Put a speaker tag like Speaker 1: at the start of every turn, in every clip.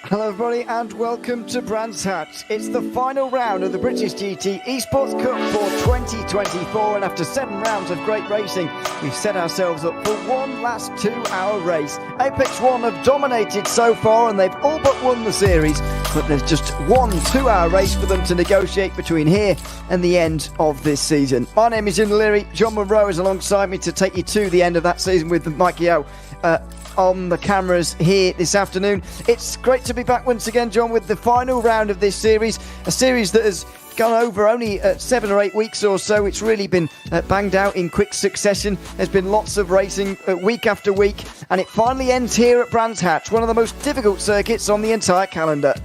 Speaker 1: Hello everybody and welcome to Brands Hatch. It's the final round of the British GT Esports Cup for 2024, and after 7 rounds of great racing, we've set ourselves up for one last 2-hour race. Apex One have dominated so far and they've all but won the series, but there's just one 2-hour race for them to negotiate between here and the end of this season. My name is Ian Leary. John Monroe is alongside me to take you to the end of that season with Mike Yeo on the cameras here this afternoon. It's great to be back once again, John, with the final round of this series, a series that has gone over only 7 or 8 weeks or so. It's really been banged out in quick succession. There's been lots of racing week after week, and it finally ends here at Brands Hatch, one of the most difficult circuits on the entire calendar.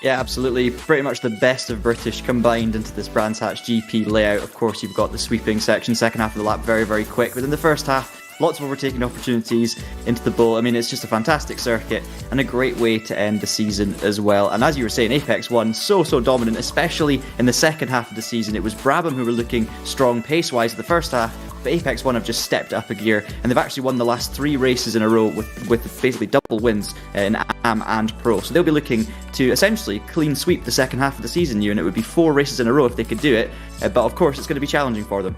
Speaker 2: Yeah, absolutely. Pretty much the best of British combined into this Brands Hatch GP layout. Of course, you've got the sweeping section, second half of the lap, very, very quick. But in the first half, lots of overtaking opportunities into the bowl. I mean, it's just a fantastic circuit and a great way to end the season as well. And as you were saying, Apex One so dominant, especially in the second half of the season. It was Brabham who were looking strong pace-wise in the first half, but Apex One have just stepped up a gear, and they've actually won the last 3 races in a row with basically double wins in AM and Pro. So they'll be looking to essentially clean sweep the second half of the season, and it would be 4 races in a row if they could do it. But of course, it's going to be challenging for them.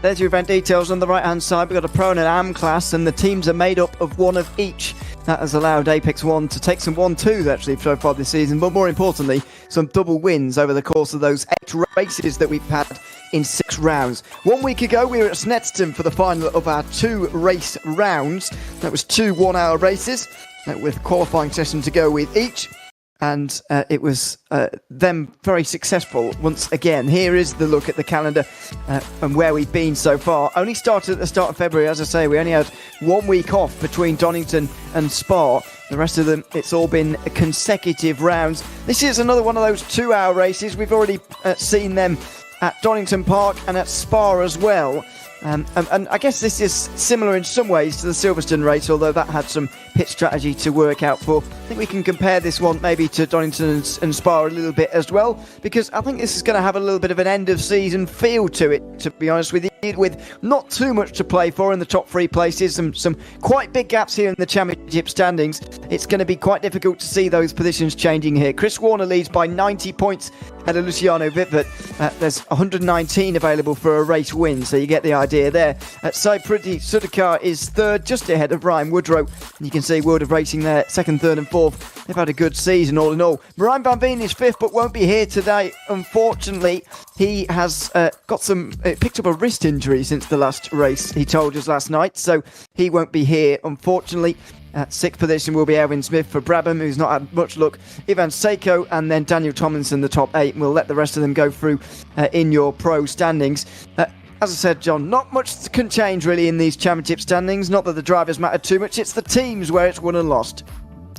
Speaker 1: There's your event details on the right hand side. We've got a Pro and an AM class, and the teams are made up of one of each. That has allowed Apex One to take some 1-2s actually so far this season, but more importantly, some double wins over the course of those 8 races that we've had in 6 rounds. 1 week ago, we were at Snetterton for the final of our 2 race rounds. That was 2 1-hour races with qualifying session to go with each. And it was them very successful once again. Here is the look at the calendar and where we've been so far. Only started at the start of February, as I say. We only had 1 week off between Donington and Spa. The rest of them, it's all been consecutive rounds. This is another one of those 2-hour races. We've already seen them at Donington Park and at Spa as well. And I guess this is similar in some ways to the Silverstone race, although that had some pit strategy to work out for. I think we can compare this one maybe to Donington and Spa a little bit as well, because I think this is going to have a little bit of an end-of-season feel to it, to be honest with you, with not too much to play for in the top 3 places, some quite big gaps here in the championship standings. It's going to be quite difficult to see those positions changing here. Chris Warner leads by 90 points ahead of Luciano Vipert. There's 119 available for a race win, so you get the idea there. Saipridhi Sudhakar is 3rd, just ahead of Ryan Woodrow. You can see World of Racing there, 2nd, 3rd and 4th. They've had a good season all in all. Ryan Van Veen is 5th, but won't be here today. Unfortunately, he has picked up a wrist injury since the last race, he told us last night, so he won't be here, unfortunately. At 6th position will be Erwin Smith for Brabham, who's not had much luck. Ivan Seiko and then Daniel Tomlinson, the top 8. And we'll let the rest of them go through in your pro standings. As I said, John, not much can change really in these championship standings. Not that the drivers matter too much. It's the teams where it's won and lost.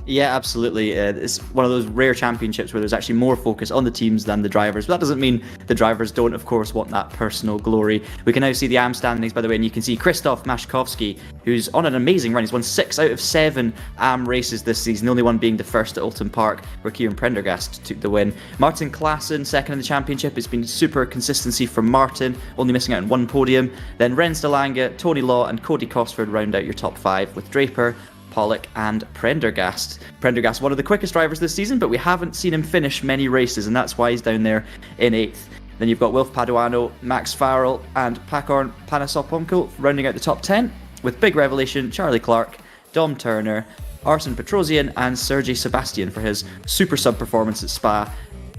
Speaker 2: Yeah, absolutely. It's one of those rare championships where there's actually more focus on the teams than the drivers. But that doesn't mean the drivers don't, of course, want that personal glory. We can now see the AM standings, by the way, and you can see Krzysztof Maszkowski, who's on an amazing run. He's won 6 out of 7 AM races this season, the only one being the first at Oulton Park, where Kieran Prendergast took the win. Martin Klaassen, 2nd in the championship. It's been super consistency from Martin, only missing out on 1 podium. Then Rens de Lange, Tony Law and Cody Cosford round out your top 5 with Draper, Pollock and Prendergast. Prendergast, one of the quickest drivers this season, but we haven't seen him finish many races, and that's why he's down there in 8th. Then you've got Wilf Paduano, Max Farrell and Pakorn Panasoponko rounding out the top 10, with big revelation Charlie Clark, Dom Turner, Arsene Petrosian and Sergei Sebastian for his super sub performance at Spa,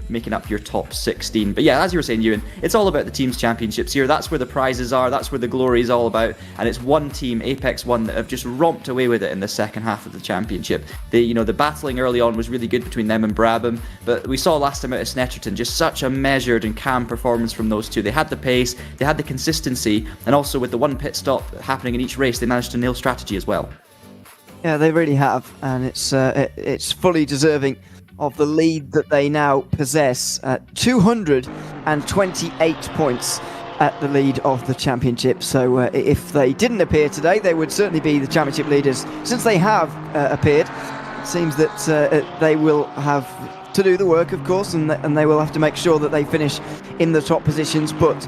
Speaker 2: making up your top 16. But yeah, as you were saying, Ewan, it's all about the teams championships here. That's where the prizes are, that's where the glory is all about, and it's one team, Apex One, that have just romped away with it in the second half of the championship. The battling early on was really good between them and Brabham, but we saw last time out at Snetterton just such a measured and calm performance from those two. They had the pace, they had the consistency, and also with the 1 pit stop happening in each race, they managed to nail strategy as well.
Speaker 1: Yeah, they really have, and it's fully deserving of the lead that they now possess. 228 points at the lead of the championship. So if they didn't appear today, they would certainly be the championship leaders. Since they have appeared, it seems that they will have to do the work, of course, and they will have to make sure that they finish in the top positions, but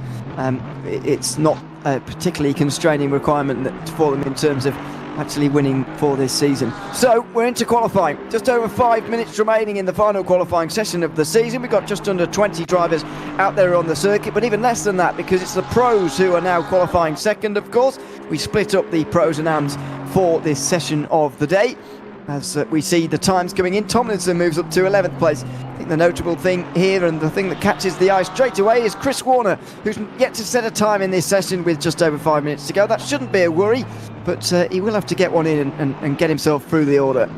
Speaker 1: it's not a particularly constraining requirement for them in terms of actually winning for this season. So we're into qualifying. Just over 5 minutes remaining in the final qualifying session of the season. We've got just under 20 drivers out there on the circuit, but even less than that because it's the pros who are now qualifying second, of course. We split up the pros and AMs for this session of the day. As we see the times coming in, Tomlinson moves up to 11th place. I think the notable thing here and the thing that catches the eye straight away is Chris Warner, who's yet to set a time in this session with just over 5 minutes to go. That shouldn't be a worry, but he will have to get one in and get himself through the order.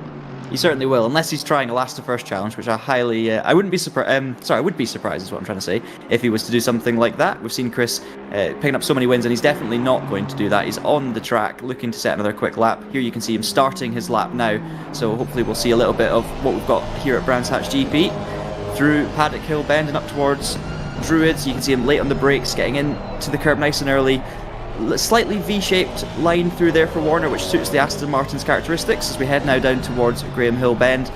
Speaker 2: He certainly will, unless he's trying a last to first challenge, which I wouldn't be surprised. I would be surprised, is what I'm trying to say, if he was to do something like that. We've seen Chris picking up so many wins, and he's definitely not going to do that. He's on the track, looking to set another quick lap. Here you can see him starting his lap now, so hopefully we'll see a little bit of what we've got here at Brands Hatch GP. Through Paddock Hill Bend and up towards Druids, you can see him late on the brakes, getting into the curb nice and early. Slightly V-shaped line through there for Warner, which suits the Aston Martin's characteristics as we head now down towards Graham Hill Bend.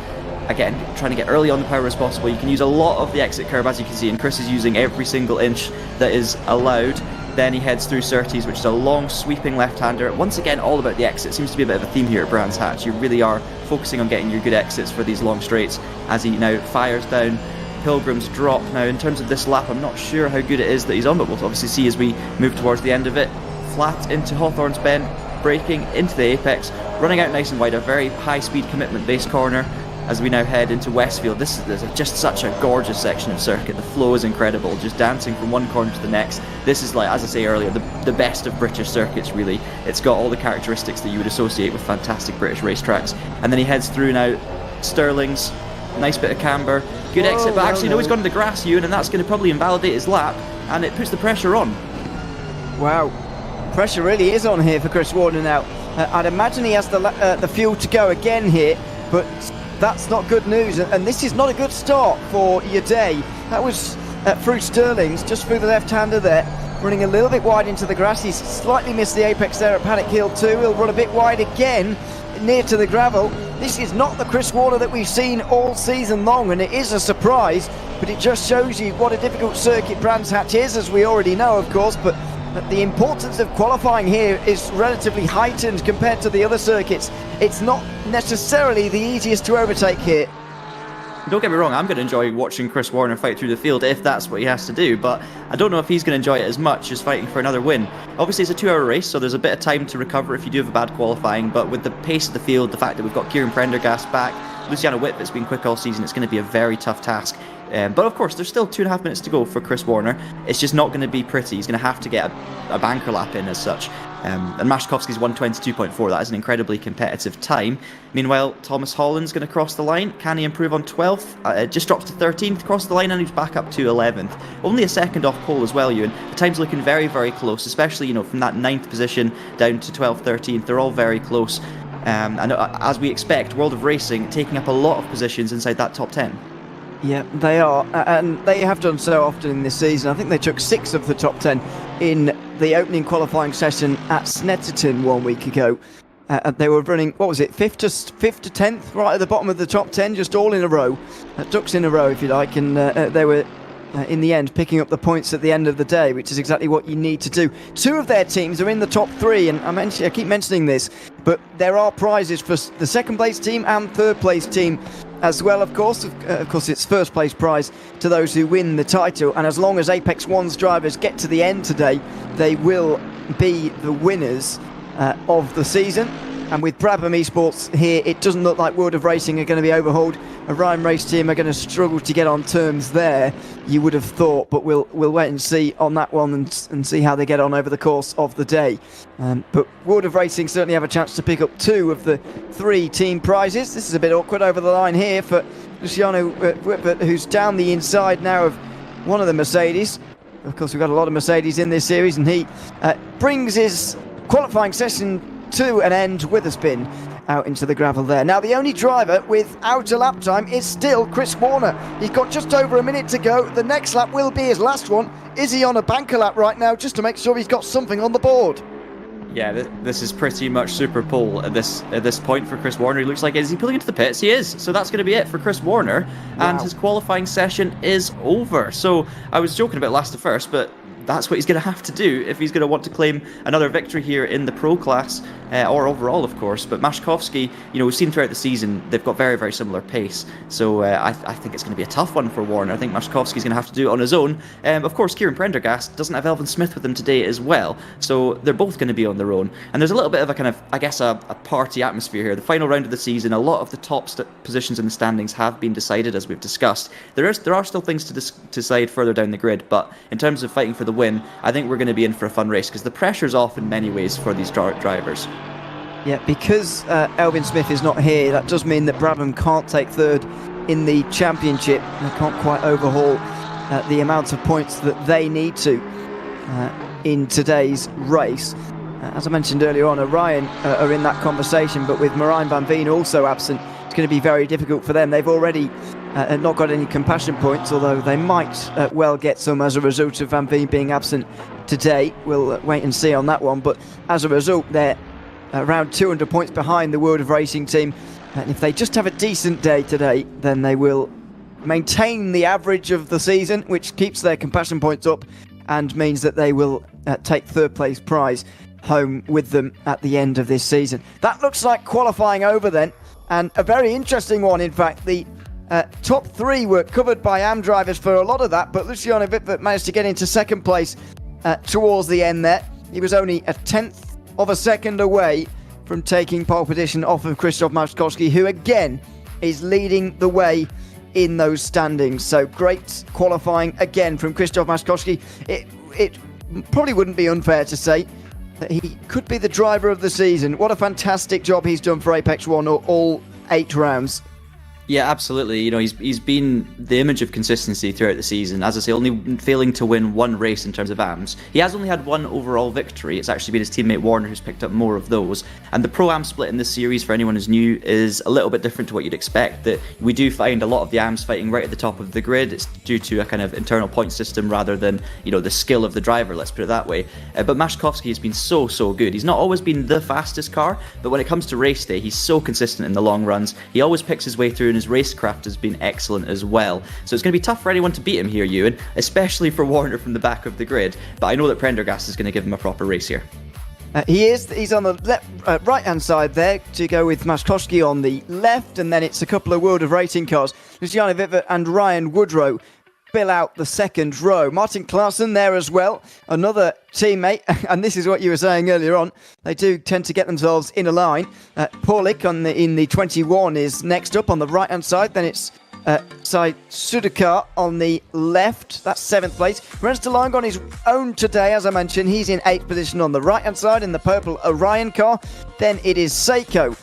Speaker 2: Again, trying to get early on the power as possible. You can use a lot of the exit curve, as you can see, and Chris is using every single inch that is allowed. Then he heads through Surtees, which is a long sweeping left-hander. Once again, all about the exit. Seems to be a bit of a theme here at Brands Hatch. You really are focusing on getting your good exits for these long straights as he now fires down Pilgrim's Drop. Now, in terms of this lap, I'm not sure how good it is that he's on, but we'll obviously see as we move towards the end of it. Flat into Hawthorne's Bend, braking into the apex, running out nice and wide, a very high-speed commitment-based corner as we now head into Westfield. This is just such a gorgeous section of circuit. The flow is incredible, just dancing from one corner to the next. This is, like, as I say earlier, the best of British circuits, really. It's got all the characteristics that you would associate with fantastic British racetracks. And then he heads through now Stirling's, nice bit of camber, good exit, but actually no, he's gone to the grass, Ewan, and that's going to probably invalidate his lap, and it puts the pressure on.
Speaker 1: Wow. Pressure really is on here for Chris Warner now. I'd imagine he has the fuel to go again here, but that's not good news, and this is not a good start for your day. That was through Stirling's, just through the left-hander there, running a little bit wide into the grass. He's slightly missed the apex there at Paddock Hill too. He'll run a bit wide again, near to the gravel. This is not the Chris Warner that we've seen all season long, and it is a surprise, but it just shows you what a difficult circuit Brands Hatch is, as we already know, of course, but the importance of qualifying here is relatively heightened compared to the other circuits. It's not necessarily the easiest to overtake here.
Speaker 2: Don't get me wrong, I'm going to enjoy watching Chris Warner fight through the field if that's what he has to do, but I don't know if he's going to enjoy it as much as fighting for another win. Obviously it's a 2-hour race, so there's a bit of time to recover if you do have a bad qualifying, but with the pace of the field, the fact that we've got Kieran Prendergast back, Luciano Whitbett's been quick all season, it's going to be a very tough task. But of course, there's still 2.5 minutes to go for Chris Warner. It's just not going to be pretty. He's going to have to get a banker lap in as such. And Mashkovsky's 1:22.4. That is an incredibly competitive time. Meanwhile, Thomas Holland's going to cross the line. Can he improve on 12th? Just drops to 13th, cross the line, and he's back up to 11th. Only a second off pole as well, Ewan. The time's looking very, very close, especially, from that 9th position down to 12th, 13th. They're all very close. And as we expect, World of Racing taking up a lot of positions inside that top 10.
Speaker 1: Yeah, they are, and they have done so often in this season. I think they took 6 of the top 10 in the opening qualifying session at Snetterton 1 week ago. They were running, what was it, 5th to 10th, right at the bottom of the top 10, just all in a row, ducks in a row if you like, and they were in the end picking up the points at the end of the day, which is exactly what you need to do. 2 of their teams are in the top 3, and I keep mentioning this, but there are prizes for the second place team and third place team as well, of course. Of course, it's first place prize to those who win the title, and as long as Apex 1's drivers get to the end today, they will be the winners of the season. And with Brabham Esports here, it doesn't look like World of Racing are going to be overhauled. A Ryan Race team are going to struggle to get on terms there, you would have thought, but we'll wait and see on that one and see how they get on over the course of the day. But World of Racing certainly have a chance to pick up 2 of the 3 team prizes. This is a bit awkward over the line here for Luciano Whitbert, who's down the inside now of one of the Mercedes. Of course, we've got a lot of Mercedes in this series, and he brings his qualifying session to an end with a spin out into the gravel there. Now, the only driver without a lap time is still Chris Warner. He's got just over a minute to go. The next lap will be his last one. Is he on a banker lap right now, just to make sure he's got something on the board?
Speaker 2: Yeah, this is pretty much super pole at this point for Chris Warner. He looks like, is he pulling into the pits? He is. So that's going to be it for Chris Warner. Wow. And his qualifying session is over. So I was joking about last to first, but that's what he's going to have to do if he's going to want to claim another victory here in the pro class, or overall, of course. But Maszkowski, we've seen throughout the season, they've got very, very similar pace. So I think it's going to be a tough one for Warner. I think Maszkowski's going to have to do it on his own. Of course, Kieran Prendergast doesn't have Elvin Smith with him today as well. So they're both going to be on their own. And there's a little bit of a kind of, I guess, a party atmosphere here. The final round of the season, a lot of the top positions in the standings have been decided, as we've discussed. There are still things to decide further down the grid, but in terms of fighting for the win, I think we're going to be in for a fun race because the pressure's off in many ways for these drivers.
Speaker 1: Yeah, because Elvin Smith is not here, that does mean that Brabham can't take third in the championship. They can't quite overhaul the amount of points that they need to in today's race. As I mentioned earlier on, Orion are in that conversation, but with Marijn van Veen also absent, it's going to be very difficult for them. They've already not got any compassion points, although they might well get some as a result of Van Veen being absent today. We'll wait and see on that one, but as a result, they're around 200 points behind the World of Racing team, and if they just have a decent day today, then they will maintain the average of the season, which keeps their compassion points up and means that they will take third place prize home with them at the end of this season. That looks like qualifying over then, and a very interesting one. In fact, the top three were covered by AM drivers for a lot of that, but Luciano Wittwert managed to get into second place towards the end there. He was only a tenth of a second away from taking pole position off of Krzysztof Maszkowski, who again is leading the way in those standings. So great qualifying again from Krzysztof Maszkowski. It probably wouldn't be unfair to say that he could be the driver of the season. What a fantastic job he's done for Apex One all 8 rounds.
Speaker 2: Yeah, absolutely. He's been the image of consistency throughout the season. As I say, only failing to win one race in terms of AMs. He has only had one overall victory. It's actually been his teammate Warner who's picked up more of those. And the Pro-Am split in this series, for anyone who's new, is a little bit different to what you'd expect. That we do find a lot of the AMs fighting right at the top of the grid. It's due to a kind of internal point system rather than, the skill of the driver, let's put it that way. But Maszkowski has been so good. He's not always been the fastest car, but when it comes to race day, he's so consistent in the long runs. He always picks his way through, and his racecraft has been excellent as well. So it's going to be tough for anyone to beat him here, Ewan, especially for Warner from the back of the grid. But I know that Prendergast is going to give him a proper race here.
Speaker 1: He's on the right-hand side there to go with Maszkowski on the left, and then it's a couple of World of Racing cars. Luciano Wittwert and Ryan Woodrow fill out the second row. Martin Klaassen there as well, another teammate, and this is what you were saying earlier on. They do tend to get themselves in a line. Paulik in the 21 is next up on the right-hand side. Then it's Sai Sudakar on the left. That's 7th place. Rens de Lange on his own today, as I mentioned. He's in 8th position on the right-hand side in the purple Orion car. Then it is Seiko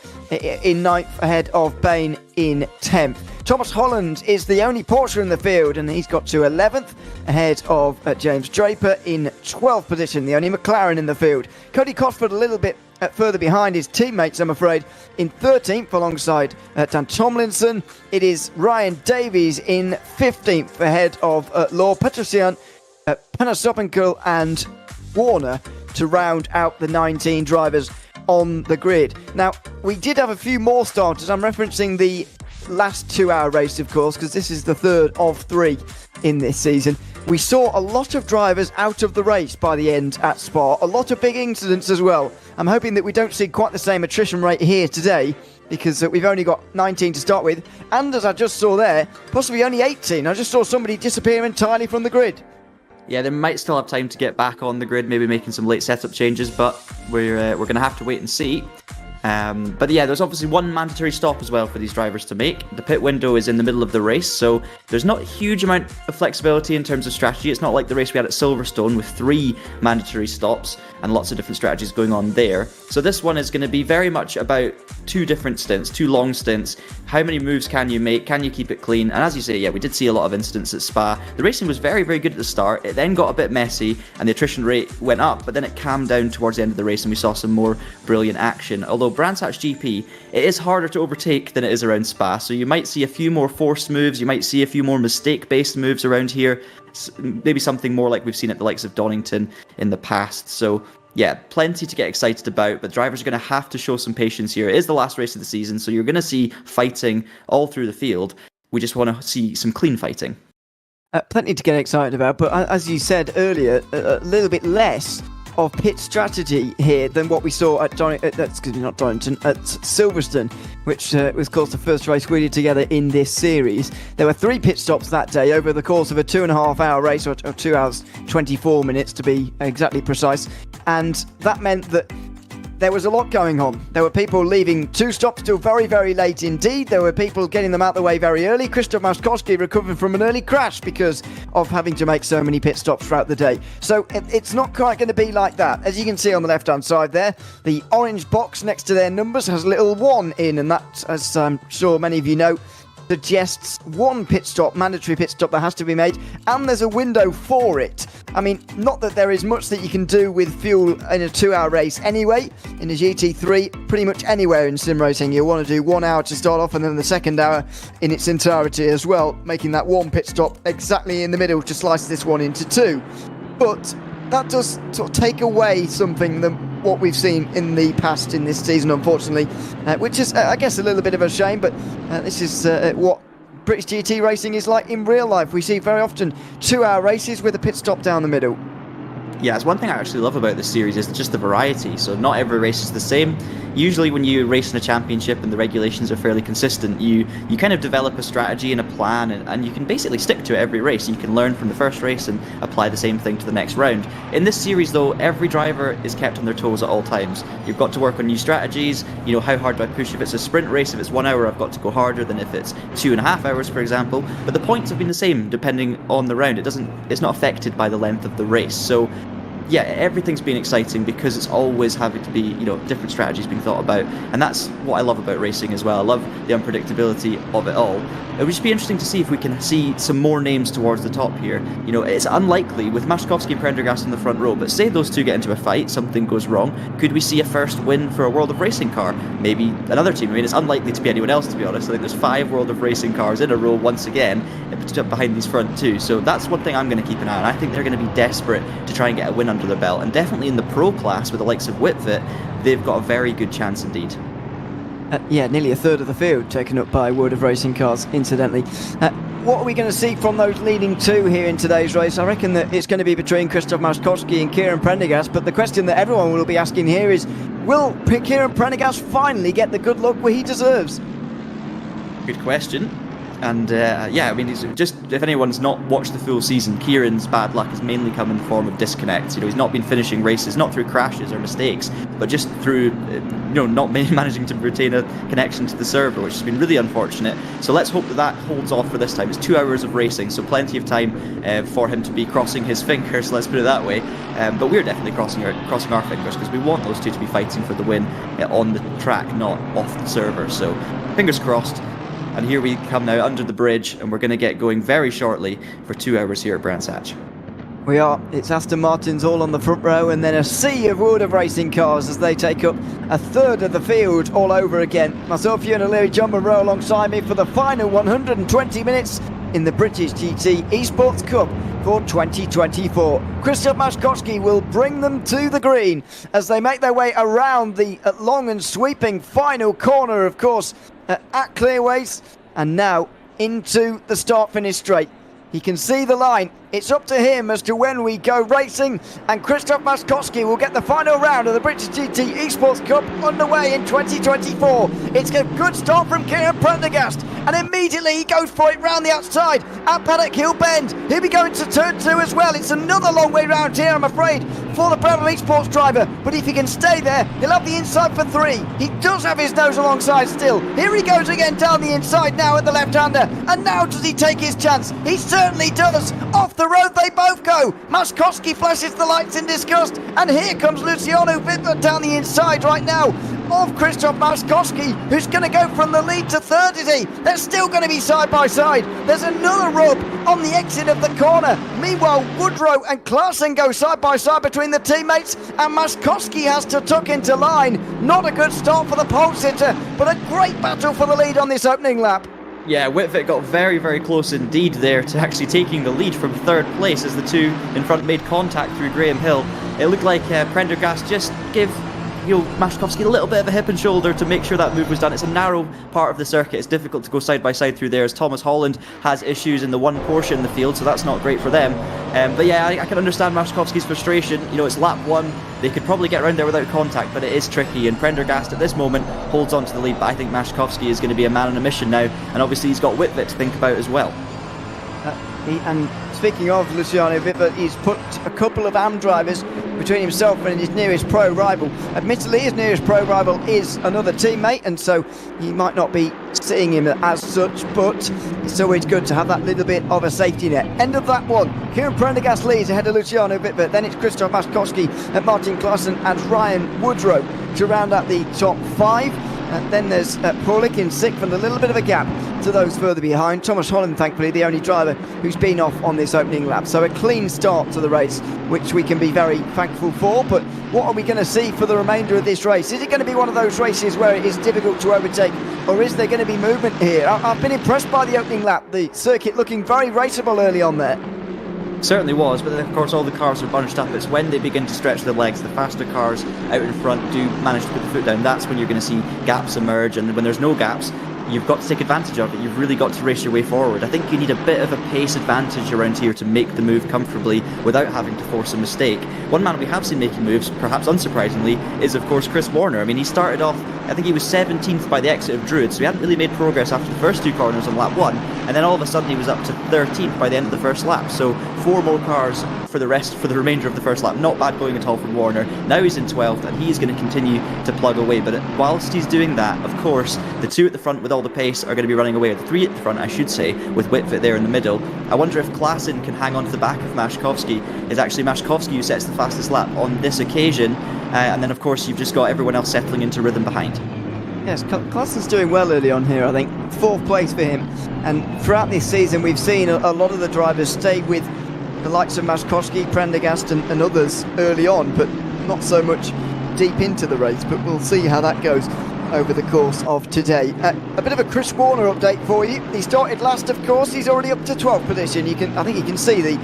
Speaker 1: in 9th ahead of Bain in 10th. Thomas Holland is the only Porsche in the field, and he's got to 11th ahead of James Draper in 12th position, the only McLaren in the field. Cody Cosford a little bit further behind his teammates, I'm afraid, in 13th alongside Dan Tomlinson. It is Ryan Davies in 15th ahead of Law Petrosian, Panasopenko and Warner to round out the 19 drivers on the grid. Now, we did have a few more starters. I'm referencing the last 2-hour race, of course, because this is the third of 3 in this season. We saw a lot of drivers out of the race by the end at Spa. A lot of big incidents as well. I'm hoping that we don't see quite the same attrition rate here today, because we've only got 19 to start with. And as I just saw there, possibly only 18. I just saw somebody disappear entirely from the grid.
Speaker 2: Yeah, they might still have time to get back on the grid, maybe making some late setup changes, but we're going to have to wait and see. But yeah, there's obviously one mandatory stop as well for these drivers to make. The pit window is in the middle of the race, so there's not a huge amount of flexibility in terms of strategy. It's not like the race we had at Silverstone with 3 mandatory stops and lots of different strategies going on there. So this one is going to be very much about 2 different stints, 2 long stints. How many moves can you make? Can you keep it clean? And as you say, yeah, we did see a lot of incidents at Spa. The racing was very good at the start. It then got a bit messy and the attrition rate went up, but then it calmed down towards the end of the race and we saw some more brilliant action. Although GP, it is harder to overtake than it is around Spa, so you might see a few more forced moves, you might see a few more mistake-based moves around here, maybe something more like we've seen at the likes of Donington in the past. So yeah, plenty to get excited about, but drivers are going to have to show some patience here. It is the last race of the season, so you're going to see fighting all through the field. We just want to see some clean fighting.
Speaker 1: Plenty to get excited about, but as you said earlier, a little bit less of pit strategy here than what we saw at Silverstone, which was, of course, the first race we did together in this series. There were 3 pit stops that day over the course of a 2.5-hour race, or 2 hours 24 minutes to be exactly precise, and that meant that there was a lot going on. There were people leaving 2 stops till very, very late indeed. There were people getting them out the way very early. Krzysztof Maskowski recovering from an early crash because of having to make so many pit stops throughout the day. So it's not quite going to be like that. As you can see on the left-hand side there, the orange box next to their numbers has a little 1 in, and that, as I'm sure many of you know, suggests 1 pit stop, mandatory pit stop that has to be made, and there's a window for it. I mean, not that there is much that you can do with fuel in a 2-hour race anyway. In a GT3, pretty much anywhere in sim racing, you'll want to do 1 hour to start off and then the second hour in its entirety as well, making that 1 pit stop exactly in the middle to slice this one into 2. But that does sort of take away something that what we've seen in the past in this season, unfortunately, which is, I guess, a little bit of a shame, but this is what British GT racing is like in real life. We see very often 2-hour races with a pit stop down the middle.
Speaker 2: Yeah, it's one thing I actually love about this series is just the variety. So not every race is the same. Usually when you race in a championship and the regulations are fairly consistent, you kind of develop a strategy and a plan, and you can basically stick to it every race. You can learn from the first race and apply the same thing to the next round. In this series though, every driver is kept on their toes at all times. You've got to work on new strategies. You know, how hard do I push? If it's a sprint race, if it's 1 hour, I've got to go harder than if it's 2.5 hours, for example. But the points have been the same depending on the round. It's not affected by the length of the race. So yeah, everything's been exciting because it's always having to be, you know, different strategies being thought about, and that's what I love about racing as well. I love the unpredictability of it all. It would just be interesting to see if we can see some more names towards the top here. You know, it's unlikely with Maskowski and Prendergast in the front row, but say those two get into a fight, something goes wrong, could we see a first win for a World of Racing car? Maybe another team. I mean, it's unlikely to be anyone else, to be honest. I think there's 5 World of Racing cars in a row once again behind these front two, so that's one thing I'm going to keep an eye on. I think they're going to be desperate to try and get a win under their belt, and definitely in the pro class with the likes of Whitfit, they've got a very good chance indeed.
Speaker 1: Yeah, nearly a third of the field taken up by World of Racing cars, incidentally. What are we going to see from those leading 2 here in today's race? I reckon that it's going to be between Krzysztof Maskowski and Kieran Prendergast, but the question that everyone will be asking here is, will Kieran Prendergast finally get the good luck where he deserves?
Speaker 2: Good question. And yeah, I mean, it's just, if anyone's not watched the full season, Kieran's bad luck has mainly come in the form of disconnects. You know, he's not been finishing races, not through crashes or mistakes, but just through, you know, not managing to retain a connection to the server, which has been really unfortunate. So let's hope that that holds off for this time. It's 2 hours of racing, so plenty of time for him to be crossing his fingers, let's put it that way. But we're definitely crossing our fingers, because we want those two to be fighting for the win on the track, not off the server. So fingers crossed. And here we come now under the bridge, and we're going to get going very shortly for 2 hours here at Brands Hatch.
Speaker 1: We are. It's Aston Martins all on the front row, and then a sea of World of Racing cars as they take up a third of the field all over again. Myself, Ewan O'Leary, John Monroe alongside me for the final 120 minutes in the British GT Esports Cup for 2024. Krzysztof Maskowski will bring them to the green as they make their way around the long and sweeping final corner, of course, at Clearways, and now into the start-finish straight. He can see the line. It's up to him as to when we go racing, and Krzysztof Maskowski will get the final round of the British GT Esports Cup underway in 2024. It's a good start from Kieran Prendergast, and immediately he goes for it round the outside at Paddock Hill Bend. He'll be going to turn 2 as well. It's another long way round here, I'm afraid, for the Breville Esports driver, but if he can stay there, he'll have the inside for 3. He does have his nose alongside still. Here he goes again down the inside now at the left-hander, and now does he take his chance? He certainly does. Off the road they both go. Maskowski flashes the lights in disgust, and here comes Luciano Wittmer down the inside right now of Krzysztof Maskowski, who's going to go from the lead to 3rd, is he? They're still going to be side by side. There's another rub on the exit of the corner. Meanwhile, Woodrow and Klaassen go side by side between the teammates, and Maskowski has to tuck into line. Not a good start for the pole sitter, but a great battle for the lead on this opening lap.
Speaker 2: Yeah, Whitfit got very, very close indeed there to actually taking the lead from 3rd place as the two in front made contact through Graham Hill. It looked like Prendergast just gave Maszkowski a little bit of a hip and shoulder to make sure that move was done. It's a narrow part of the circuit. It's difficult to go side by side through there, as Thomas Holland has issues in the one Porsche in the field, so that's not great for them. But yeah, I can understand Maszkowski's frustration. It's lap 1. They could probably get around there without contact, but it is tricky, and Prendergast at this moment holds on to the lead, but I think Maszkowski is going to be a man on a mission now, and obviously he's got Whitbit to think about as well.
Speaker 1: And speaking of Luciano Whitbit, he's put a couple of AM drivers between himself and his nearest pro rival. Admittedly, his nearest pro rival is another teammate, and so you might not be seeing him as such, but it's always good to have that little bit of a safety net. End of that one. Kieran Prendergast leads ahead of Luciano Whitbit. Then it's Christoph Maszkowski, Martin Klaassen and Ryan Woodrow to round out the top 5. Then there's Paulik in 6th, and a little bit of a gap to those further behind. Thomas Holland, thankfully, the only driver who's been off on this opening lap. So a clean start to the race, which we can be very thankful for. But what are we going to see for the remainder of this race? Is it going to be one of those races where it is difficult to overtake, or is there going to be movement here? I've been impressed by the opening lap. The circuit looking very raceable early on there.
Speaker 2: Certainly was, but then of course all the cars are bunched up. It's when they begin to stretch their legs, the faster cars out in front do manage to put the foot down. That's when you're going to see gaps emerge, and when there's no gaps, you've got to take advantage of it. You've really got to race your way forward. I think you need a bit of a pace advantage around here to make the move comfortably without having to force a mistake. One man we have seen making moves, perhaps unsurprisingly, is of course Chris Warner. I mean, he started off, I think he was 17th by the exit of Druid, so he hadn't really made progress after the first 2 corners on lap 1, and then all of a sudden he was up to 13th by the end of the first lap. So 4 more cars for the remainder of the first lap. Not bad going at all from Warner. Now he's in 12th, and he is going to continue to plug away, but whilst he's doing that, of course, the 2 at the front with all the pace are going to be running away, or the 3 at the front I should say, with Whitfit there in the middle. I wonder if Klaassen can hang on to the back of Maszkowski. It's actually Maszkowski who sets the fastest lap on this occasion, and then of course you've just got everyone else settling into rhythm behind.
Speaker 1: Yes, Klaassen's doing well early on here, I think. 4th place for him, and throughout this season we've seen a lot of the drivers stay with the likes of Maszkowski, Prendergast and others early on, but not so much deep into the race. But we'll see how that goes over the course of today. A bit of a Chris Warner update for you. He started last, of course. He's already up to 12th position. I think you can see the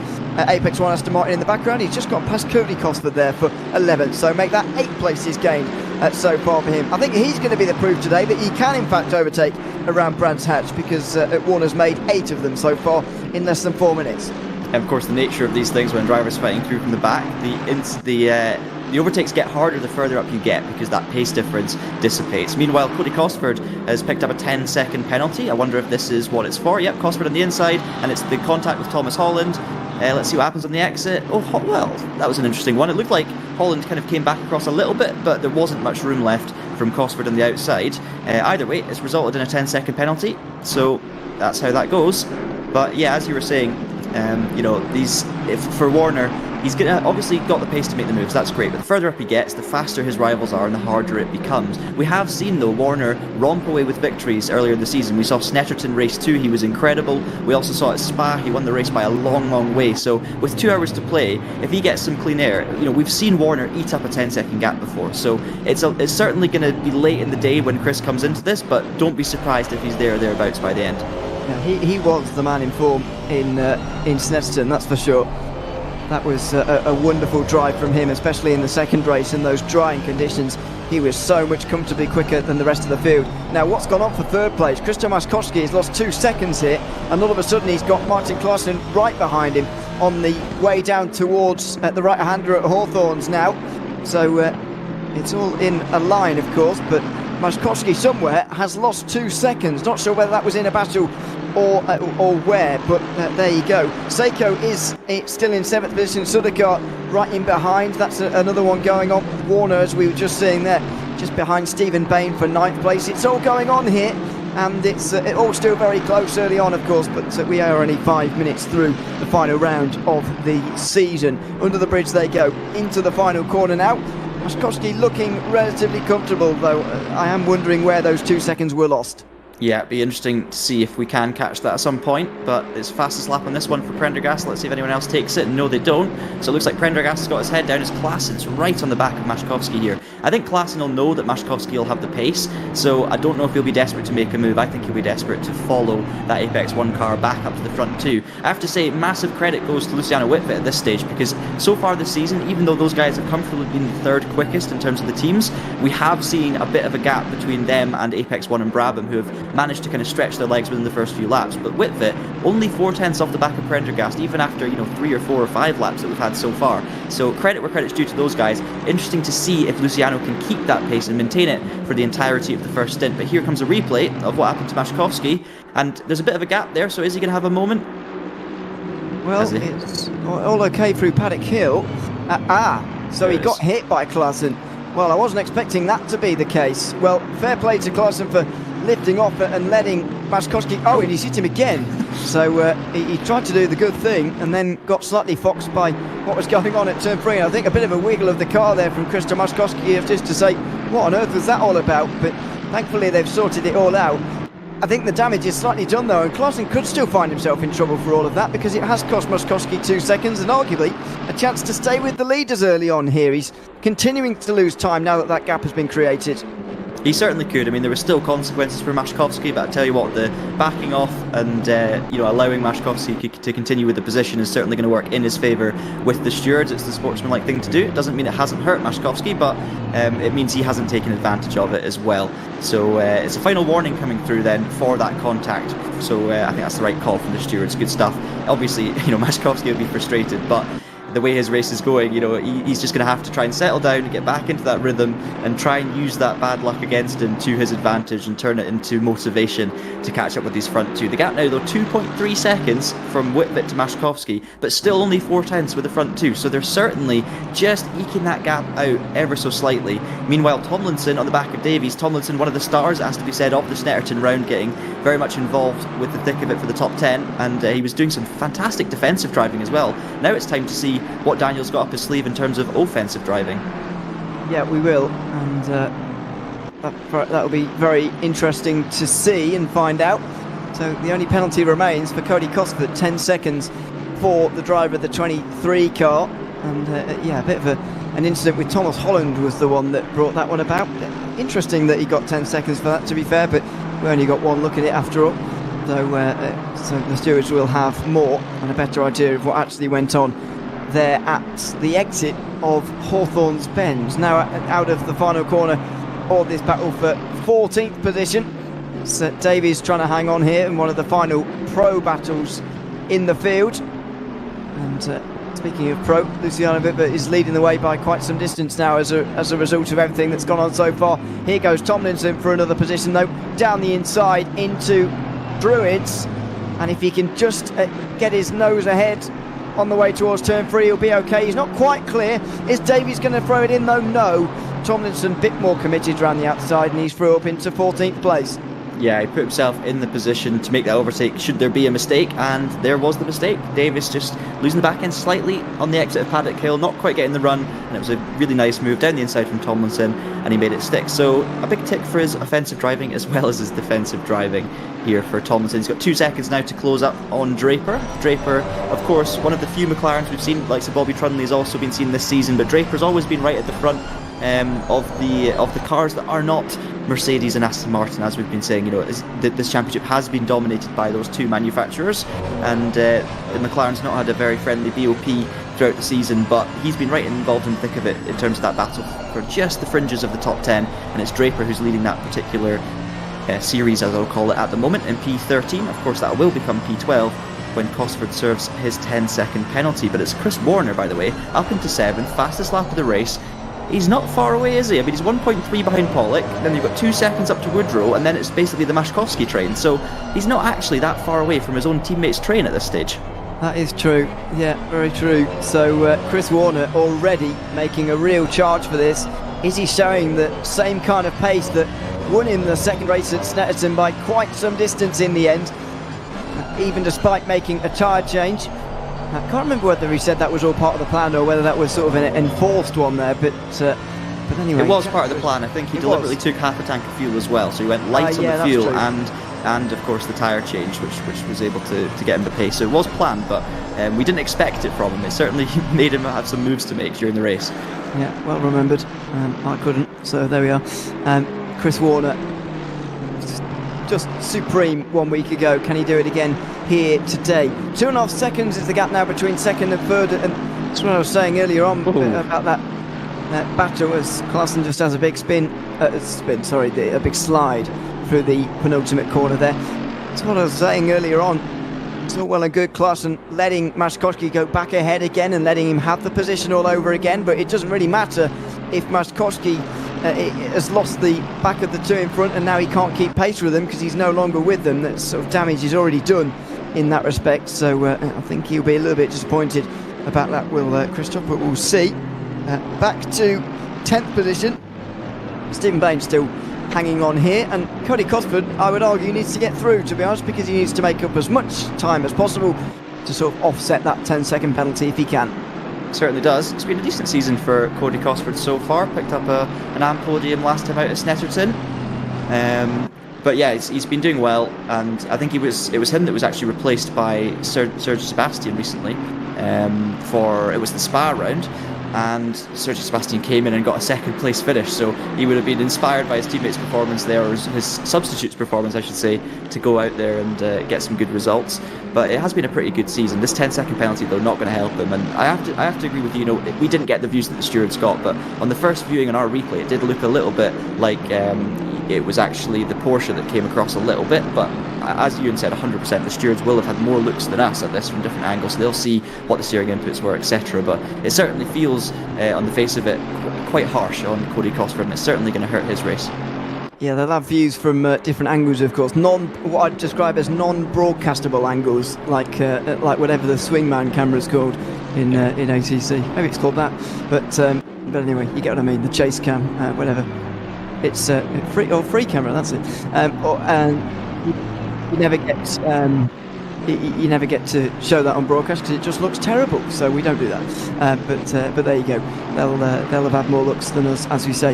Speaker 1: Apex 1 Aston Martin in the background. He's just got past Cody Cosford there for 11th, so make that 8 places gained so far for him. I think he's going to be the proof today that he can in fact overtake around Brands Hatch, because Warner's made 8 of them so far in less than 4 minutes.
Speaker 2: And of course, the nature of these things when drivers fighting through from the back, the overtakes get harder the further up you get, because that pace difference dissipates. Meanwhile, Cody Cosford has picked up a 10-second penalty. I wonder if this is what it's for. Yep, Cosford on the inside, and it's the contact with Thomas Holland. Let's see what happens on the exit. Oh, well, that was an interesting one. It looked like Holland kind of came back across a little bit, but there wasn't much room left from Cosford on the outside. Either way, it's resulted in a 10-second penalty, so that's how that goes. But yeah, as you were saying, for Warner, he's obviously got the pace to make the moves. That's great, but the further up he gets, the faster his rivals are and the harder it becomes. We have seen, though, Warner romp away with victories earlier in the season. We saw Snetterton race 2, he was incredible. We also saw at Spa, he won the race by a long, long way. So with 2 hours to play, if he gets some clean air, we've seen Warner eat up a 10-second gap before. So it's certainly going to be late in the day when Chris comes into this, but don't be surprised if he's there or thereabouts by the end.
Speaker 1: Yeah, he was the man in form in Snetterton, that's for sure. That was a wonderful drive from him, especially in the second race in those drying conditions. He was so much comfortably quicker than the rest of the field. Now, what's gone on for 3rd place? Christian Maszkowski has lost 2 seconds here, and all of a sudden he's got Martin Klaassen right behind him on the way down towards the right-hander at Hawthorns now. So it's all in a line, of course, but Maszkowski somewhere has lost 2 seconds. Not sure whether that was in a battle or where, but there you go. Seiko is still in 7th position. Sudakar right in behind. That's another one going on. Warner, as we were just seeing there, just behind Stephen Bain for 9th place. It's all going on here, and it's all still very close early on, of course, but we are only 5 minutes through the final round of the season. Under the bridge they go into the final corner now. Maszkowski looking relatively comfortable, though I am wondering where those 2 seconds were lost.
Speaker 2: Yeah, it'd be interesting to see if we can catch that at some point, but it's fastest lap on this one for Prendergast. Let's see if anyone else takes it. No, they don't. So it looks like Prendergast has got his head down. His Klaasen's right on the back of Maszkowski here. I think Klaasen will know that Maszkowski will have the pace, so I don't know if he'll be desperate to make a move. I think he'll be desperate to follow that Apex 1 car back up to the front too. I have to say, massive credit goes to Luciano Whitfitt at this stage, because so far this season, even though those guys have comfortably been the third quickest in terms of the teams, we have seen a bit of a gap between them and Apex 1 and Brabham, who have managed to kind of stretch their legs within the first few laps. But Whitfitt, only 4/10 off the back of Prendergast, even after 3 or 4 or 5 laps that we've had so far. So credit where credit's due to those guys. Interesting to see if Luciano can keep that pace and maintain it for the entirety of the first stint. But here comes a replay of what happened to Maszkowski, and there's a bit of a gap there, so is he going to have a moment?
Speaker 1: Well, it's all okay through Paddock Hill. So he got hit by Klaasen. Well, I wasn't expecting that to be the case. Well, fair play to Klaasen for lifting off and letting Maszkowski... Oh, and he's hit him again. So he tried to do the good thing and then got slightly foxed by what was going on at turn 3. And I think a bit of a wiggle of the car there from Christian Maszkowski, just to say, what on earth was that all about? But thankfully they've sorted it all out. I think the damage is slightly done though, and Klaasen could still find himself in trouble for all of that, because it has cost Maszkowski 2 seconds and arguably a chance to stay with the leaders early on here. He's continuing to lose time now that that gap has been created.
Speaker 2: He certainly could. I mean, there were still consequences for Maszkowski, but I tell you what, the backing off and allowing Maszkowski to continue with the position is certainly going to work in his favour with the stewards. It's the sportsmanlike thing to do. It doesn't mean it hasn't hurt Maszkowski, but it means he hasn't taken advantage of it as well. So it's a final warning coming through then for that contact. So I think that's the right call from the stewards. Good stuff. Obviously, Maszkowski will be frustrated, but the way his race is going, he's just going to have to try and settle down and get back into that rhythm and try and use that bad luck against him to his advantage and turn it into motivation to catch up with these front two. The gap now, though, 2.3 seconds from Whitfitt to Maszkowski, but still only 4/10 with the front two, so they're certainly just eking that gap out ever so slightly. Meanwhile, Tomlinson on the back of Davies. Tomlinson, one of the stars, it has to be said, of the Snetterton round, getting very much involved with the thick of it for the top 10, and he was doing some fantastic defensive driving as well. Now it's time to see what Daniel's got up his sleeve in terms of offensive driving. Yeah, we will, and that'll be very interesting to see and find out. So the only penalty remains for Cody Cosford, 10 seconds for the driver of the 23 car, and a bit of an incident with Thomas Holland was the one that brought that one about. Interesting that he got 10 seconds for that, to be fair, but we only got one look at it after all. So the stewards will have more and a better idea of what actually went on there at the exit of Hawthorne's Bend. Now out of the final corner of this battle for 14th position. It's Davies trying to hang on here in one of the final pro battles in the field. And speaking of pro, Luciano Whitfitt is leading the way by quite some distance now as a result of everything that's gone on so far. Here goes Tomlinson for another position though, down the inside into Druids, and if he can just get his nose ahead on the way towards turn 3, he'll be okay. He's not quite clear. Is Davies going to throw it in though? No. Tomlinson a bit more committed around the outside, and he's through up into 14th place. Yeah, he put himself in the position to make that overtake should there be a mistake, and there was the mistake. Davis just losing the back end slightly on the exit of Paddock Hill, not quite getting the run, and it was a really nice move down the inside from Tomlinson, and he made it stick. So a big tick for his offensive driving as well as his defensive driving here for Tomlinson. He's got 2 seconds now to close up on Draper. Draper, of course, one of the few McLarens we've seen, like Bobby Trunley has also been seen this season, but Draper's always been right at the front of the cars that are not Mercedes and Aston Martin, as we've been saying. This championship has been dominated by those two manufacturers, and the McLaren's not had a very friendly BOP throughout the season, but he's been right involved in the thick of it in terms of that battle for just the fringes of the top 10, and it's Draper who's leading that particular series, as I'll call it at the moment, in P13. Of course that will become P12 when Cosford serves his 10-second penalty, but it's Chris Warner, by the way, up into 7th, fastest lap of the race. He's not far away, is he? I mean, he's 1.3 behind Pollock, then you've got 2 seconds up to Woodrow, and then it's basically the Maszkowski train, so he's not actually that far away from his own teammate's train at this stage. That is true, yeah, very true. So Chris Warner already making a real charge for this. Is he showing the same kind of pace that won him the second race at Snetterton by quite some distance in the end, even despite making a tyre change? I can't remember whether he said that was all part of the plan or whether that was sort of an enforced one there, but anyway. It was part of the plan. I think he deliberately took half a tank of fuel as well, so he went light on the fuel and and of course the tyre change, which was able to get him the pace. So it was planned, but we didn't expect it from him. It certainly made him have some moves to make during the race.
Speaker 1: Yeah, well remembered. I couldn't, so there we are. Chris Warner, just supreme 1 week ago. Can he do it again here today? 2.5 seconds is the gap now between second and third, and that's what I was saying earlier on about that battle, as Klaassen just has a big a big slide through the penultimate corner there. That's what I was saying earlier on. It's all well and good Klaassen letting Maśkowski go back ahead again and letting him have the position all over again, but it doesn't really matter if Maśkowski has lost the back of the two in front and now he can't keep pace with them because he's no longer with them. That sort of damage is already done in that respect, so I think he'll be a little bit disappointed about that, will Christoph, but we'll see. Back to 10th position, Stephen Bain still hanging on here, and Cody Cosford, I would argue, needs to get through, to be honest, because he needs to make up as much time as possible to sort of offset that 10-second penalty if he can.
Speaker 2: Certainly does. It's been a decent season for Cody Cosford so far. Picked up an AM podium last time out at Snetterton. But yeah, he's been doing well, and I think it was him that was actually replaced by Sergio Sebastian recently. It was the Spa round, and Sergio Sebastian came in and got a second place finish, so he would have been inspired by his teammates' performance there, or his substitute's performance I should say, to go out there and get some good results. But it has been a pretty good season. This 10-second penalty though not going to help him, and I have to agree with you. We didn't get the views that the stewards got, but on the first viewing on our replay it did look a little bit like it was actually the Porsche that came across a little bit, but as Ewan said, 100% the stewards will have had more looks than us at this from different angles, so they'll see what the steering inputs were, etc. But it certainly feels, on the face of it, quite harsh on Cody Cosford, and it's certainly going to hurt his race.
Speaker 1: Yeah, they'll have views from different angles, of course. What I'd describe as non-broadcastable angles, like whatever the swingman camera's called in ATC. Maybe it's called that, but anyway, you get what I mean. The chase cam, whatever. It's free camera. That's it. You never get you never get to show that on broadcast because it just looks terrible. So we don't do that. But there you go. They'll have had more looks than us, as we say.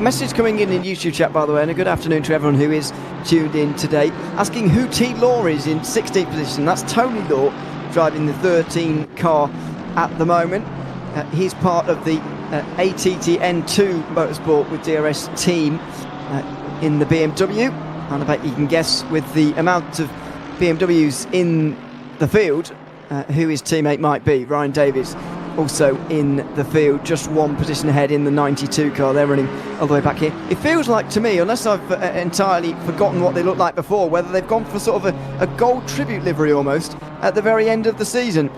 Speaker 1: Message coming in YouTube chat, by the way, and a good afternoon to everyone who is tuned in today. Asking who T Law is in 16th position. That's Tony Law driving the 13 car at the moment. He's part of the ATTN2 Motorsport with DRS team in the BMW, and I bet you can guess, with the amount of BMWs in the field, who his teammate might be. Ryan Davies also in the field, just one position ahead in the 92 car. They're running all the way back here. It feels like to me, unless I've entirely forgotten what they looked like before, whether they've gone for sort of a gold tribute livery almost at the very end of the season.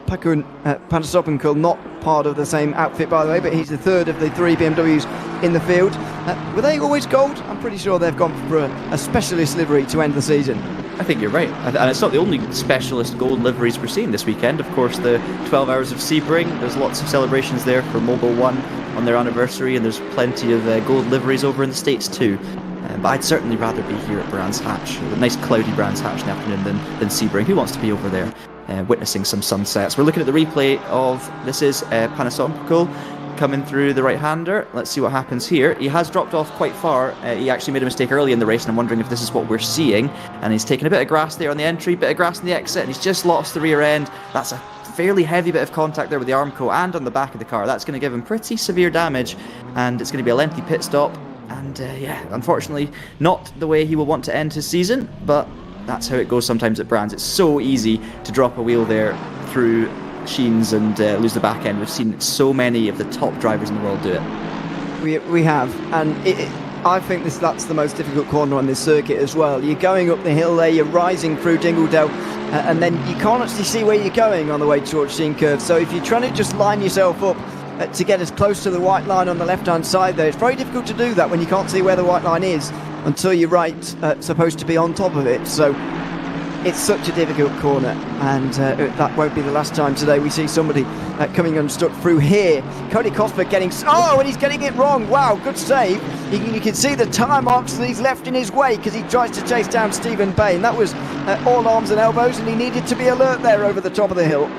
Speaker 1: Pakun Panasopinkel, not part of the same outfit, by the way, but he's the third of the three BMWs in the field. Were they always gold? I'm pretty sure they've gone for a specialist livery to end the season.
Speaker 2: I think you're right, and it's not the only specialist gold liveries we're seeing this weekend. Of course, the 12 Hours of Sebring, there's lots of celebrations there for Mobil 1 on their anniversary, and there's plenty of gold liveries over in the States too. But I'd certainly rather be here at Brands Hatch, a nice cloudy Brands Hatch in the afternoon, than Sebring. Who wants to be over there witnessing some sunsets? We're looking at the replay of, this is Panasonic coming through the right-hander. Let's see what happens here. He has dropped off quite far. He actually made a mistake early in the race, and I'm wondering if this is what we're seeing. And he's taken a bit of grass there on the entry, bit of grass on the exit, and he's just lost the rear end. That's a fairly heavy bit of contact there with the Armco and on the back of the car. That's going to give him pretty severe damage, and it's going to be a lengthy pit stop. And yeah, unfortunately, not the way he will want to end his season, but that's how it goes sometimes at Brands. It's so easy to drop a wheel there through sheens and lose the back end. We've seen so many of the top drivers in the world do it.
Speaker 1: We have, and I think that's the most difficult corner on this circuit as well. You're going up the hill there, you're rising through Dingledale, and then you can't actually see where you're going on the way towards Sheen Curve. So if you're trying to just line yourself up to get as close to the white line on the left-hand side there, it's very difficult to do that when you can't see where the white line is until you're supposed to be on top of it. So it's such a difficult corner, and that won't be the last time today we see somebody coming unstuck through here. Cody Cosford getting... Oh, and he's getting it wrong. Wow, good save. You can see the tyre marks that he's left in his way because he tries to chase down Stephen Bain. That was all arms and elbows, and he needed to be alert there over the top of the hill.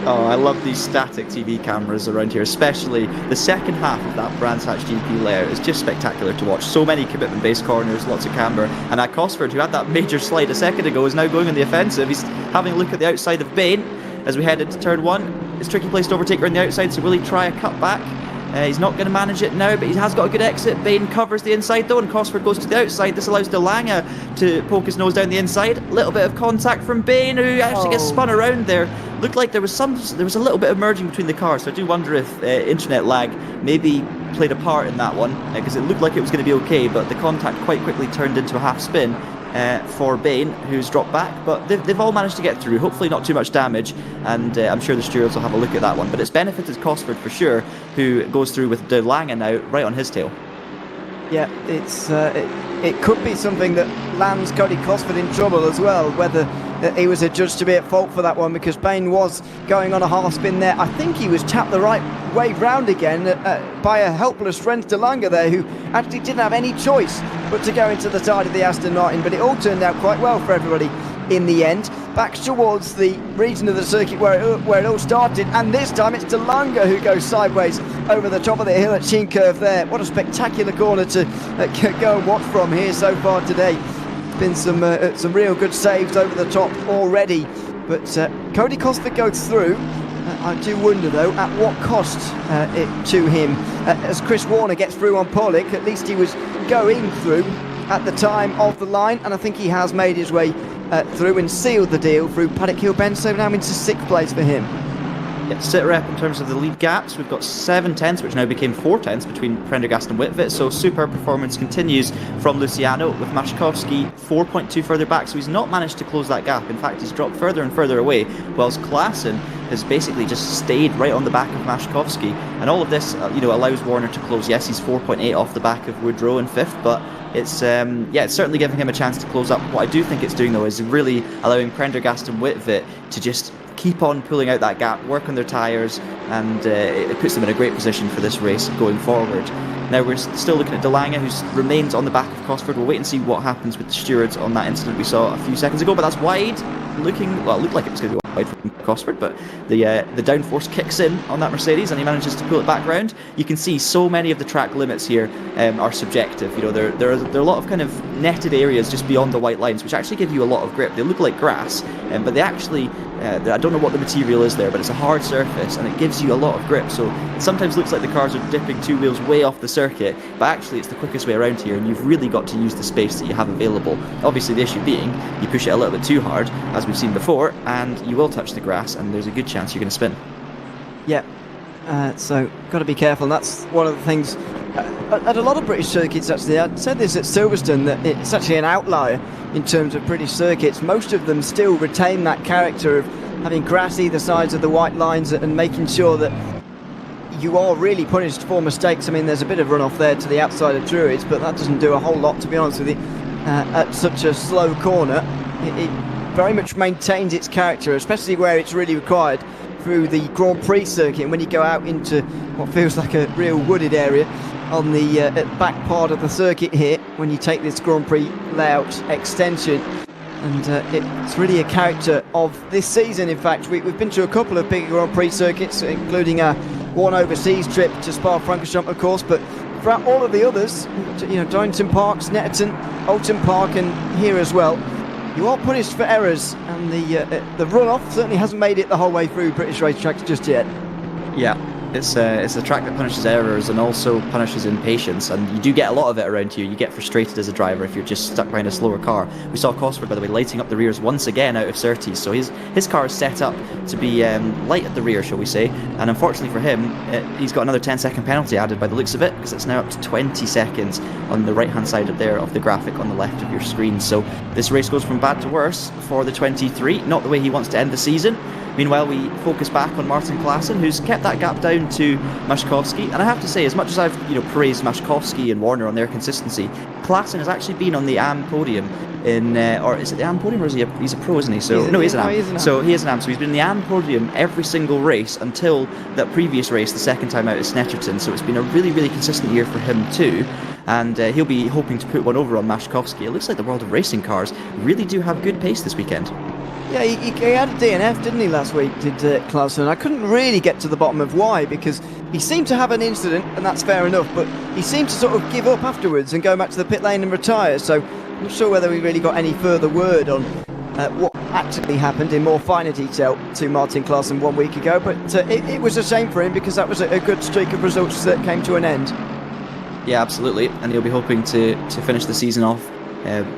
Speaker 2: Oh, I love these static TV cameras around here, especially the second half of that Brands Hatch GP layout is just spectacular to watch. So many commitment-based corners, lots of camber, and Cosford, who had that major slide a second ago, is now going on the offensive. He's having a look at the outside of Bain as we head into turn 1. It's tricky place to overtake her on the outside, so will he try a cut back? He's not going to manage it now, but he has got a good exit. Bain covers the inside though, and Cosford goes to the outside. This allows De Lange to poke his nose down the inside. Little bit of contact from Bain, who actually gets spun around there. Looked like there was a little bit of merging between the cars, so I do wonder if internet lag maybe played a part in that one, because it looked like it was going to be okay, but the contact quite quickly turned into a half spin for Bain, who's dropped back, but they've all managed to get through. Hopefully not too much damage, and I'm sure the stewards will have a look at that one, but it's benefited Cosford for sure, who goes through with De Lange now right on his tail.
Speaker 1: Yeah, it could be something that lands Cody Cosford in trouble as well, whether he was adjudged to be at fault for that one, because Bain was going on a half spin there. I think he was tapped the right way round again by a helpless Renz De Lange there, who actually didn't have any choice but to go into the side of the Aston Martin, but it all turned out quite well for everybody in the end. Back towards the region of the circuit where it all started, and this time it's De Lange who goes sideways over the top of the hill at Sheen Curve there. What a spectacular corner to go and watch from here so far today. Been some real good saves over the top already, but Cody Cosford goes through. I do wonder though at what cost it to him, as Chris Warner gets through on Pollock. At least he was going through at the time of the line, and I think he has made his way through and sealed the deal through Paddock Hill Bend, so now into 6th place for him.
Speaker 2: Yeah, sit rep in terms of the lead gaps, we've got 7 tenths, which now became 4 tenths between Prendergast and Whitvet, so superb performance continues from Luciano, with Maszkowski 4.2 further back, so he's not managed to close that gap. In fact, he's dropped further and further away, whilst Klassen has basically just stayed right on the back of Maszkowski, and all of this allows Warner to close. Yes, he's 4.8 off the back of Woodrow in 5th, but it's certainly giving him a chance to close up. What I do think it's doing though is really allowing Prendergast and Whitvet to just keep on pulling out that gap, work on their tyres, and it puts them in a great position for this race going forward. Now we're still looking at De Lange, who remains on the back of Cosford. We'll wait and see what happens with the stewards on that incident we saw a few seconds ago, but that's wide. It looked like it was going to be wide from Cosford, but the downforce kicks in on that Mercedes and he manages to pull it back round. You can see so many of the track limits here are subjective. There are a lot of kind of netted areas just beyond the white lines, which actually give you a lot of grip. They look like grass, but they actually I don't know what the material is there, but it's a hard surface and it gives you a lot of grip, so it sometimes looks like the cars are dipping 2 wheels way off the circuit, but actually it's the quickest way around here, and you've really got to use the space that you have available. Obviously the issue being you push it a little bit too hard, as we've seen before, and you will touch the grass and there's a good chance you're going to spin.
Speaker 1: Yeah, so got to be careful, and that's one of the things at a lot of British circuits. Actually, I said this at Silverstone, that it's actually an outlier in terms of British circuits. Most of them still retain that character of having grass either sides of the white lines and making sure that you are really punished for mistakes. I mean, there's a bit of runoff there to the outside of Druids, but that doesn't do a whole lot, to be honest with you. At such a slow corner, it very much maintains its character, especially where it's really required through the Grand Prix circuit, and when you go out into what feels like a real wooded area on the back part of the circuit here, when you take this Grand Prix layout extension. And it's really a character of this season. In fact, we've been to a couple of big Grand Prix circuits, including one overseas trip to Spa-Francorchamps, of course, but throughout all of the others, Donington Park, Snetterton, Oulton Park, and here as well, you are punished for errors, and the runoff certainly hasn't made it the whole way through British racetracks just yet. Yeah.
Speaker 2: It's a track that punishes errors and also punishes impatience, and you do get a lot of it around here. You get frustrated as a driver if you're just stuck behind a slower car. We saw Cosford, by the way, lighting up the rears once again out of Surtees, so his car is set up to be light at the rear, shall we say, and unfortunately for him, he's got another 10-second penalty added by the looks of it, because it's now up to 20 seconds on the right-hand side of the graphic on the left of your screen. So this race goes from bad to worse for the 23, not the way he wants to end the season. Meanwhile, we focus back on Martin Klassen, who's kept that gap down to Maszkowski. And I have to say, as much as I've praised Maszkowski and Warner on their consistency, Klassen has actually been on the AM podium in, or is it the AM podium, or is he's a pro, isn't he? So he's an AM. So he is an AM. So he's been in the AM podium every single race until that previous race, the second time out at Snetterton. So it's been a really, really consistent year for him too. and he'll be hoping to put one over on Maszkowski. It looks like the world of racing cars really do have good pace this weekend.
Speaker 1: Yeah, he had a DNF, didn't he, last week, did Clausen? I couldn't really get to the bottom of why, because he seemed to have an incident, and that's fair enough, but he seemed to sort of give up afterwards and go back to the pit lane and retire, so I'm not sure whether we really got any further word on what actually happened in more finer detail to Martin Clausen 1 week ago, but it was a shame for him, because that was a good streak of results that came to an end.
Speaker 2: Yeah, absolutely, and he'll be hoping to finish the season off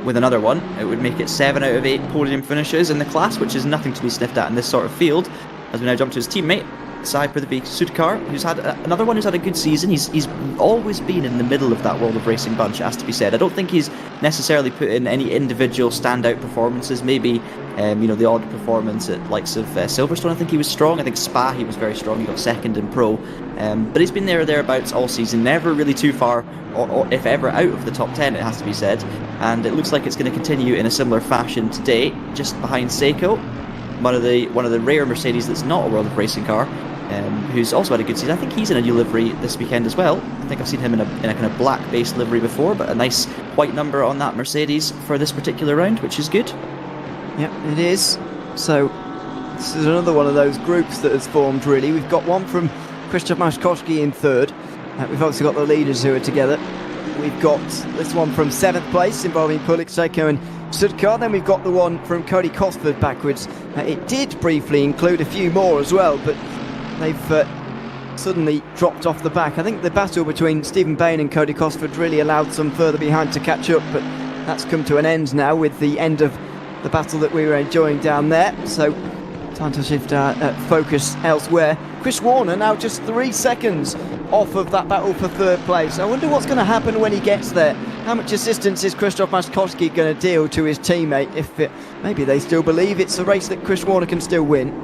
Speaker 2: with another one. It would make it 7 out of 8 podium finishes in the class, which is nothing to be sniffed at in this sort of field. As we now jump to his teammate, Saipradvi Sudkar, who's had another one who's had a good season. He's always been in the middle of that world of racing bunch, it has to be said. I don't think he's necessarily put in any individual standout performances. Maybe the odd performance at likes of Silverstone, I think he was strong. I think Spa, he was very strong. He got second in Pro. But he's been there or thereabouts all season, never really too far, or if ever out of the top 10, it has to be said. And it looks like it's going to continue in a similar fashion today, just behind Seiko, one of the rare Mercedes that's not a world of racing car, who's also had a good season. I think he's in a new livery this weekend as well. I think I've seen him in a kind of black base livery before, but a nice white number on that Mercedes for this particular round, which is good.
Speaker 1: Yep, it is. So this is another one of those groups that has formed, really. We've got one from Krzysztof Maszkowski in third. We've obviously got the leaders who are together. We've got this one from 7th place involving Pulik, Seiko and Sudkar. Then we've got the one from Cody Cosford backwards. It did briefly include a few more as well, but they've suddenly dropped off the back. I think the battle between Stephen Bain and Cody Cosford really allowed some further behind to catch up, but that's come to an end now with the end of the battle that we were enjoying down there. So time to shift our focus elsewhere. Chris Warner now just 3 seconds off of that battle for third place. I wonder what's going to happen when he gets there. How much assistance is Krzysztof Maszkowski going to deal to his teammate if maybe they still believe it's a race that Chris Warner can still win?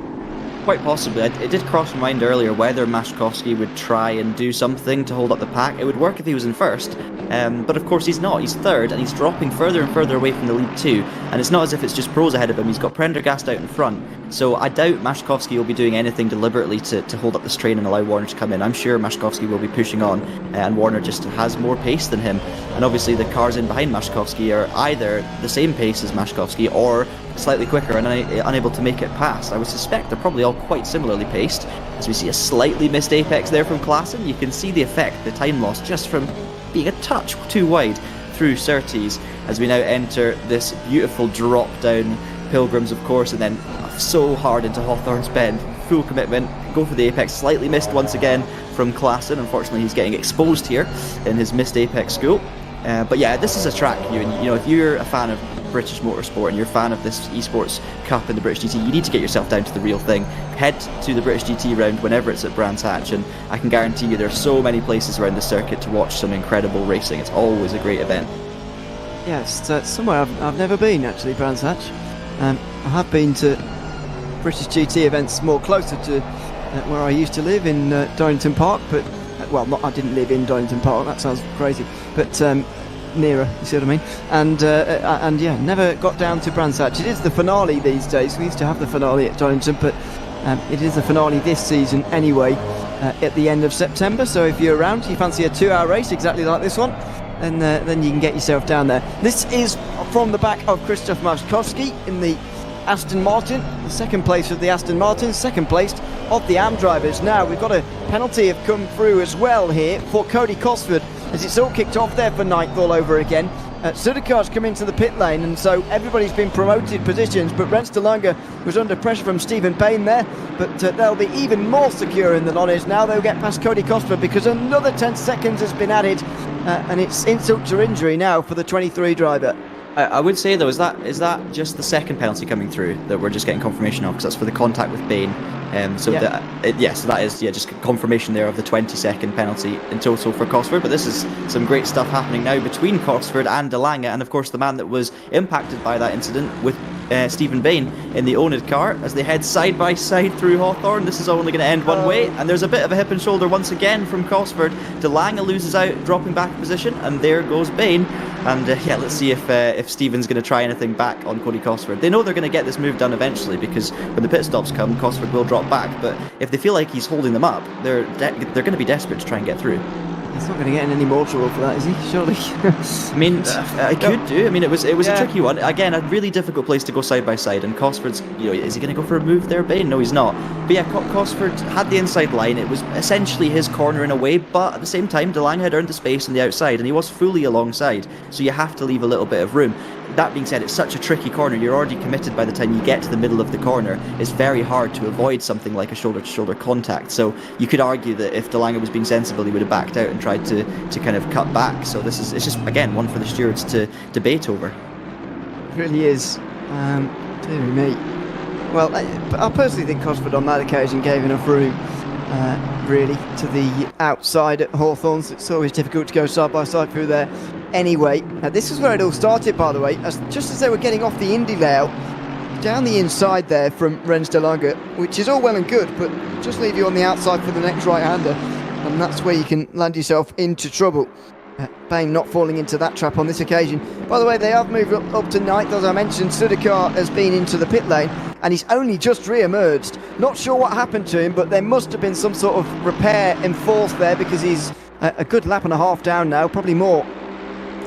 Speaker 2: Quite possibly. It did cross my mind earlier whether Maszkowski would try and do something to hold up the pack. It would work if he was in first, but of course he's not. He's third, and he's dropping further and further away from the lead too. And it's not as if it's just pros ahead of him. He's got Prendergast out in front. So I doubt Maszkowski will be doing anything deliberately to hold up the strain and allow Warner to come in. I'm sure Maszkowski will be pushing on, and Warner just has more pace than him. And obviously the cars in behind Maszkowski are either the same pace as Maszkowski or slightly quicker and unable to make it past. I would suspect they're probably all quite similarly paced. As we see a slightly missed apex there from Claassen, you can see the effect, the time loss, just from being a touch too wide through Surtees, as we now enter this beautiful drop down Pilgrims, of course, and then so hard into Hawthorne's Bend. Full commitment, go for the apex, slightly missed once again from Claassen. Unfortunately, he's getting exposed here in his missed apex school. But yeah, this is a track, if you're a fan of British motorsport and you're a fan of this Esports Cup in the British GT, you need to get yourself down to the real thing. Head to the British GT round whenever it's at Brands Hatch, and I can guarantee you there are so many places around the circuit to watch some incredible racing. It's always a great event.
Speaker 1: Yes, somewhere I've never been, actually, Brands Hatch. I have been to British GT events more closer to where I used to live in Donington Park, but I didn't live in Donington Park, that sounds crazy, but nearer, you see what I mean? And yeah, never got down to Brands Hatch. It is the finale these days. We used to have the finale at Donington, but it is the finale this season anyway, at the end of September. So if you're around, you fancy a 2-hour race exactly like this one, then you can get yourself down there. This is from the back of Krzysztof Maszkowski in the Aston Martin, the second place of the Aston Martin, second place of the AM drivers. Now we've got a penalty have come through as well here for Cody Cosford, as it's all kicked off there for ninth all over again. Sudakar's come into the pit lane, and so everybody's been promoted positions, but Rens de Lange was under pressure from Stephen Payne there, but they'll be even more secure in the non-airs now. They'll get past Cody Cosford because another 10 seconds has been added, and it's insult to injury now for the 23 driver.
Speaker 2: I would say though, is that just the second penalty coming through that we're just getting confirmation of, because that's for the contact with Bain. So that is just confirmation there of the 20-second penalty in total for Cosford. But this is some great stuff happening now between Cosford and de Lange, and of course the man that was impacted by that incident with Stephen Bain in the owned car as they head side by side through Hawthorne. This is only going to end one way, and there's a bit of a hip and shoulder once again from Cosford. De Lange loses out, dropping back position, and there goes Bain. And let's see if Stephen's going to try anything back on Cody Cosford. They know they're going to get this move done eventually, because when the pit stops come, Cosford will drop back. But if they feel like he's holding them up, they're going to be desperate to try and get through.
Speaker 1: He's not going to get in any more trouble for that, is he? Surely.
Speaker 2: I mean, I could do. I mean, it was a tricky one. Again, a really difficult place to go side by side. And Cosford's, is he going to go for a move there, Bain? No, he's not. But yeah, Cosford had the inside line. It was essentially his corner in a way, but at the same time, DeLange had earned the space on the outside, and he was fully alongside. So you have to leave a little bit of room. That being said, it's such a tricky corner. You're already committed by the time you get to the middle of the corner. It's very hard to avoid something like a shoulder-to-shoulder contact. So you could argue that if DeLange was being sensible, he would have backed out and tried to kind of cut back. So it's just, again, one for the stewards to debate over.
Speaker 1: It really is. Dear me. Well, I personally think Cosford on that occasion gave enough room, really, to the outside at Hawthorns. It's always difficult to go side by side through there. Anyway, this is where it all started, by the way, just as they were getting off the Indy layout, down the inside there from Rens de Lange, which is all well and good, but just leave you on the outside for the next right-hander, and that's where you can land yourself into trouble. Bain not falling into that trap on this occasion. By the way, they have moved up to ninth. As I mentioned, Sudakar has been into the pit lane, and he's only just re-emerged. Not sure what happened to him, but there must have been some sort of repair enforced there, because he's a good lap and a half down now, probably more.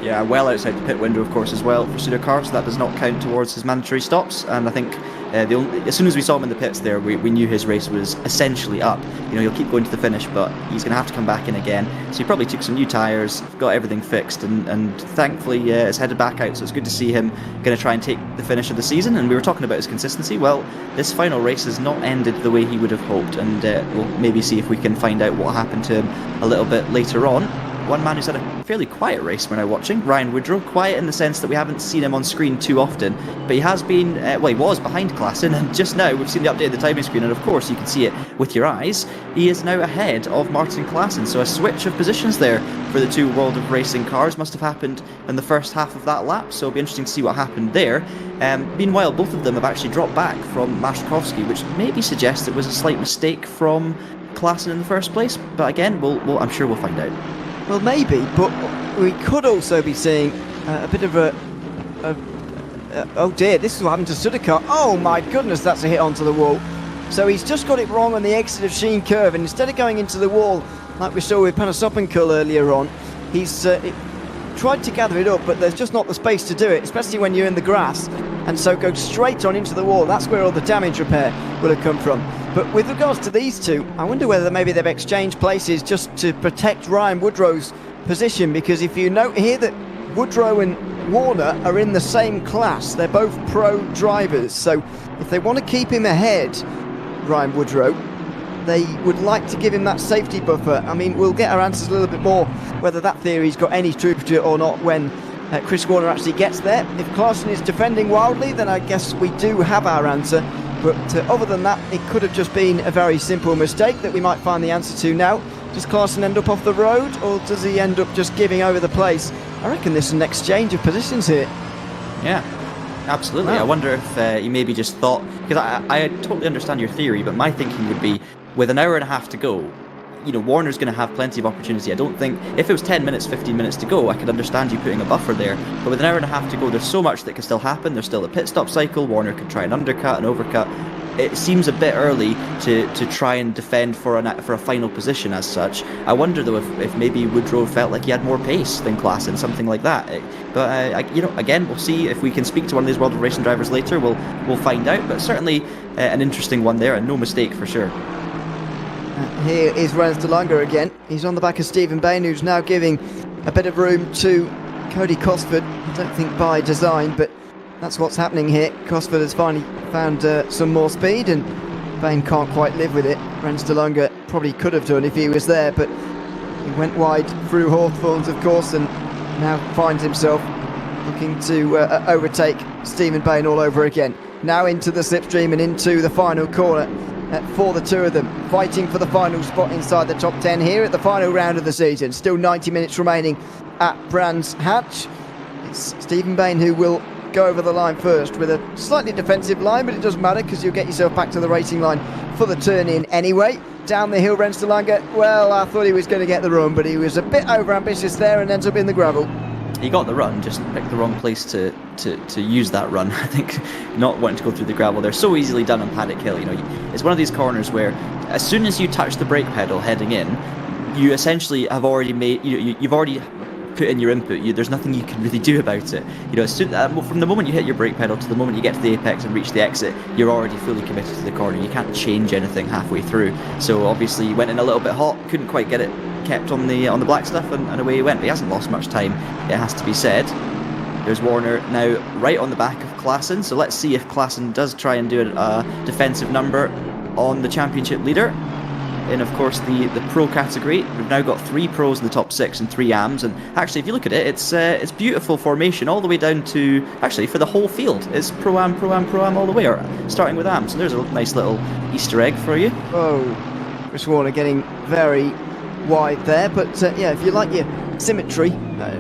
Speaker 2: Yeah, well outside the pit window, of course, as well for Sudakar, so that does not count towards his mandatory stops. And I think as soon as we saw him in the pits there, we knew his race was essentially up. He'll keep going to the finish, but he's going to have to come back in again. So he probably took some new tyres, got everything fixed, and thankfully is headed back out. So it's good to see him going to try and take the finish of the season. And we were talking about his consistency. Well, this final race has not ended the way he would have hoped, and we'll maybe see if we can find out what happened to him a little bit later on. One man who's had a fairly quiet race we're now watching, Ryan Woodrow. Quiet in the sense that we haven't seen him on screen too often, but he has been, he was behind Klassen, and just now we've seen the update of the timing screen, and of course you can see it with your eyes. He is now ahead of Martin Klassen, so a switch of positions there for the two World of Racing cars must have happened in the first half of that lap, so it'll be interesting to see what happened there. Meanwhile, both of them have actually dropped back from Maszkowski, which maybe suggests it was a slight mistake from Klassen in the first place, but again, I'm sure we'll find out.
Speaker 1: Well, maybe, but we could also be seeing a bit of oh dear, this is what happened to Sudakar. Oh my goodness, that's a hit onto the wall. So he's just got it wrong on the exit of Sheen Curve, and instead of going into the wall like we saw with Panasopinkel earlier on, he's tried to gather it up, but there's just not the space to do it, especially when you're in the grass, and so goes straight on into the wall. That's where all the damage repair will have come from. But with regards to these two, I wonder whether maybe they've exchanged places just to protect Ryan Woodrow's position, because if you note here that Woodrow and Warner are in the same class, they're both pro drivers, so if they want to keep him ahead, Ryan Woodrow, they would like to give him that safety buffer. I mean, we'll get our answers a little bit more whether that theory's got any truth to it or not when Chris Warner actually gets there. If Klassen is defending wildly, then I guess we do have our answer. But other than that, it could have just been a very simple mistake that we might find the answer to now. Does Klassen end up off the road, or does he end up just giving over the place? I reckon there's an exchange of positions here.
Speaker 2: Yeah, absolutely. Wow. I wonder if he maybe just thought, because I totally understand your theory, but my thinking would be, with an hour and a half to go, Warner's going to have plenty of opportunity. I don't think, if it was 10 minutes, 15 minutes to go, I could understand you putting a buffer there. But with an hour and a half to go, there's so much that could still happen. There's still a pit stop cycle. Warner could try and undercut and overcut. It seems a bit early to try and defend for a final position as such. I wonder though if maybe Woodrow felt like he had more pace than Klassen, something like that. But again, we'll see if we can speak to one of these World of Racing drivers later. We'll find out. But certainly an interesting one there, and no mistake for sure.
Speaker 1: Here is Rens de Lange again. He's on the back of Stephen Bain, who's now giving a bit of room to Cody Cosford. I don't think by design, but that's what's happening here. Cosford has finally found some more speed, and Bain can't quite live with it. Rens de Lange probably could have done if he was there, but he went wide through Hawthorns, of course, and now finds himself looking to overtake Stephen Bain all over again. Now into the slipstream and into the final corner. For the two of them, fighting for the final spot inside the top 10 here at the final round of the season. Still 90 minutes remaining at Brands Hatch. It's Stephen Bain who will go over the line first with a slightly defensive line, but it doesn't matter because you'll get yourself back to the racing line for the turn in anyway. Down the hill, Rens de Lange. Well, I thought he was going to get the run, but he was a bit over ambitious there and ends up in the gravel.
Speaker 2: He got the run, just picked the wrong place to use that run. I think not wanting to go through the gravel. They're so easily done on Paddock Hill. It's one of these corners where as soon as you touch the brake pedal heading in, you essentially have already made, you've already put in your input. There's nothing you can really do about it. From the moment you hit your brake pedal to the moment you get to the apex and reach the exit, you're already fully committed to the corner. You can't change anything halfway through. So obviously you went in a little bit hot, couldn't quite get it kept on the black stuff, and away he went. But he hasn't lost much time, it has to be said. There's Warner now right on the back of Klassen, so let's see if Klassen does try and do a defensive number on the championship leader. In, of course, the pro category, we've now got 3 pros in the top 6 and 3 AMs, and actually, if you look at it, it's beautiful formation all the way down to, actually, for the whole field. It's pro-am, pro-am, pro-am all the way, or starting with AM, so there's a nice little Easter egg for you.
Speaker 1: Oh, Chris Warner getting very wide there, but yeah, if you like your symmetry,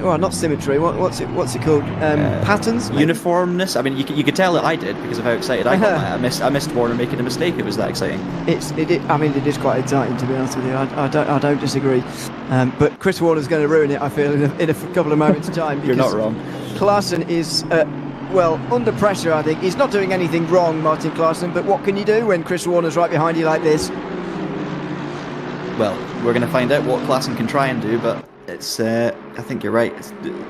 Speaker 1: well, not symmetry, what's it called? Patterns? Maybe?
Speaker 2: Uniformness. I mean, you could tell that I did because of how excited I got. I missed Warner making a mistake. It was that exciting.
Speaker 1: It is quite exciting, to be honest with you. I don't disagree. But Chris Warner's going to ruin it, I feel, in a couple of moments' time.
Speaker 2: You're not wrong.
Speaker 1: Klassen is under pressure. I think he's not doing anything wrong, Martin Klassen. But what can you do when Chris Warner's right behind you like this?
Speaker 2: Well, we're going to find out what Klassen can try and do, but it's I think you're right.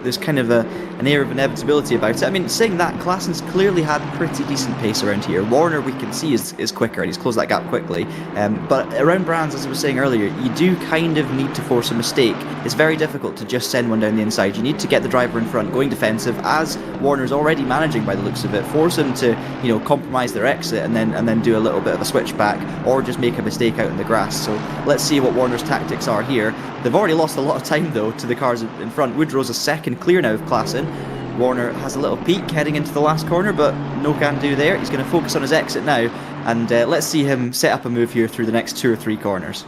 Speaker 2: There's kind of an air of inevitability about it. I mean, saying that, Klassen's clearly had pretty decent pace around here. Warner, we can see, is quicker, and he's closed that gap quickly. But around Brands, as I was saying earlier, you do kind of need to force a mistake. It's very difficult to just send one down the inside. You need to get the driver in front, going defensive, as Warner's already managing by the looks of it. Force him to, compromise their exit and then do a little bit of a switch back, or just make a mistake out in the grass. So let's see what Warner's tactics are here. They've already lost a lot of time, though, to the cars in front. Woodrow's a second clear now of Klassen. Warner has a little peek heading into the last corner, but no can do there. He's going to focus on his exit now, and let's see him set up a move here through the next 2 or 3 corners.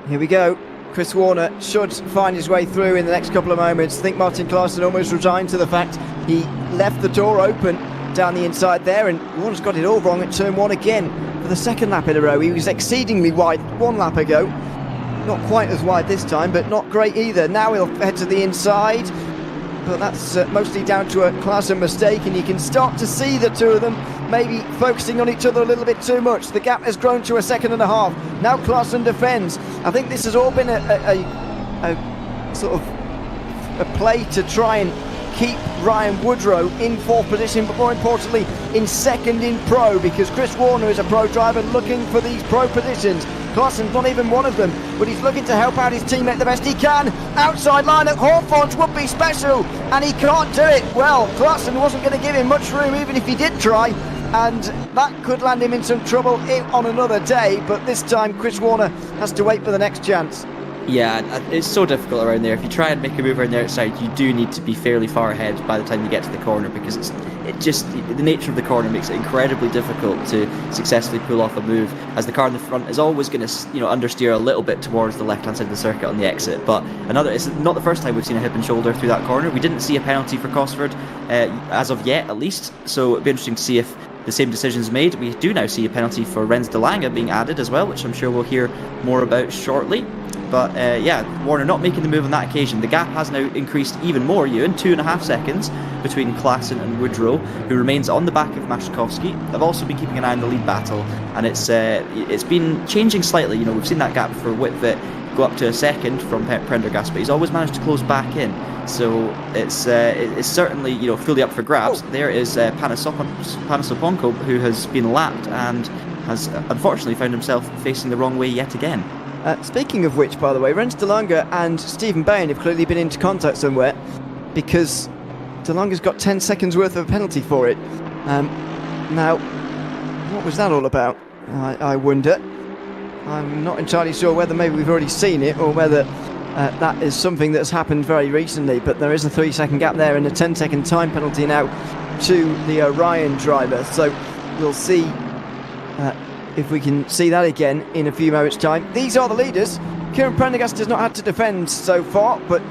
Speaker 1: Here we go. Chris Warner should find his way through in the next couple of moments. I think Martin Klassen almost resigned to the fact he left the door open down the inside there, and Warner's got it all wrong at turn 1 again for the second lap in a row. He was exceedingly wide 1 lap ago. Not quite as wide this time, but not great either. Now he'll head to the inside, but that's mostly down to a Klassen mistake, and you can start to see the two of them maybe focusing on each other a little bit too much. The gap has grown to 1.5 seconds. Now Klassen defends. I think this has all been a sort of a play to try and keep Ryan Woodrow in 4th position, but more importantly in 2nd in pro, because Chris Warner is a pro driver looking for these pro positions. Klassen's not even one of them, but he's looking to help out his teammate the best he can. Outside line at Hawthorns would be special, and he can't do it. Well, Klassen wasn't going to give him much room even if he did try, and that could land him in some trouble on another day, but this time Chris Warner has to wait for the next chance.
Speaker 2: Yeah, it's so difficult around there. If you try and make a move around the outside, you do need to be fairly far ahead by the time you get to the corner, because the nature of the corner makes it incredibly difficult to successfully pull off a move, as the car in the front is always going to understeer a little bit towards the left hand side of the circuit on the exit. But it's not the first time we've seen a hip and shoulder through that corner. We didn't see a penalty for Cosford as of yet, at least, so it'd be interesting to see if the same decision's made. We do now see a penalty for Rens de Lange being added as well, which I'm sure we'll hear more about shortly. But Warner not making the move on that occasion. The gap has now increased even more, Ewan, 2.5 seconds between Klassen and Woodrow, who remains on the back of Maszkowski. I've also been keeping an eye on the lead battle, and it's been changing slightly. We've seen that gap for Whitvet go up to 1 second from Prendergast, but he's always managed to close back in. So it's certainly fully up for grabs. There is Panasoponko, who has been lapped and has unfortunately found himself facing the wrong way yet again.
Speaker 1: Speaking of which, by the way, Rens de Lange and Stephen Bain have clearly been into contact somewhere, because de Lange's got 10 seconds worth of a penalty for it. Now, what was that all about? I wonder. I'm not entirely sure whether maybe we've already seen it, or whether that is something that's happened very recently, but there is a 3-second gap there and a 10-second time penalty now to the Orion driver. So we'll see if we can see that again in a few moments' time. These are the leaders. Kieran Prendergast has not had to defend so far, but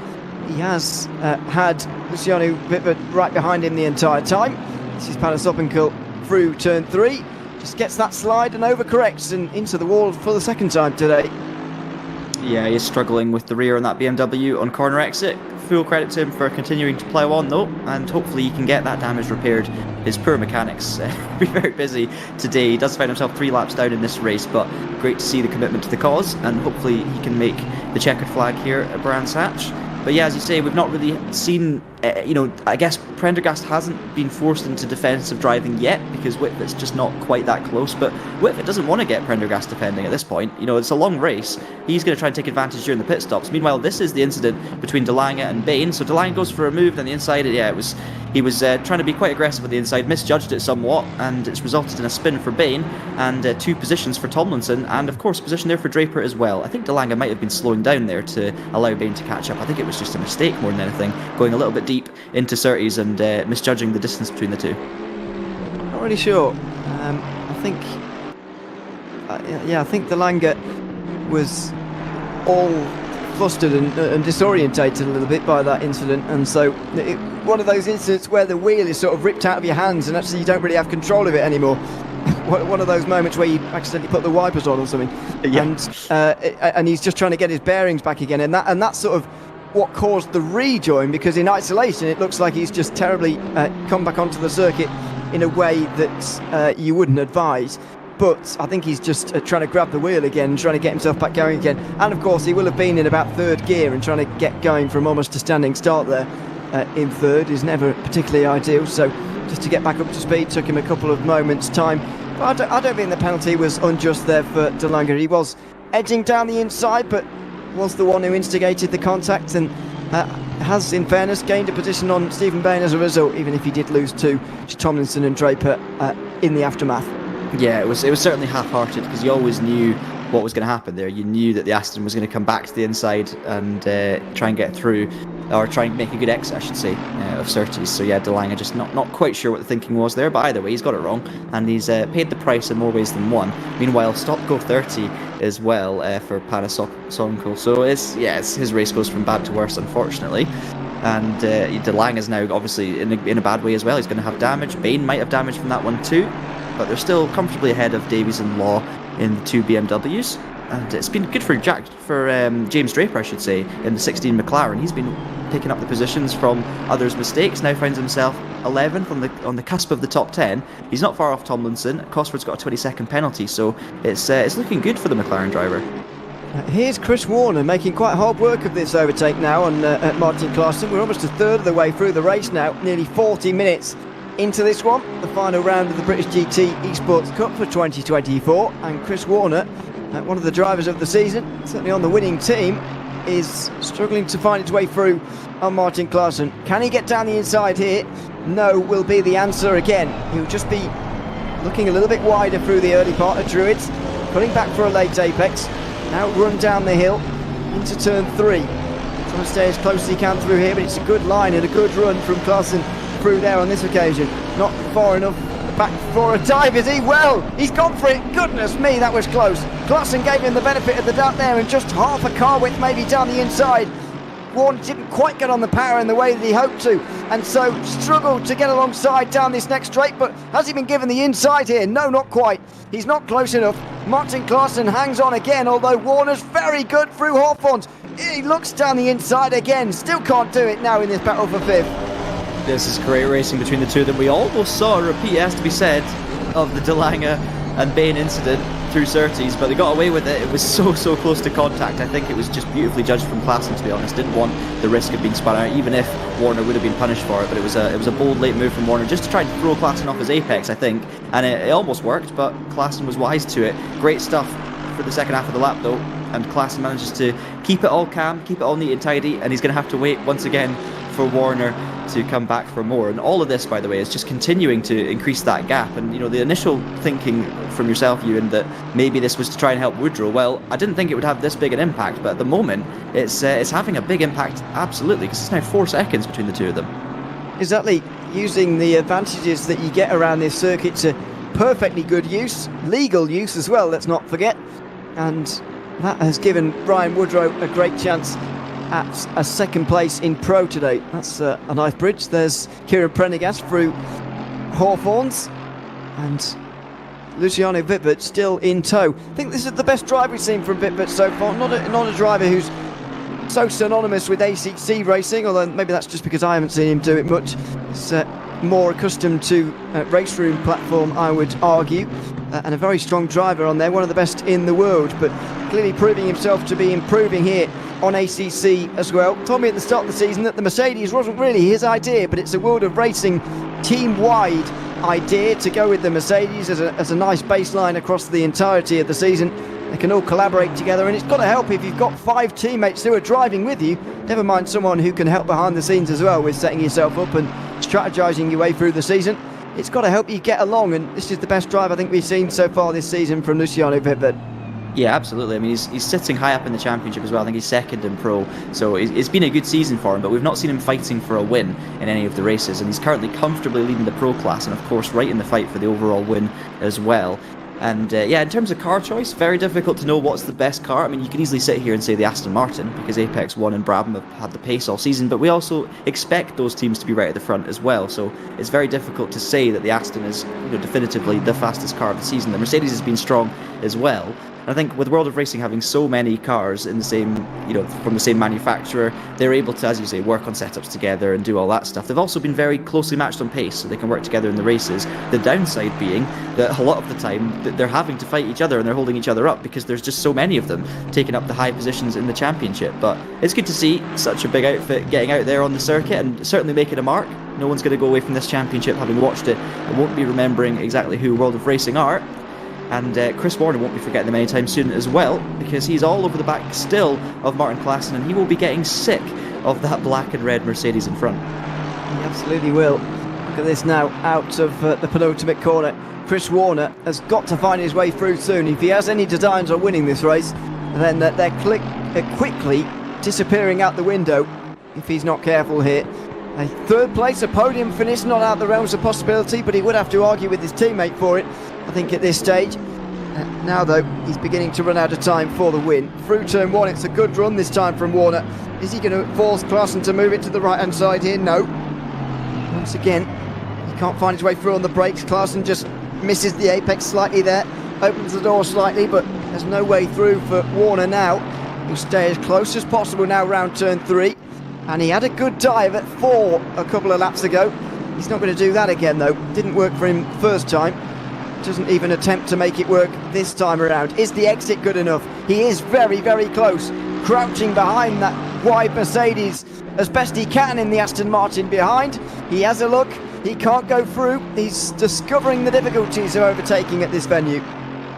Speaker 1: he has had Luciano Whitford right behind him the entire time. This is Panasoponko through turn 3. Just gets that slide and overcorrects and into the wall for the second time today.
Speaker 2: Yeah, he's struggling with the rear on that BMW on corner exit. full credit to him for continuing to plough on though, and hopefully he can get that damage repaired. His poor mechanics be very busy today. He does find himself 3 laps down in this race, but great to see the commitment to the cause, and hopefully he can make the checkered flag here at Brands Hatch. But yeah, as you say, we've not really seen, I guess Prendergast hasn't been forced into defensive driving yet because Whitford's just not quite that close. But Whitford doesn't want to get Prendergast defending at this point. It's a long race. He's going to try and take advantage during the pit stops. Meanwhile, this is the incident between De Lange and Bain. So De Lange goes for a move on the inside. Yeah, he was trying to be quite aggressive on the inside, misjudged it somewhat, and it's resulted in a spin for Bain and 2 positions for Tomlinson, and of course position there for Draper as well. I think De Lange might have been slowing down there to allow Bain to catch up. I think it was just a mistake more than anything, going a little bit deep into Surtees and misjudging the distance between the two.
Speaker 1: Not really sure. I think De Lange was all flustered and disorientated a little bit by that incident, and so one of those incidents where the wheel is sort of ripped out of your hands and actually you don't really have control of it anymore. One of those moments where you accidentally put the wipers on or something. Yeah. And he's just trying to get his bearings back again, and that's sort of what caused the rejoin, because in isolation it looks like he's just terribly come back onto the circuit in a way that you wouldn't advise. But I think he's just trying to grab the wheel again, trying to get himself back going again. And of course he will have been in about 3rd gear, and trying to get going from almost a standing start there in 3rd is never particularly ideal. So just to get back up to speed took him a couple of moments time. But I don't think the penalty was unjust there for De Lange. He was edging down the inside, but was the one who instigated the contact, and has, in fairness, gained a position on Stephen Bain as a result, even if he did lose to Tomlinson and Draper in the aftermath.
Speaker 2: Yeah, it was certainly half-hearted, because you always knew what was going to happen there. You knew that the Aston was going to come back to the inside and try and get through, or try and make a good exit, I should say, of Surtees. So yeah, De Lange just not quite sure what the thinking was there, but either way, he's got it wrong, and he's paid the price in more ways than one. Meanwhile, stop go 30 as well for Panasonic. So it's his race goes from bad to worse, unfortunately. And De Lange is now obviously in a bad way as well. He's going to have damage. Bain might have damage from that one too, but they're still comfortably ahead of Davies and Law in the 2 BMWs. And it's been good for James Draper, I should say, in the 16 McLaren. He's been picking up the positions from others' mistakes. Now finds himself 11th on the cusp of the top 10. He's not far off Tomlinson. Cosford's got a 20-second penalty, so it's looking good for the McLaren driver.
Speaker 1: Here's Chris Warner making quite hard work of this overtake now on Martin Klaassen. We're almost a third of the way through the race now, nearly 40 minutes into this one, the final round of the British GT Esports Cup for 2024, and Chris Warner, one of the drivers of the season, certainly on the winning team, is struggling to find its way through on Martin Klaassen. Can he get down the inside here? No will be the answer again. He'll just be looking a little bit wider through the early part of Druids, pulling back for a late apex, now run down the hill into turn 3. Trying to stay as close as he can through here, but it's a good line and a good run from Klaassen through there on this occasion. Not far enough back for a dive, is he? Well, he's gone for it. Goodness me, that was close. Klaassen gave him the benefit of the doubt there, and just half a car width maybe down the inside. Warren didn't quite get on the power in the way that he hoped to, and so struggled to get alongside down this next straight. But has he been given the inside here? No, not quite. He's not close enough. Martin Klaassen hangs on again, although Warner's very good through Hawthorns. He looks down the inside again. Still can't do it now in this battle for 5th.
Speaker 2: This is great racing between the two of them. We almost saw a repeat, has to be said, of the De Lange and Bain incident through Surtees, but they got away with it. It was so close to contact. I think it was just beautifully judged from Klaassen, to be honest. Didn't want the risk of being spun out, even if Warner would have been punished for it. But it was a bold late move from Warner, just to try and throw Klaassen off his apex, I think, and it almost worked. But Klaassen was wise to it. Great stuff for the second half of the lap, though, and Klaassen manages to keep it all calm, keep it all neat and tidy, and he's going to have to wait once again for Warner to come back for more. And all of this, by the way, is just continuing to increase that gap. And the initial thinking from yourself, Ewan, that maybe this was to try and help Woodrow, well, I didn't think it would have this big an impact, but at the moment it's having a big impact, absolutely, because it's now 4 seconds between the two of them.
Speaker 1: Exactly, using the advantages that you get around this circuit to perfectly good use, legal use as well, let's not forget, and that has given Brian Woodrow a great chance at a second place in Pro today. That's a nice bridge. There's Kieran Prendergast through Hawthorns, and Luciano Wittbert still in tow. I think this is the best drive we've seen from Wittbert so far. Not a driver who's so synonymous with ACC racing, although maybe that's just because I haven't seen him do it much. He's more accustomed to race room platform, I would argue, and a very strong driver on there, one of the best in the world, but clearly proving himself to be improving here on ACC as well. Told me at the start of the season that the Mercedes wasn't really his idea, but it's a World of Racing team-wide idea to go with the Mercedes as a nice baseline across the entirety of the season. They can all collaborate together, and it's got to help if you've got 5 teammates who are driving with you, never mind someone who can help behind the scenes as well with setting yourself up and strategizing your way through the season. It's got to help you get along, and this is the best drive I think we've seen so far this season from Luciano Vivet.
Speaker 2: Yeah, absolutely. I mean, he's sitting high up in the championship as well. I think he's second in pro, so it's been a good season for him, but we've not seen him fighting for a win in any of the races, and he's currently comfortably leading the pro class, and of course right in the fight for the overall win as well. And yeah, in terms of car choice, very difficult to know what's the best car. I mean, you can easily sit here and say the Aston Martin, because Apex 1 and Brabham have had the pace all season, but we also expect those teams to be right at the front as well, so it's very difficult to say that the Aston is, definitively the fastest car of the season. The Mercedes has been strong as well. And I think with World of Racing having so many cars in the same, from the same manufacturer, they're able to, as you say, work on setups together and do all that stuff. They've also been very closely matched on pace, so they can work together in the races. The downside being that a lot of the time they're having to fight each other and they're holding each other up because there's just so many of them taking up the high positions in the championship. But it's good to see such a big outfit getting out there on the circuit and certainly making a mark. No one's going to go away from this championship having watched it and won't be remembering exactly who World of Racing are. And Chris Warner won't be forgetting them anytime soon as well, because he's all over the back still of Martin Klaassen, and he will be getting sick of that black and red Mercedes in front.
Speaker 1: He absolutely will. Look at this now, out of the penultimate corner. Chris Warner has got to find his way through soon. If he has any designs on winning this race, then they're quickly disappearing out the window if he's not careful here. A third place, a podium finish, not out of the realms of possibility, but he would have to argue with his teammate for it, I think, at this stage. Now, though, he's beginning to run out of time for the win. Through turn 1, it's a good run this time from Warner. Is he going to force Klaassen to move it to the right-hand side here? No. Once again, he can't find his way through on the brakes. Klaassen just misses the apex slightly there, opens the door slightly, but there's no way through for Warner now. He'll stay as close as possible now round turn 3. And he had a good dive at 4 a couple of laps ago. He's not going to do that again, though. Didn't work for him first time. Doesn't even attempt to make it work this time around. Is the exit good enough? He is very, very close. Crouching behind that wide Mercedes as best he can in the Aston Martin behind. He has a look. He can't go through. He's discovering the difficulties of overtaking at this venue.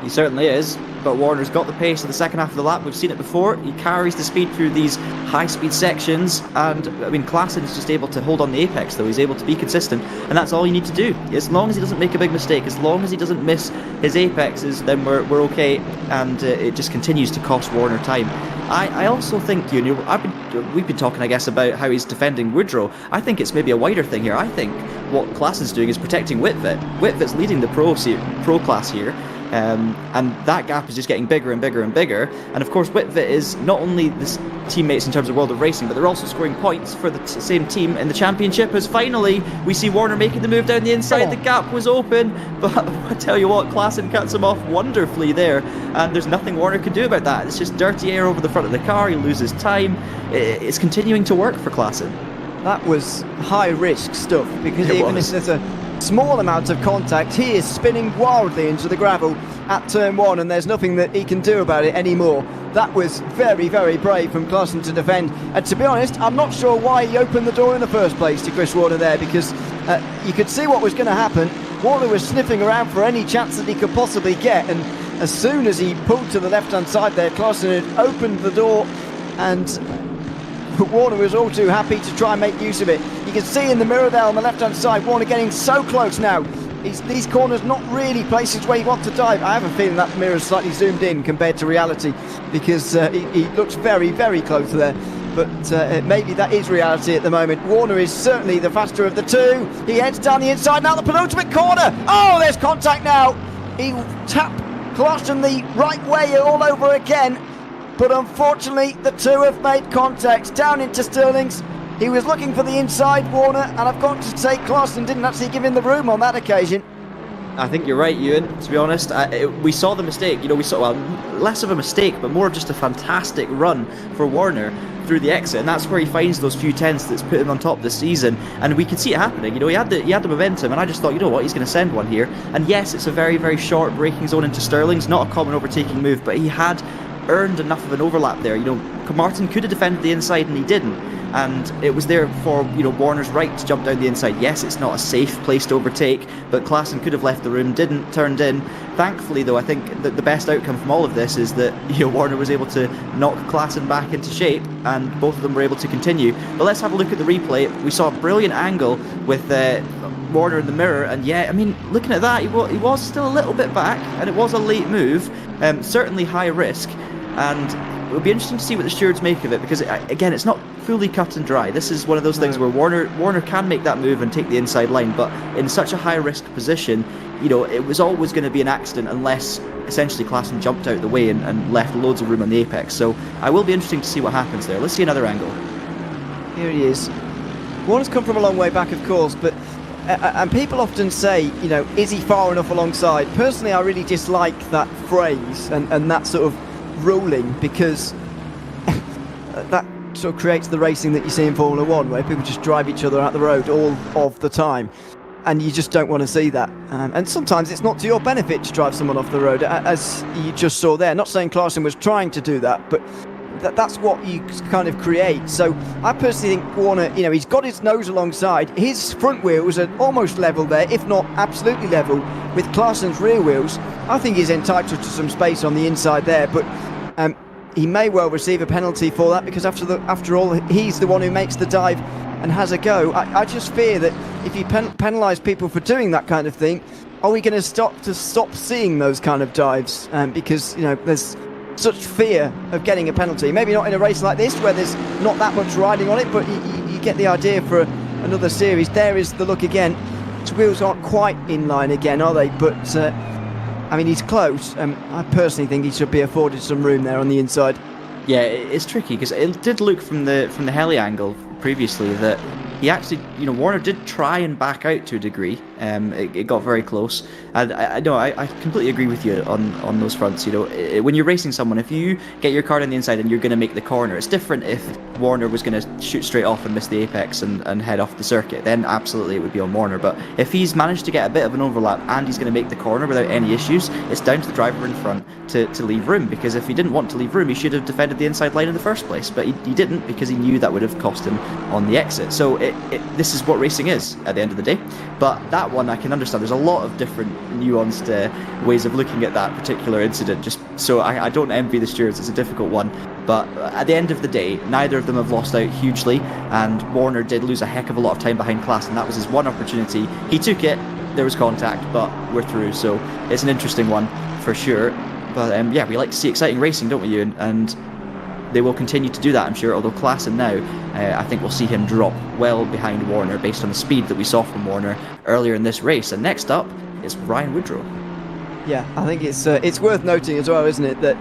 Speaker 2: He certainly is, but Warner's got the pace of the second half of the lap. We've seen it before. He carries the speed through these high-speed sections, and I mean, Klaassen is just able to hold on the apex, though. He's able to be consistent, and that's all you need to do. As long as he doesn't make a big mistake, as long as he doesn't miss his apexes, then we're okay, and it just continues to cost Warner time. I also think, we've been talking, I guess, about how he's defending Woodrow. I think it's maybe a wider thing here. I think what Klaassen's doing is protecting Whitvet. Whitvet's leading the pro class here. And that gap is just getting bigger and bigger and bigger. And of course, Whitvet is not only the teammates in terms of World of Racing, but they're also scoring points for the same team in the championship. As finally we see Warner making the move down the inside. The gap was open, but I tell you what, Klaassen cuts him off wonderfully there, and there's nothing Warner can do about that. It's just dirty air over the front of the car. He loses time. It's continuing to work for Klaassen.
Speaker 1: That was high risk stuff, because even if there's a small amount of contact, he is spinning wildly into the gravel at turn 1, and there's nothing that he can do about it anymore. That was very, very brave from Klaassen to defend, and to be honest, I'm not sure why he opened the door in the first place to Chris Warner there, because you could see what was going to happen. Warner was sniffing around for any chance that he could possibly get, and as soon as he pulled to the left-hand side there, Klaassen had opened the door, and Warner was all too happy to try and make use of it. You can see in the mirror there on the left-hand side, Warner getting so close now. These corners not really places where you want to dive. I have a feeling that mirror is slightly zoomed in compared to reality, because he looks very, very close there. But maybe that is reality at the moment. Warner is certainly the faster of the two. He heads down the inside, now the penultimate corner. Oh, there's contact now. He tapped Klaassen the right way all over again. But unfortunately, the two have made contact down into Stirling's. He was looking for the inside, Warner, and I've got to say Klaassen didn't actually give him the room on that occasion.
Speaker 2: I think you're right, Ewan. To be honest, we saw the mistake. We saw, well, less of a mistake, but more of just a fantastic run for Warner through the exit, and that's where he finds those few tenths that's put him on top this season. And we could see it happening. He had the momentum, and I just thought, you know what, he's going to send one here. And yes, it's a very, very short braking zone into Stirling's, not a common overtaking move, but he had earned enough of an overlap there. Martin could have defended the inside, and he didn't. And it was there for Warner's right to jump down the inside. Yes, it's not a safe place to overtake, but Klaassen could have left the room, didn't, turned in. Thankfully, though, I think that the best outcome from all of this is that Warner was able to knock Klaassen back into shape, and both of them were able to continue. But let's have a look at the replay. We saw a brilliant angle with Warner in the mirror, and yeah, I mean, looking at that, he was still a little bit back, and it was a late move, certainly high risk, and it'll be interesting to see what the stewards make of it, because again, it's not fully cut and dry. This is one of those things where Warner can make that move and take the inside line, but in such a high risk position, it was always going to be an accident unless essentially Klaassen jumped out the way and left loads of room on the apex. So I will be interesting to see what happens there. Let's see another angle.
Speaker 1: Here he is. Warner's come from a long way back, of course, but and people often say, is he far enough alongside? Personally, I really dislike that phrase and that sort of ruling, because that sort of creates the racing that you see in Formula 1, where people just drive each other out the road all of the time, and you just don't want to see that. And sometimes it's not to your benefit to drive someone off the road, as you just saw there. Not saying Klaassen was trying to do that, but that's what you kind of create. So I personally think Warner, he's got his nose alongside. His front wheels are almost level there, if not absolutely level, with Klaassen's rear wheels. I think he's entitled to some space on the inside there, but he may well receive a penalty for that, because after all, he's the one who makes the dive and has a go. I just fear that if you penalise people for doing that kind of thing, are we going to stop seeing those kind of dives? Because there's such fear of getting a penalty. Maybe not in a race like this where there's not that much riding on it, but you get the idea for another series. There is the look again. His wheels aren't quite in line again, are they? But I mean, he's close. I personally think he should be afforded some room there on the inside.
Speaker 2: Yeah, it's tricky, because it did look from the heli angle previously that he actually, Warner did try and back out to a degree. It got very close, and I completely agree with you on those fronts. When you're racing someone, if you get your car on the inside and you're going to make the corner, it's different if Warner was going to shoot straight off and miss the apex and head off the circuit. Then absolutely it would be on Warner. But if he's managed to get a bit of an overlap and he's going to make the corner without any issues, it's down to the driver in front to leave room, because if he didn't want to leave room, he should have defended the inside line in the first place. But he didn't, because he knew that would have cost him on the exit. So this is what racing is at the end of the day. But that one, I can understand. There's a lot of different nuanced ways of looking at that particular incident. So I don't envy the stewards. It's a difficult one. But at the end of the day, neither of them have lost out hugely, and Warner did lose a heck of a lot of time behind Klaassen. That was his one opportunity. He took it. There was contact, but we're through. So it's an interesting one for sure. But yeah, we like to see exciting racing, don't we, Ewan? And they will continue to do that, I'm sure, although Klaassen now, I think we'll see him drop well behind Warner based on the speed that we saw from Warner earlier in this race. And next up is Ryan Woodrow.
Speaker 1: Yeah, I think it's worth noting as well, isn't it, that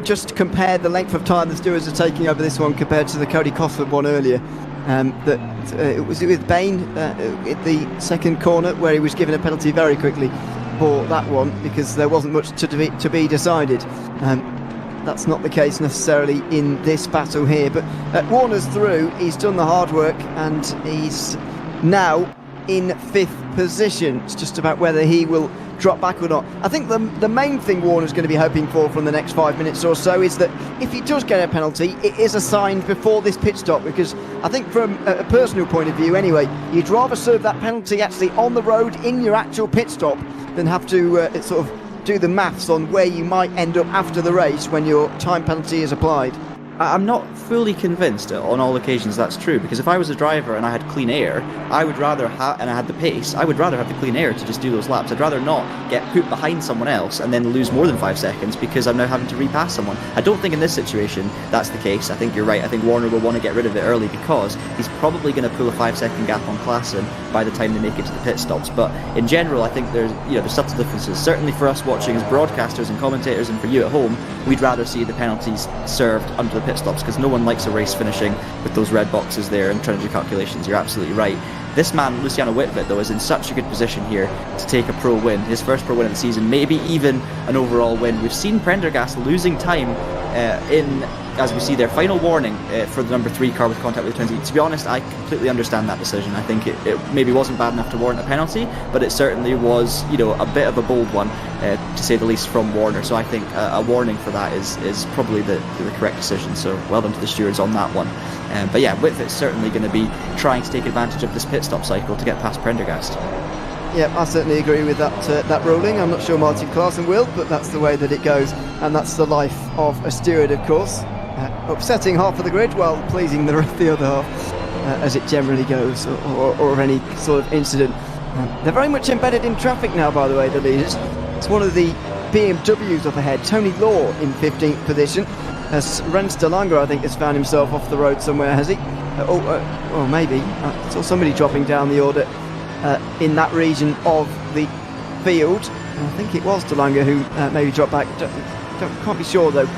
Speaker 1: just compare the length of time the stewards are taking over this one compared to the Cody Cosford one earlier. It was with Bain at the second corner, where he was given a penalty very quickly for that one, because there wasn't much to be decided. That's not the case necessarily in this battle here, but Warner's through. He's done the hard work, and he's now in 5th position. It's just about whether he will drop back or not. I think the main thing Warner's going to be hoping for from the next 5 minutes or so is that if he does get a penalty, it is assigned before this pit stop, because I think from a personal point of view anyway, you'd rather serve that penalty actually on the road in your actual pit stop than have to sort of do the maths on where you might end up after the race when your time penalty is applied.
Speaker 2: I'm not fully convinced on all occasions that's true, because if I was a driver and I had clean air, I would rather and I had the pace, I would rather have the clean air to just do those laps. I'd rather not get put behind someone else and then lose more than 5 seconds because I'm now having to repass someone. I don't think in this situation that's the case. I think you're right. I think Warner will want to get rid of it early, because he's probably going to pull a 5-second gap on Klaassen by the time they make it to the pit stops. But in general, I think there's subtle differences. Certainly for us watching as broadcasters and commentators, and for you at home, we'd rather see the penalties served under the pit stops, because no one likes a race finishing with those red boxes there and trying to do calculations. You're absolutely right. This man, Luciano Whitvet, though, is in such a good position here to take a pro win, his first pro win of the season, maybe even an overall win. We've seen Prendergast losing time as we see their final warning for the number 3 car with contact with the 20. To be honest, I completely understand that decision. I think it maybe wasn't bad enough to warrant a penalty, but it certainly was, a bit of a bold one, to say the least, from Warner. So I think a warning for that is probably the correct decision. So well done to the stewards on that one. But yeah, Whitfit's certainly going to be trying to take advantage of this pit stop cycle to get past Prendergast.
Speaker 1: Yeah, I certainly agree with that ruling. I'm not sure Martin Klaassen will, but that's the way that it goes, and that's the life of a steward, of course. Upsetting half of the grid while pleasing the other half, as it generally goes, or any sort of incident. They're very much embedded in traffic now, by the way, the leaders. It's one of the BMWs up ahead. Tony Law in 15th position. As Rens de Lange, I think, has found himself off the road somewhere, has he? Or maybe. I saw somebody dropping down the order in that region of the field. I think it was de Lange who maybe dropped back. Can't be sure, though.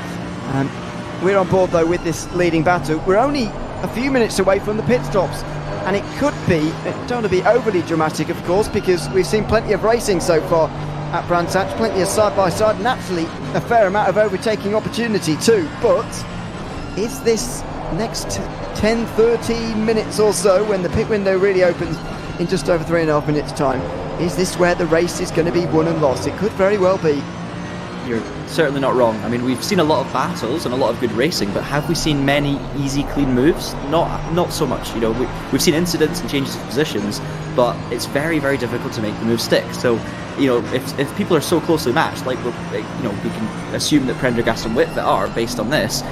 Speaker 1: We're on board, though, with this leading battle. We're only a few minutes away from the pit stops, and it could be, don't want to be overly dramatic, of course, because we've seen plenty of racing so far at Brands Hatch, plenty of side-by-side, and actually a fair amount of overtaking opportunity too. But is this next 10, 13 minutes or so, when the pit window really opens in just over 3.5 minutes' time, is this where the race is going to be won and lost? It could very well be.
Speaker 2: You're certainly not wrong. I mean, we've seen a lot of battles and a lot of good racing, but have we seen many easy, clean moves? Not so much. We've seen incidents and changes of positions, but it's very, very difficult to make the move stick. So, if people are so closely matched, like we can assume that Prendergast and Whitvet are based on this,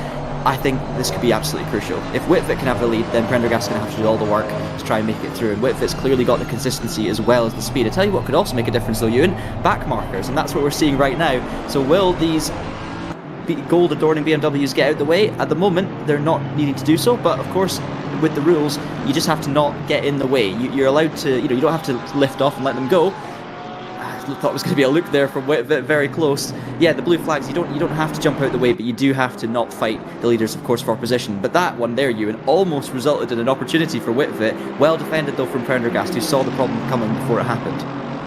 Speaker 2: I think this could be absolutely crucial. If Whitvet can have the lead, then Prendergast's going to have to do all the work to try and make it through. And Whitvet's clearly got the consistency as well as the speed. I tell you what could also make a difference, though, Ewan, back markers, and that's what we're seeing right now. So will these gold adorning BMWs get out the way? At the moment, they're not needing to do so, but of course, with the rules, you just have to not get in the way. You're allowed to, you don't have to lift off and let them go. I thought it was going to be a look there from Whitvet, very close. Yeah, the blue flags, you don't have to jump out the way, but you do have to not fight the leaders, of course, for position. But that one there, Ewan, almost resulted in an opportunity for Whitvet. Well defended, though, from Prendergast, who saw the problem coming before it happened.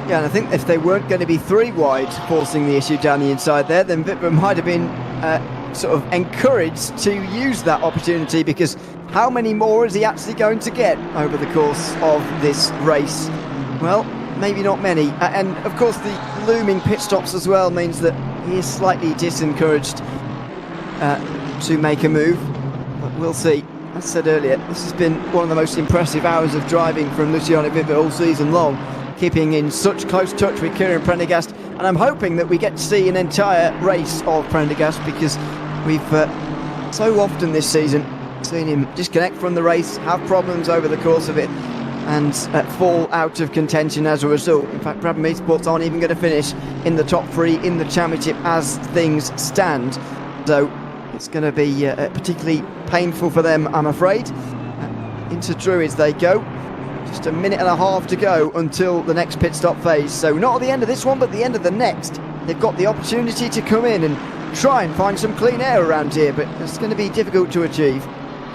Speaker 1: Yeah, and I think if they weren't going to be 3 wide forcing the issue down the inside there, then Whitvet might have been sort of encouraged to use that opportunity, because how many more is he actually going to get over the course of this race? Well, maybe not many. And of course the looming pit stops as well means that he is slightly disencouraged to make a move, but we'll see. As I said earlier, this has been one of the most impressive hours of driving from Luciano Whitvet all season long, keeping in such close touch with Kieran Prendergast, and I'm hoping that we get to see an entire race of Prendergast, because we've so often this season seen him disconnect from the race, have problems over the course of it, and fall out of contention as a result. In fact, Brabham Esports aren't even going to finish in the top 3 in the championship as things stand, so it's going to be particularly painful for them, I'm afraid. Into Druids they go. Just a minute and a half to go until the next pit stop phase, so not at the end of this one, but the end of the next. They've got the opportunity to come in and try and find some clean air around here, but it's going to be difficult to achieve.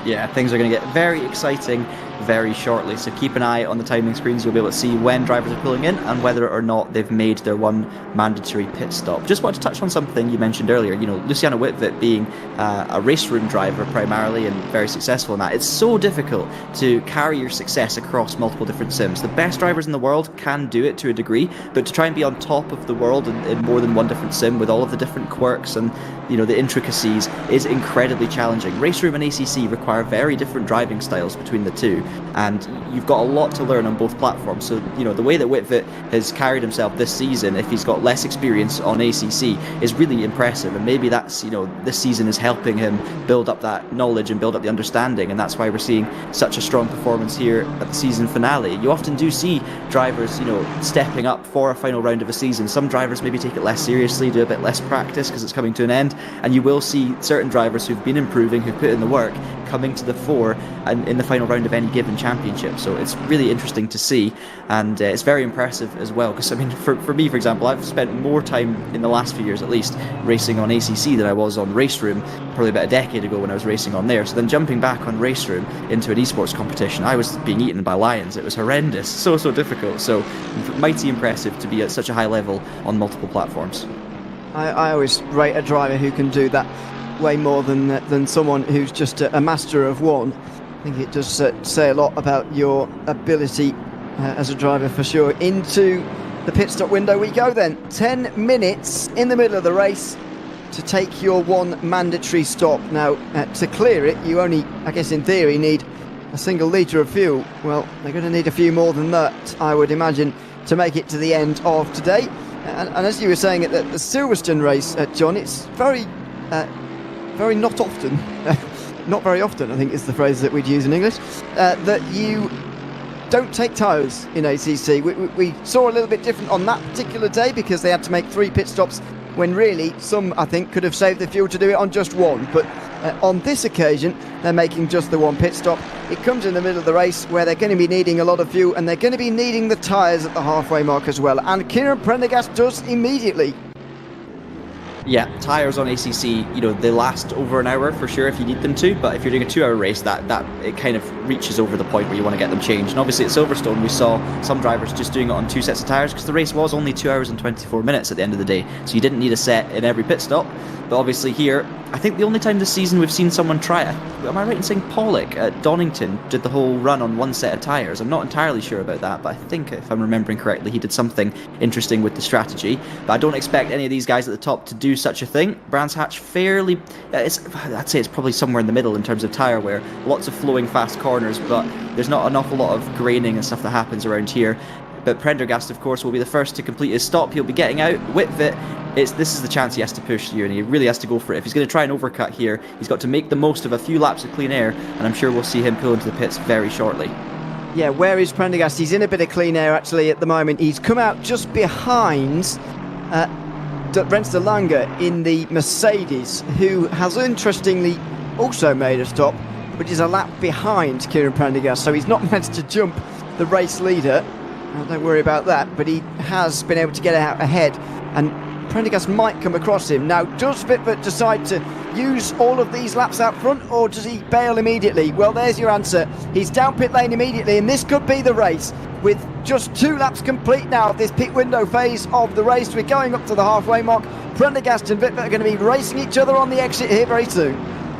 Speaker 2: Yeah, things are going to get very exciting very shortly, so keep an eye on the timing screens. You'll be able to see when drivers are pulling in and whether or not they've made their one mandatory pit stop. Just want to touch on something you mentioned earlier, Luciano Whitvet being a race room driver primarily and very successful in that. It's so difficult to carry your success across multiple different sims. The best drivers in the world can do it to a degree, but to try and be on top of the world in more than one different sim with all of the different quirks and the intricacies is incredibly challenging. Race room and ACC require very different driving styles between the two, and you've got a lot to learn on both platforms. So the way that Whitvet has carried himself this season, if he's got less experience on ACC, is really impressive, and maybe that's this season is helping him build up that knowledge and build up the understanding, and that's why we're seeing such a strong performance here at the season finale. You often do see drivers stepping up for a final round of a season. Some drivers maybe take it less seriously, do a bit less practice because it's coming to an end, and you will see certain drivers who've been improving, who've put in the work, coming to the fore and in the final round of any given championship. So it's really interesting to see, and it's very impressive as well, because I mean, for me, for example, I've spent more time in the last few years at least racing on ACC than I was on Race Room probably about a decade ago when I was racing on there. So then jumping back on Race Room into an esports competition, I was being eaten by lions. It was horrendous, so difficult. So mighty impressive to be at such a high level on multiple platforms.
Speaker 1: I always rate a driver who can do that way more than someone who's just a master of one. I think it does say a lot about your ability as a driver for sure. Into the pit stop window we go then. 10 minutes in the middle of the race to take your one mandatory stop. Now, to clear it, you only, I guess in theory, need a single litre of fuel. Well, they're going to need a few more than that, I would imagine, to make it to the end of today. And as you were saying at the Silverstone race, John, it's very not often, not very often, I think is the phrase that we'd use in English, that you don't take tyres in ACC. We saw a little bit different on that particular day because they had to make 3 pit stops when really some, I think, could have saved the fuel to do it on just one. But on this occasion, they're making just the 1 pit stop. It comes in the middle of the race where they're going to be needing a lot of fuel, and they're going to be needing the tyres at the halfway mark as well. And Kieran Prendergast does immediately.
Speaker 2: Yeah, tyres on ACC, you know, they last over an hour for sure if you need them to, but if you're doing a 2-hour race, that it kind of reaches over the point where you want to get them changed. And obviously at Silverstone, we saw some drivers just doing it on 2 sets of tyres because the race was only 2 hours and 24 minutes at the end of the day, so you didn't need a set in every pit stop. But obviously here, I think the only time this season we've seen someone try it, am I right in saying Pollock at Donington did the whole run on 1 set of tyres? I'm not entirely sure about that, but I think if I'm remembering correctly, he did something interesting with the strategy. But I don't expect any of these guys at the top to do such a thing. Brands Hatch fairly, I'd say it's probably somewhere in the middle in terms of tyre wear. Lots of flowing fast corners, but there's not an awful lot of graining and stuff that happens around here. But Prendergast, of course, will be the first to complete his stop. He'll be getting out. Whitvet, this is the chance he has to push here, and he really has to go for it. If he's going to try and overcut here, he's got to make the most of a few laps of clean air, and I'm sure we'll see him pull into the pits very shortly.
Speaker 1: Yeah, where is Prendergast? He's in a bit of clean air, actually, at the moment. He's come out just behind Rens de Lange in the Mercedes, who has interestingly also made a stop, which is a lap behind Kieran Prendergast, so he's not managed to jump the race leader. Don't worry about that, but he has been able to get out ahead, and Prendergast might come across him. Now, does Whitvet decide to use all of these laps out front, or does he bail immediately? Well, there's your answer. He's down pit lane immediately, and this could be the race. With just 2 laps complete now of this pit window phase of the race, we're going up to the halfway mark. Prendergast and Whitvet are going to be racing each other on the exit here very soon.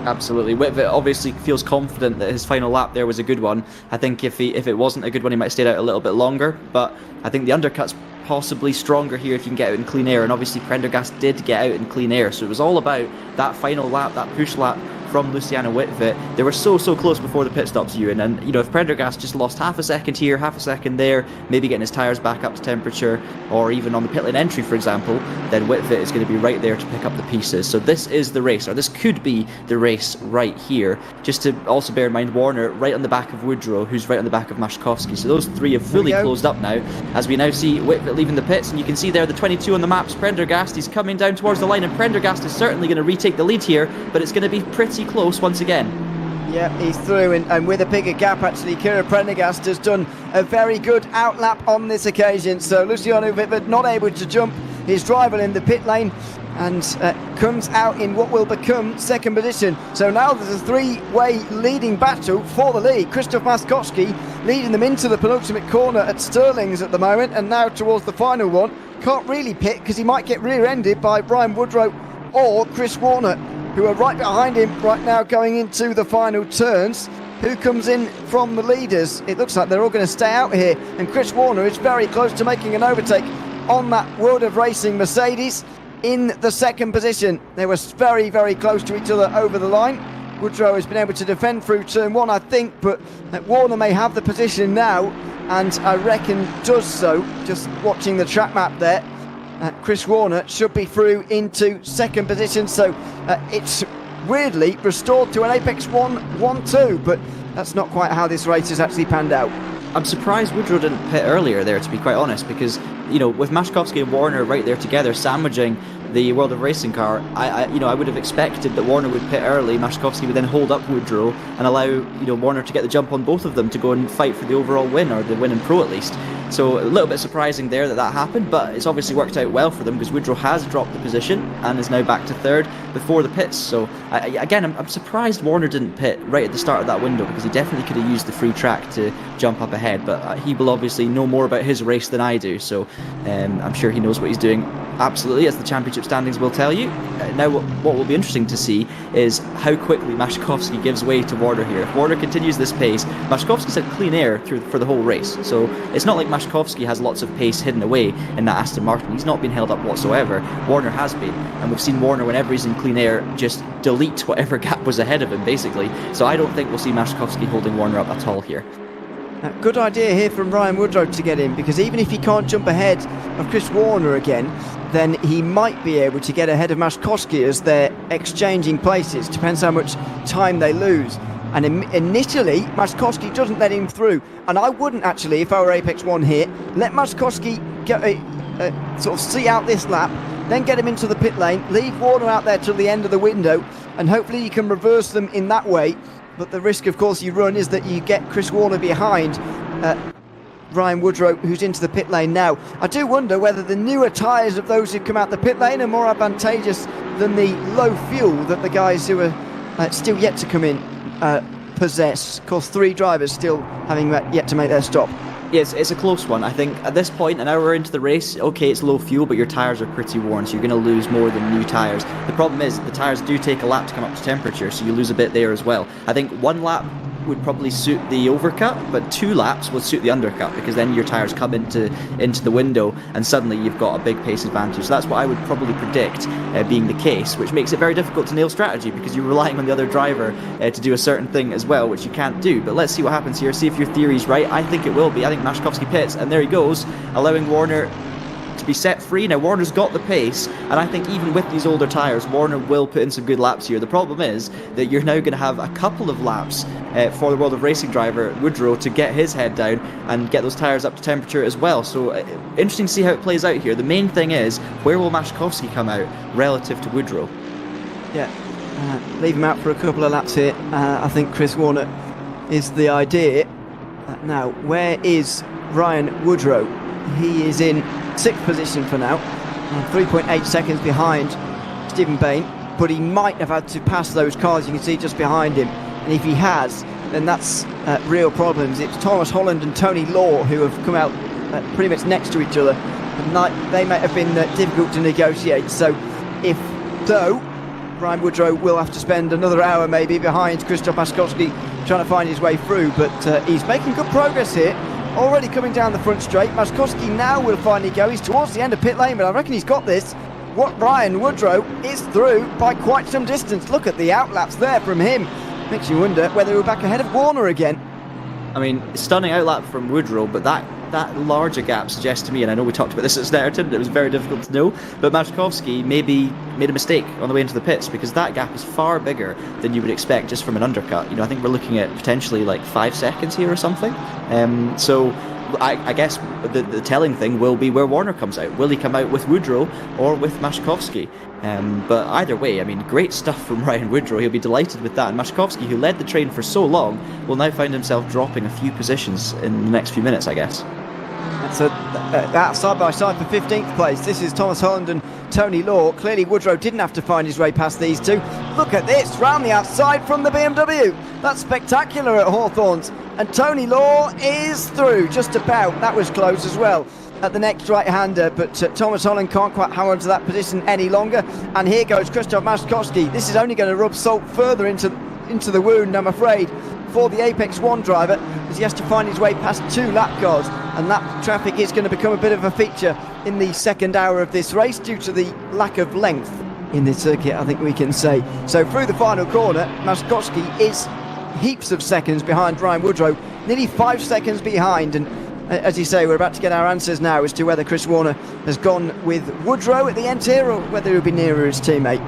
Speaker 2: Absolutely. Whitvet obviously feels confident that his final lap there was a good one. I think if it wasn't a good one, he might have stayed out a little bit longer, but I think the undercut's possibly stronger here if you can get out in clean air, and obviously Prendergast did get out in clean air, so it was all about that final lap, that push lap from Luciano Whitvet. They were so close before the pit stops, Ewan, and you know, if Prendergast just lost half a second here, half a second there, maybe getting his tyres back up to temperature, or even on the pit lane entry, for example, then Whitvet is going to be right there to pick up the pieces. So this is the race, or this could be the race right here. Just to also bear in mind, Warner right on the back of Woodrow, who's right on the back of Maszkowski. So those 3 have fully closed up now, as we now see Whitvet leaving the pits, and you can see there the 22 on the maps, Prendergast. He's coming down towards the line, and Prendergast is certainly going to retake the lead here, but it's going to be pretty close once again.
Speaker 1: Yeah, he's through, and with a bigger gap actually. Kieran Prendergast has done a very good outlap on this occasion, so Luciano Whitvet not able to jump his rival in the pit lane, and comes out in what will become 2nd position. So now there's a 3-way leading battle for the lead. Krzysztof Maszkowski leading them into the penultimate corner at Stirling's at the moment, and now towards the final one. Can't really pit because he might get rear-ended by Brian Woodrow or Chris Warner, who are right behind him right now going into the final turns. Who comes in from the leaders? It looks like they're all going to stay out here, and Chris Warner is very close to making an overtake on that World of Racing Mercedes in the 2nd position. They were very close to each other over the line. Woodrow has been able to defend through turn 1, I think, but Warner may have the position now, and I reckon does so. Just watching the track map there, Chris Warner should be through into 2nd position, so it's weirdly restored to an Apex 1-1-2, but that's not quite how this race has actually panned out.
Speaker 2: I'm surprised Woodrow didn't pit earlier there, to be quite honest, because, you know, with Maszkowski and Warner right there together, sandwiching the World of Racing car, I would have expected that Warner would pit early, Maszkowski would then hold up Woodrow and allow Warner to get the jump on both of them to go and fight for the overall win, or the win in Pro at least. So a little bit surprising there that happened, but it's obviously worked out well for them because Woodrow has dropped the position and is now back to third before the pits. So again, I'm surprised Warner didn't pit right at the start of that window, because he definitely could have used the free track to jump up ahead, but he will obviously know more about his race than I do, so I'm sure he knows what he's doing absolutely, as the championship standings will tell you. Now what will be interesting to see is how quickly Maszkowski gives way to Warner here. If Warner continues this pace, Maszkowski's had clean air for the whole race, so it's not like Maszkowski has lots of pace hidden away in that Aston Martin. He's not been held up whatsoever. Warner has been, and we've seen Warner, whenever he's in clean air, just delete whatever gap was ahead of him, basically. So I don't think we'll see Maszkowski holding Warner up at all here.
Speaker 1: Good idea here from Ryan Woodrow to get in, because even if he can't jump ahead of Chris Warner again, then he might be able to get ahead of Maszkowski as they're exchanging places. Depends how much time they lose. And initially, Maszkowski doesn't let him through. And I wouldn't actually, if I were Apex 1 here, let Maszkowski get sort of see out this lap, then get him into the pit lane, leave Warner out there till the end of the window, and hopefully you can reverse them in that way. But the risk, of course, you run is that you get Chris Warner behind Ryan Woodrow, who's into the pit lane now. I do wonder whether the newer tyres of those who come out the pit lane are more advantageous than the low fuel that the guys who are still yet to come in possess. Of course, 3 drivers still having yet to make their stop.
Speaker 2: Yes, it's a close one. I think at this point, an hour into the race, okay, it's low fuel, but your tyres are pretty worn, so you're going to lose more than new tyres. The problem is the tyres do take a lap to come up to temperature, so you lose a bit there as well. I think 1 lap would probably suit the overcut, but 2 laps would suit the undercut, because then your tyres come into the window and suddenly you've got a big pace advantage. So that's what I would probably predict being the case, which makes it very difficult to nail strategy, because you're relying on the other driver to do a certain thing as well, which you can't do. But let's see what happens here, see if your theory's right. I think it will be. I think Maszkowski pits, and there he goes, allowing Warner to be set free. Now Warner's got the pace, and I think even with these older tyres, Warner will put in some good laps here. The problem is that you're now going to have a couple of laps for the World of Racing driver Woodrow to get his head down and get those tyres up to temperature as well. So interesting to see how it plays out here. The main thing is, where will Maszkowski come out relative to Woodrow?
Speaker 1: Yeah, leave him out for a couple of laps here. I think Chris Warner is the idea. Now, where is Ryan Woodrow? He is in 6th position for now, 3.8 seconds behind Stephen Bain, but he might have had to pass those cars you can see just behind him, and if he has, then that's real problems. It's Thomas Holland and Tony Law who have come out pretty much next to each other, and they might have been difficult to negotiate. So if so, Ryan Woodrow will have to spend another hour maybe behind Krzysztof Maszkowski trying to find his way through, but he's making good progress here. Already coming down the front straight. Maszkowski now will finally go. He's towards the end of pit lane, but I reckon he's got this. What Ryan Woodrow is through by quite some distance. Look at the outlaps there from him. Makes you wonder whether we're back ahead of Warner again.
Speaker 2: I mean, stunning outlap from Woodrow, but that larger gap suggests to me, and I know we talked about this at Snetterton, it was very difficult to know, but Maszkowski maybe made a mistake on the way into the pits, because that gap is far bigger than you would expect just from an undercut. I think we're looking at potentially like 5 seconds here or something. So I guess the telling thing will be where Warner comes out. Will he come out with Woodrow or with Maszkowski? But either way, I mean, great stuff from Ryan Woodrow. He'll be delighted with that. And Maszkowski, who led the train for so long, will now find himself dropping a few positions in the next few minutes, I guess.
Speaker 1: So that's side by side for 15th place. This is Thomas Holland and Tony Law. Clearly Woodrow didn't have to find his way past these two. Look at this, round the outside from the BMW. That's spectacular at Hawthorns. And Tony Law is through, just about. That was close as well at the next right-hander, but Thomas Holland can't quite hang on to that position any longer. And here goes Krzysztof Maszkowski. This is only going to rub salt further into the wound, I'm afraid, for the Apex 1 driver, as he has to find his way past 2 lap cars, and that traffic is going to become a bit of a feature in the second hour of this race due to the lack of length in this circuit, I think we can say. So through the final corner, Maszkowski is heaps of seconds behind Ryan Woodrow, nearly 5 seconds behind, and as you say, we're about to get our answers now as to whether Chris Warner has gone with Woodrow at the end here or whether he'll be nearer his teammate.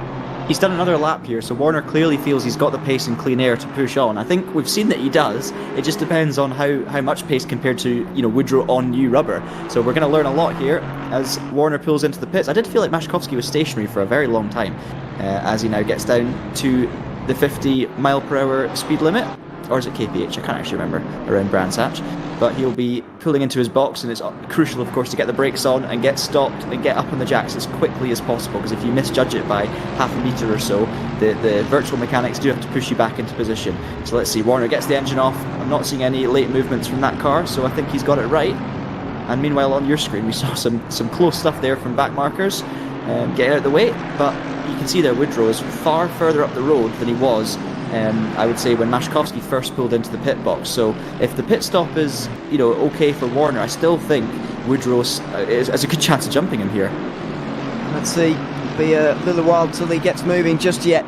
Speaker 2: He's done another lap here, so Warner clearly feels he's got the pace and clean air to push on. I think we've seen that he does. It just depends on how much pace compared to Woodrow on new rubber. So we're going to learn a lot here as Warner pulls into the pits. I did feel like Maszkowski was stationary for a very long time as he now gets down to the 50 mile per hour speed limit. Or is it kph? I can't actually remember, around Brands Hatch. But he'll be pulling into his box, and it's crucial, of course, to get the brakes on and get stopped and get up on the jacks as quickly as possible, because if you misjudge it by half a metre or so, the virtual mechanics do have to push you back into position. So let's see, Warner gets the engine off. I'm not seeing any late movements from that car, so I think he's got it right. And meanwhile, on your screen, we saw some close stuff there from back markers getting out of the way, but you can see there Woodrow is far further up the road than he was I would say when Maszkowski first pulled into the pit box. So if the pit stop is okay for Warner, I still think Woodrow has a good chance of jumping him here.
Speaker 1: Let's see, it'll be a little while till he gets moving just yet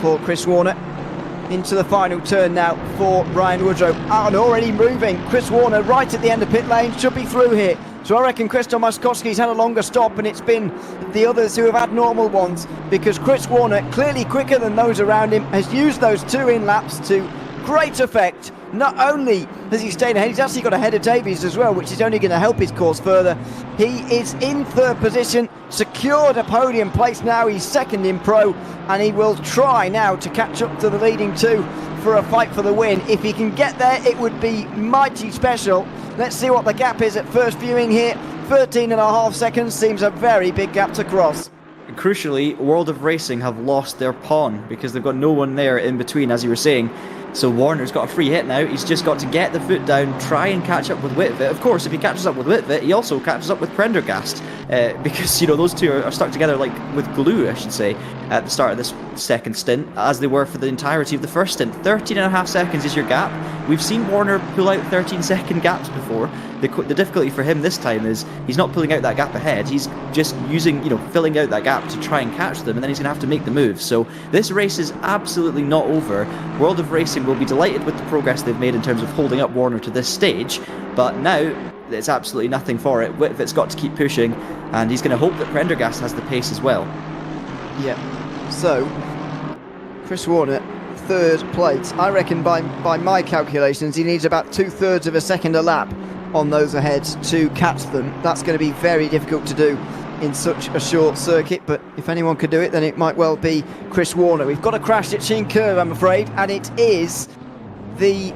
Speaker 1: for Chris Warner. Into the final turn now for Ryan Woodrow. And already moving. Chris Warner right at the end of pit lane, should be through here. So I reckon Krzysztof Maszkowski's had a longer stop, and it's been the others who have had normal ones, because Chris Warner, clearly quicker than those around him, has used those 2 in laps to great effect. Not only has he stayed ahead, he's actually got ahead of Davies as well, which is only going to help his cause further. He is in 3rd position, secured a podium place now. He's 2nd in Pro, and he will try now to catch up to the leading 2 for a fight for the win. If he can get there, it would be mighty special. Let's see what the gap is at first viewing here. 13.5 seconds seems a very big gap to cross.
Speaker 2: Crucially, World of Racing have lost their pawn because they've got no one there in between, as you were saying. So Warner's got a free hit now. He's just got to get the foot down, try and catch up with Whitvet. Of course, if he catches up with Whitvet, he also catches up with Prendergast, because those two are stuck together like with glue, I should say, at the start of this second stint, as they were for the entirety of the first stint. 13.5 seconds is your gap. We've seen Warner pull out 13-second gaps before. The difficulty for him this time is he's not pulling out that gap ahead. He's just using, filling out that gap to try and catch them, and then he's going to have to make the move. So this race is absolutely not over. World of Racing will be delighted with the progress they've made in terms of holding up Warner to this stage, but now there's absolutely nothing for it. Whitvet's got to keep pushing, and he's going to hope that Prendergast has the pace as well.
Speaker 1: Yeah, so Chris Warner, 3rd place. I reckon by my calculations he needs about 2/3 of a second a lap on those ahead to catch them. That's going to be very difficult to do in such a short circuit, but if anyone could do it, then it might well be Chris Warner. We've got a crash at Sheen Curve, I'm afraid, and it is the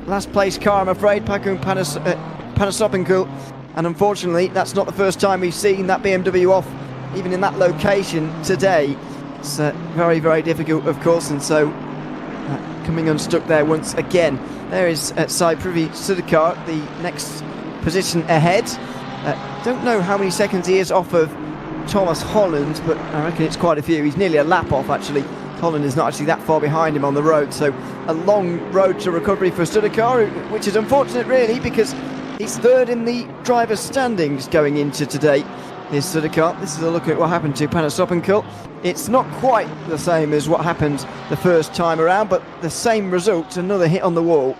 Speaker 1: last place car, I'm afraid, Paco Panasopincourt, and unfortunately that's not the first time we've seen that BMW off, even in that location today. It's very, very difficult, of course, and so coming unstuck there once again. There is Sai Privy Sudhakar, the next position ahead. Don't know how many seconds he is off of Thomas Holland, but I reckon it's quite a few. He's nearly a lap off, actually. Holland is not actually that far behind him on the road, so a long road to recovery for Sudhakar, which is unfortunate, really, because he's 3rd in the driver's standings going into today. Here's Sudhakar. This is a look at what happened to Panasopincourt. It's not quite the same as what happened the first time around, but the same result, another hit on the wall.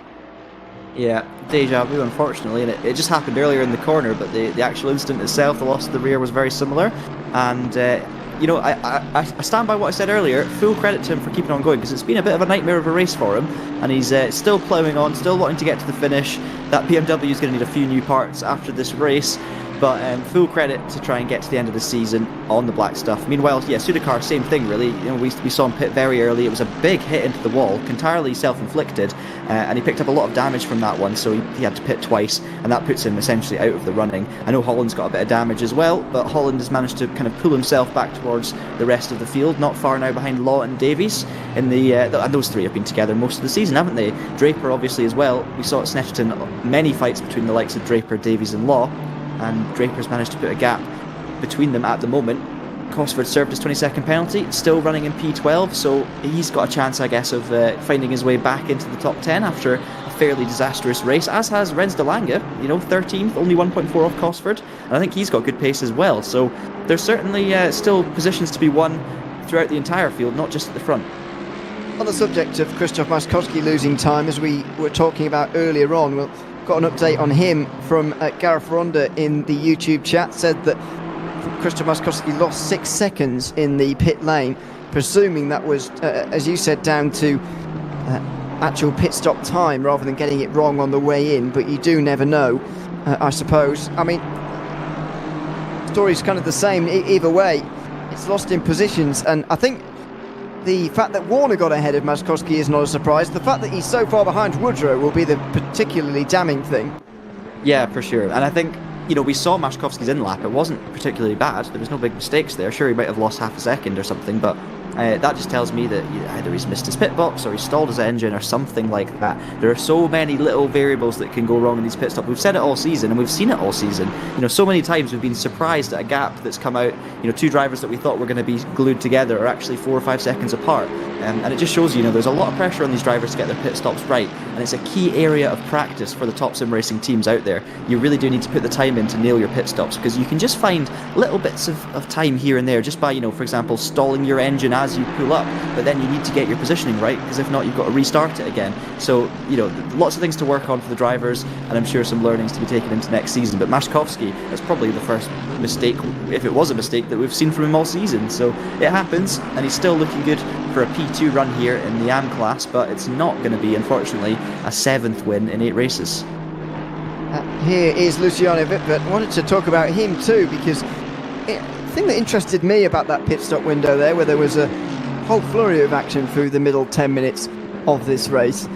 Speaker 2: Yeah, deja vu, unfortunately, and it just happened earlier in the corner, but the actual incident itself, the loss of the rear, was very similar. And I stand by what I said earlier. Full credit to him for keeping on going, because it's been a bit of a nightmare of a race for him, and he's still ploughing on, still wanting to get to the finish. That BMW is going to need a few new parts after this race, but full credit to try and get to the end of the season on the black stuff. Meanwhile, yeah, Sudhakar, same thing really. We saw him pit very early. It was a big hit into the wall, entirely self-inflicted, and he picked up a lot of damage from that one, so he had to pit twice, and that puts him essentially out of the running. I know Holland's got a bit of damage as well, but Holland has managed to kind of pull himself back towards the rest of the field, not far now behind Law and Davies. And those three have been together most of the season, haven't they? Draper obviously as well. We saw at Snetterton many fights between the likes of Draper, Davies and Law, and Draper's managed to put a gap between them at the moment. Cosford served his 22nd penalty, still running in P12, so he's got a chance, I guess, of finding his way back into the top 10 after a fairly disastrous race, as has Rens de Lange, 13th, only 1.4 off Cosford, and I think he's got good pace as well, so there's certainly still positions to be won throughout the entire field, not just at the front.
Speaker 1: On the subject of Krzysztof Maszkowski losing time, as we were talking about earlier on, we'll got an update on him from Gareth Ronda in the YouTube chat. Said that Krzysztof Maskowski lost 6 seconds in the pit lane, presuming that was, as you said, down to actual pit stop time rather than getting it wrong on the way in, but you do never know, I suppose. I mean, the story's kind of the same either way. It's lost in positions, and I think the fact that Warner got ahead of Maskowski is not a surprise. The fact that he's so far behind Woodrow will be the particularly damning thing.
Speaker 2: Yeah, for sure. And I think, you know, we saw Maskowski's in-lap. It wasn't particularly bad. There was no big mistakes there. Sure, he might have lost half a second or something, but that just tells me that either he's missed his pit box or he stalled his engine or something like that. There are so many little variables that can go wrong in these pit stops. We've said it all season, and we've seen it all season. You know, so many times we've been surprised at a gap that's come out. You know, two drivers that we thought were going to be glued together are actually 4 or 5 seconds apart. And it just shows you know, there's a lot of pressure on these drivers to get their pit stops right, and it's a key area of practice for the top sim racing teams out there. You really do need to put the time in to nail your pit stops, because you can just find little bits of time here and there just by, you know, for example, stalling your engine as you pull up, but then you need to get your positioning right, because if not, you've got to restart it again. So, you know, lots of things to work on for the drivers, and I'm sure some learnings to be taken into next season. But Maskowski, that's probably the first mistake, if it was a mistake, that we've seen from him all season. So it happens, and he's still looking good for a P2 run here in the AM class, but it's not going to be, unfortunately, a 7th win in 8 races.
Speaker 1: Here is Luciano Wittwert. I wanted to talk about him too, because the thing that interested me about that pit stop window there, where there was a whole flurry of action through the middle 10 minutes of this race,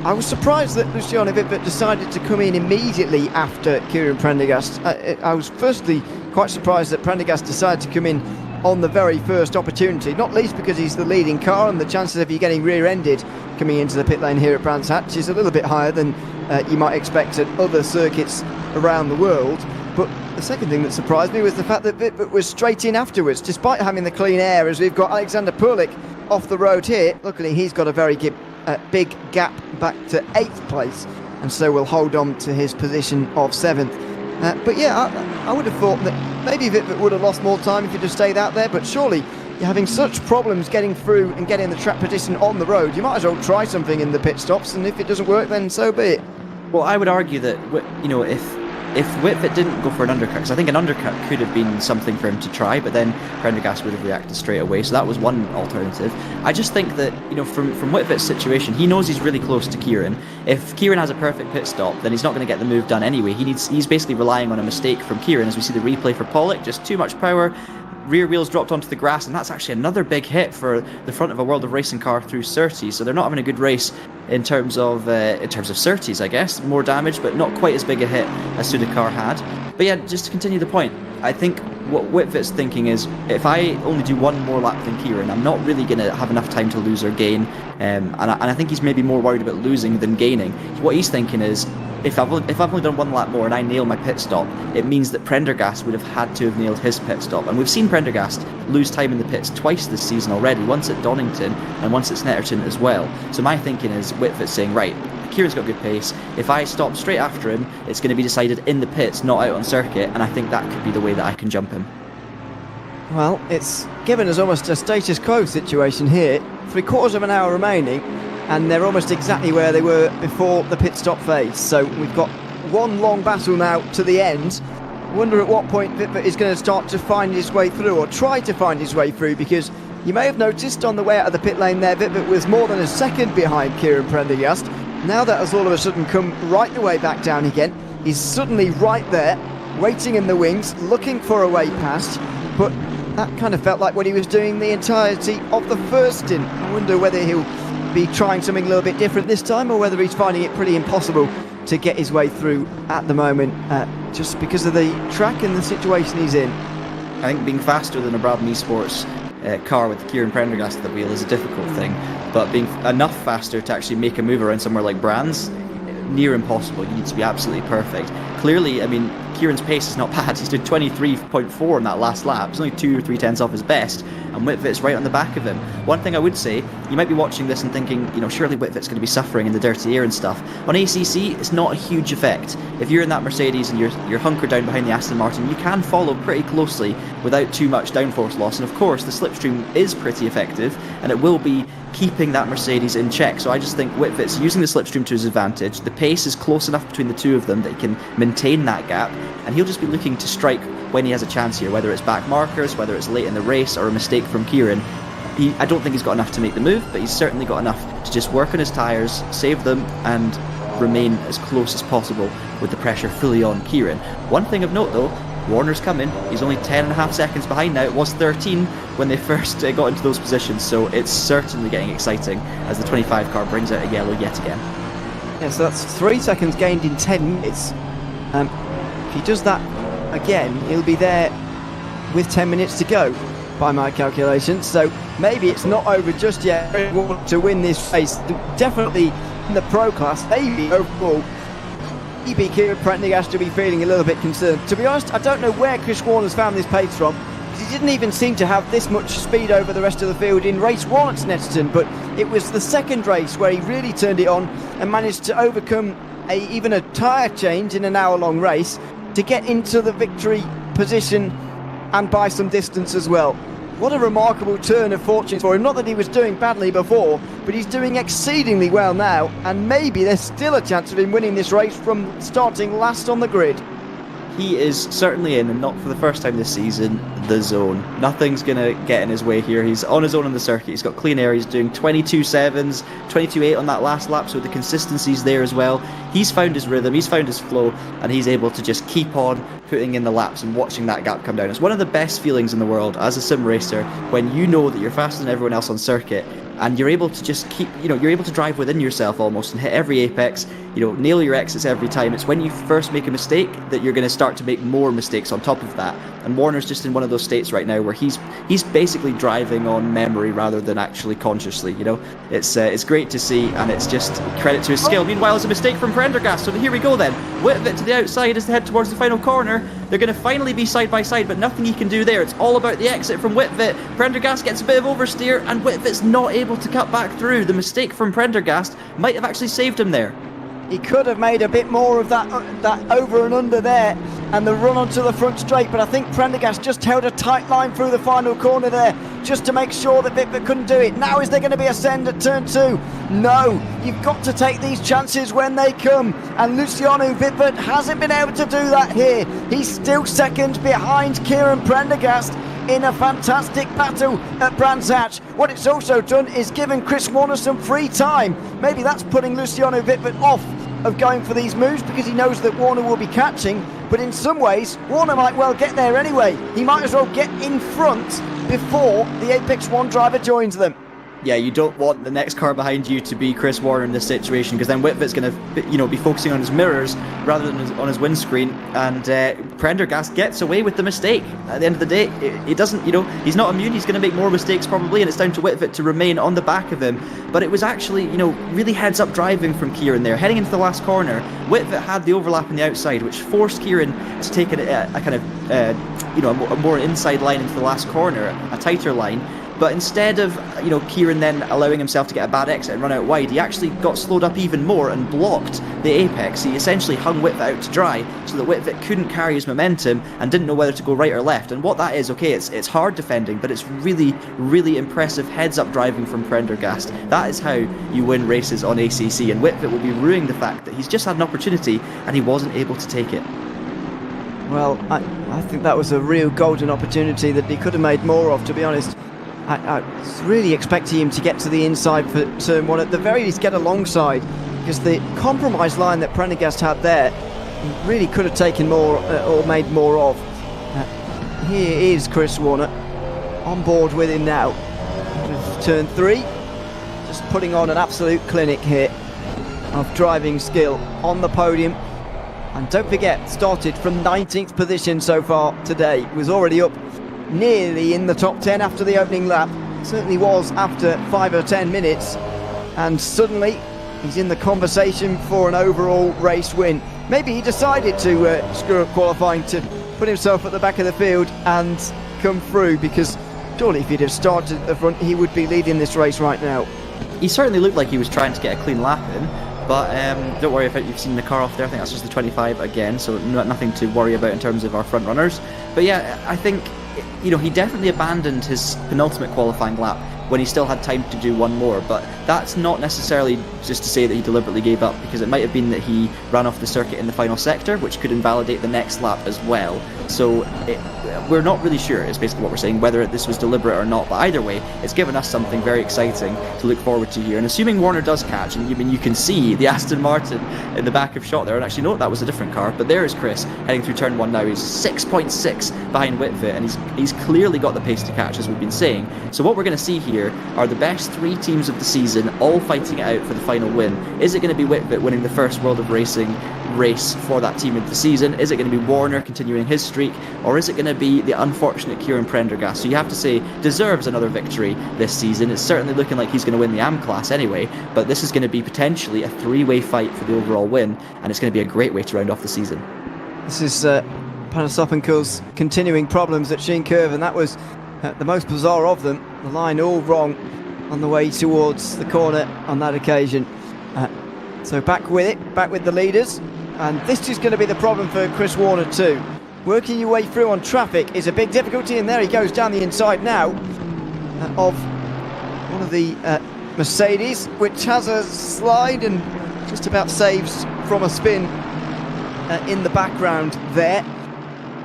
Speaker 1: I was surprised that Luciano Wittwert decided to come in immediately after Kieran Prendergast. I was firstly quite surprised that Prendergast decided to come in on the very first opportunity, not least because he's the leading car, and the chances of you getting rear-ended coming into the pit lane here at Brands Hatch is a little bit higher than you might expect at other circuits around the world. But the second thing that surprised me was the fact that Wittwert was straight in afterwards, despite having the clean air, as we've got Alexander Purlik off the road here. Luckily, he's got a very big gap back to 8th place, and so will hold on to his position of 7th. But yeah, I would have thought that maybe Wittwert would have lost more time if he'd have stayed out there, but surely you're having such problems getting through and getting the track position on the road, you might as well try something in the pit stops, and if it doesn't work, then so be it.
Speaker 2: Well, I would argue that, you know, if Wittwert didn't go for an undercut, because I think an undercut could have been something for him to try, but then Prendergast would have reacted straight away, so that was one alternative. I just think that, you know, from Whitvert's situation, he knows he's really close to Kieran. If Kieran has a perfect pit stop, then he's not going to get the move done anyway. He's basically relying on a mistake from Kieran, as we see the replay for Pollock, just too much power. Rear wheels dropped onto the grass, and that's actually another big hit for the front of a World of Racing car through Surtees. So they're not having a good race in terms of Surtees, I guess. More damage, but not quite as big a hit as Sudakar had. But yeah, just to continue the point, I think what Whitvert's thinking is, if I only do one more lap than Kieran, I'm not really going to have enough time to lose or gain. And I think he's maybe more worried about losing than gaining. What he's thinking is, if I've only done one lap more and I nail my pit stop, it means that Prendergast would have had to have nailed his pit stop. And we've seen Prendergast lose time in the pits twice this season already, once at Donington and once at Snetterton as well. So my thinking is Whitvert's saying, right, Kieran's got good pace. If I stop straight after him, it's going to be decided in the pits, not out on circuit, and I think that could be the way that I can jump him.
Speaker 1: Well, it's given us almost a status quo situation here. 3/4 of an hour remaining, and they're almost exactly where they were before the pit stop phase. So we've got one long battle now to the end. I wonder at what point Wittwert is going to start to find his way through, or try to find his way through, because you may have noticed on the way out of the pit lane there, Wittwert was more than a second behind Kieran Prendergast. Now that has all of a sudden come right the way back down again. He's suddenly right there, waiting in the wings, looking for a way past, but that kind of felt like what he was doing the entirety of the first stint. I wonder whether he'll be trying something a little bit different this time, or whether he's finding it pretty impossible to get his way through at the moment, just because of the track and the situation he's in.
Speaker 2: I think being faster than a Brabham Esports car with Kieran Prendergast at the wheel is a difficult thing, but being enough faster to actually make a move around somewhere like Brands, near impossible. You need to be absolutely perfect. Clearly, I mean, Kieran's pace is not bad. He's doing 23.4 in that last lap. It's only 2 or 3 tenths off his best, and Whitvert's right on the back of him. One thing I would say, you might be watching this and thinking, you know, surely Whitvert's going to be suffering in the dirty air and stuff. On ACC, it's not a huge effect. If you're in that Mercedes and you're hunkered down behind the Aston Martin, you can follow pretty closely without too much downforce loss. And of course, the slipstream is pretty effective, and it will be keeping that Mercedes in check. So I just think Whitvert's using the slipstream to his advantage. The pace is close enough between the two of them that he can maintain that gap, and he'll just be looking to strike when he has a chance here, whether it's back markers, whether it's late in the race, or a mistake from Kieran. I don't think he's got enough to make the move, but he's certainly got enough to just work on his tyres, save them, and remain as close as possible with the pressure fully on Kieran. One thing of note though, Warner's coming. He's only 10.5 seconds behind now. It was 13 when they first got into those positions, so it's certainly getting exciting as the 25 car brings out a yellow yet again.
Speaker 1: Yeah, so that's 3 seconds gained in 10 minutes. If he does that again, he'll be there with 10 minutes to go by my calculations, so maybe it's not over just yet to win this race. Definitely in the pro class, maybe overall. Maybe Kieran Prendergast to be feeling a little bit concerned. To be honest, I don't know where Chris Warner's found this pace from, because he didn't even seem to have this much speed over the rest of the field in race 1 at Snetterton, but it was the second race where he really turned it on and managed to overcome even a tyre change in an hour-long race to get into the victory position and by some distance as well. What a remarkable turn of fortune for him. Not that he was doing badly before, but he's doing exceedingly well now, and maybe there's still a chance of him winning this race from starting last on the grid.
Speaker 2: He is certainly in, and not for the first time this season, the zone. Nothing's going to get in his way here. He's on his own on the circuit. He's got clean air. He's doing 22.7s, 22.8 on that last lap, so the consistency's there as well. He's found his rhythm, he's found his flow, and he's able to just keep on putting in the laps and watching that gap come down. It's one of the best feelings in the world as a sim racer when you know that you're faster than everyone else on circuit, and you're able to just keep, you're able to drive within yourself almost and hit every apex, nail your exits every time. It's when you first make a mistake that you're going to start to make more mistakes on top of that. And Warner's just in one of those states right now where he's basically driving on memory rather than actually consciously. It's great to see, and it's just credit to his skill. Meanwhile, it's a mistake from Prendergast. So here we go then. Whitbit to the outside as they head towards the final corner. They're going to finally be side by side, but nothing he can do there. It's all about the exit from Whitbit. Prendergast gets a bit of oversteer, and Whitbit's not able to cut back through. The mistake from Prendergast might have actually saved him there.
Speaker 1: He could have made a bit more of that over and under there and the run onto the front straight, but I think Prendergast just held a tight line through the final corner there just to make sure that Whitbit couldn't do it. Now is there going to be a send at turn 2? No, you've got to take these chances when they come, and Luciano Whitbit hasn't been able to do that here. He's still second behind Kieran Prendergast in a fantastic battle at Brands Hatch. What it's also done is given Chris Warner some free time. Maybe that's putting Luciano Whitbit off of going for these moves because he knows that Warner will be catching, but in some ways Warner might well get there anyway. He might as well get in front before the Apex 1 driver joins them.
Speaker 2: Yeah, you don't want the next car behind you to be Chris Warner in this situation, because then Whitbit's going to, be focusing on his mirrors rather than on his windscreen, and Prendergast gets away with the mistake. At the end of the day, it doesn't, he's not immune. He's going to make more mistakes probably, and it's down to Whitbit to remain on the back of him. But it was actually, really heads-up driving from Kieran there. Heading into the last corner, Whitbit had the overlap on the outside, which forced Kieran to take a kind of, a more inside line into the last corner, a tighter line. But instead of, Kieran then allowing himself to get a bad exit and run out wide, he actually got slowed up even more and blocked the apex. He essentially hung Whitbit out to dry so that Whitbit couldn't carry his momentum and didn't know whether to go right or left. And what that is, it's hard defending, but it's really, really impressive heads-up driving from Prendergast. That is how you win races on ACC, and Whitbit will be ruining the fact that he's just had an opportunity and he wasn't able to take it.
Speaker 1: Well, I think that was a real golden opportunity that he could have made more of, to be honest. I was really expecting him to get to the inside for turn 1, at the very least get alongside, because the compromise line that Prendergast had there he really could have taken more or made more of. Here is Chris Warner on board with him now. Turn 3, just putting on an absolute clinic here of driving skill on the podium. And don't forget, started from 19th position so far today, was already up nearly in the top 10 after the opening lap, certainly was after 5 or 10 minutes, and suddenly he's in the conversation for an overall race win. Maybe he decided to screw up qualifying to put himself at the back of the field and come through, because surely if he'd have started at the front he would be leading this race right now.
Speaker 2: He certainly looked like he was trying to get a clean lap in, but don't worry if you've seen the car off there. I think that's just the 25 again, so nothing to worry about in terms of our front runners. But yeah, I think he definitely abandoned his penultimate qualifying lap when he still had time to do one more. But that's not necessarily just to say that he deliberately gave up, because it might have been that he ran off the circuit in the final sector, which could invalidate the next lap as well. So we're not really sure, is basically what we're saying, whether this was deliberate or not. But either way, it's given us something very exciting to look forward to here. And assuming Warner does catch, and you can see the Aston Martin in the back of shot there, and actually no, that was a different car, but there is Chris heading through turn 1 now. He's 6.6 behind Whitfit, and he's clearly got the pace to catch, as we've been saying. So what we're going to see here are the best 3 teams of the season all fighting it out for the final win. Is it going to be Whitbit winning the first World of Racing race for that team of the season? Is it going to be Warner continuing his streak? Or is it going to be the unfortunate Kieran Prendergast, who you have to say deserves another victory this season? It's certainly looking like he's going to win the AM class anyway, but this is going to be potentially a 3-way fight for the overall win, and it's going to be a great way to round off the season.
Speaker 1: This is Panasophenko's continuing problems at Sheen Curve, and that was the most bizarre of them. The line all wrong on the way towards the corner on that occasion. So back with it, back with the leaders, and this is going to be the problem for Chris Warner too. Working your way through on traffic is a big difficulty, and there he goes down the inside now of one of the Mercedes, which has a slide and just about saves from a spin in the background there.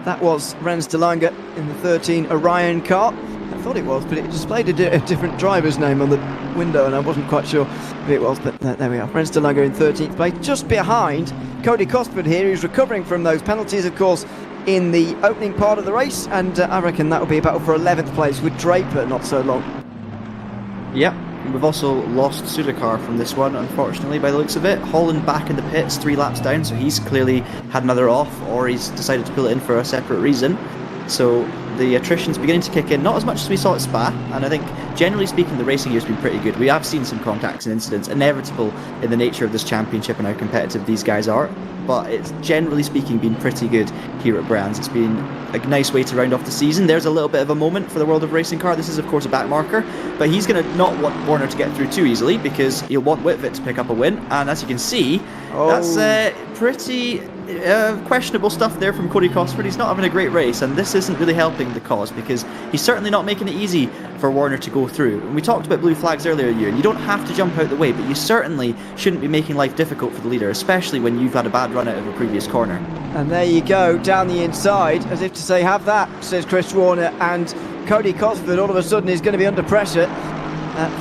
Speaker 1: That was Rens de Lange in the 13 Orion car. I thought it was, but it displayed a different driver's name on the window, and I wasn't quite sure who it was, but there we are. Rens de Lange in 13th place, just behind Cody Cosford here, who's recovering from those penalties, of course, in the opening part of the race, and I reckon that will be a battle for 11th place with Draper not so long.
Speaker 2: Yep. We've also lost Sudakar from this one, unfortunately, by the looks of it. Holland back in the pits, 3 laps down, so he's clearly had another off, or he's decided to pull it in for a separate reason. So the attrition's beginning to kick in, not as much as we saw at Spa, and I think, generally speaking, the racing year's been pretty good. We have seen some contacts and incidents, inevitable in the nature of this championship and how competitive these guys are, but it's, generally speaking, been pretty good here at Brands. It's been a nice way to round off the season. There's a little bit of a moment for the World of Racing car. This is, of course, a back marker, but he's going to not want Warner to get through too easily, because he'll want Whitfit to pick up a win, and as you can see, that's pretty questionable stuff there from Cody Cosford. He's not having a great race, and this isn't really helping the cause, because he's certainly not making it easy for Warner to go through. And we talked about blue flags earlier, and you don't have to jump out the way, but you certainly shouldn't be making life difficult for the leader, especially when you've had a bad run out of a previous corner. And
Speaker 1: there you go, down the inside, as if to say, have that, says Chris Warner, and Cody Cosford all of a sudden is going to be under pressure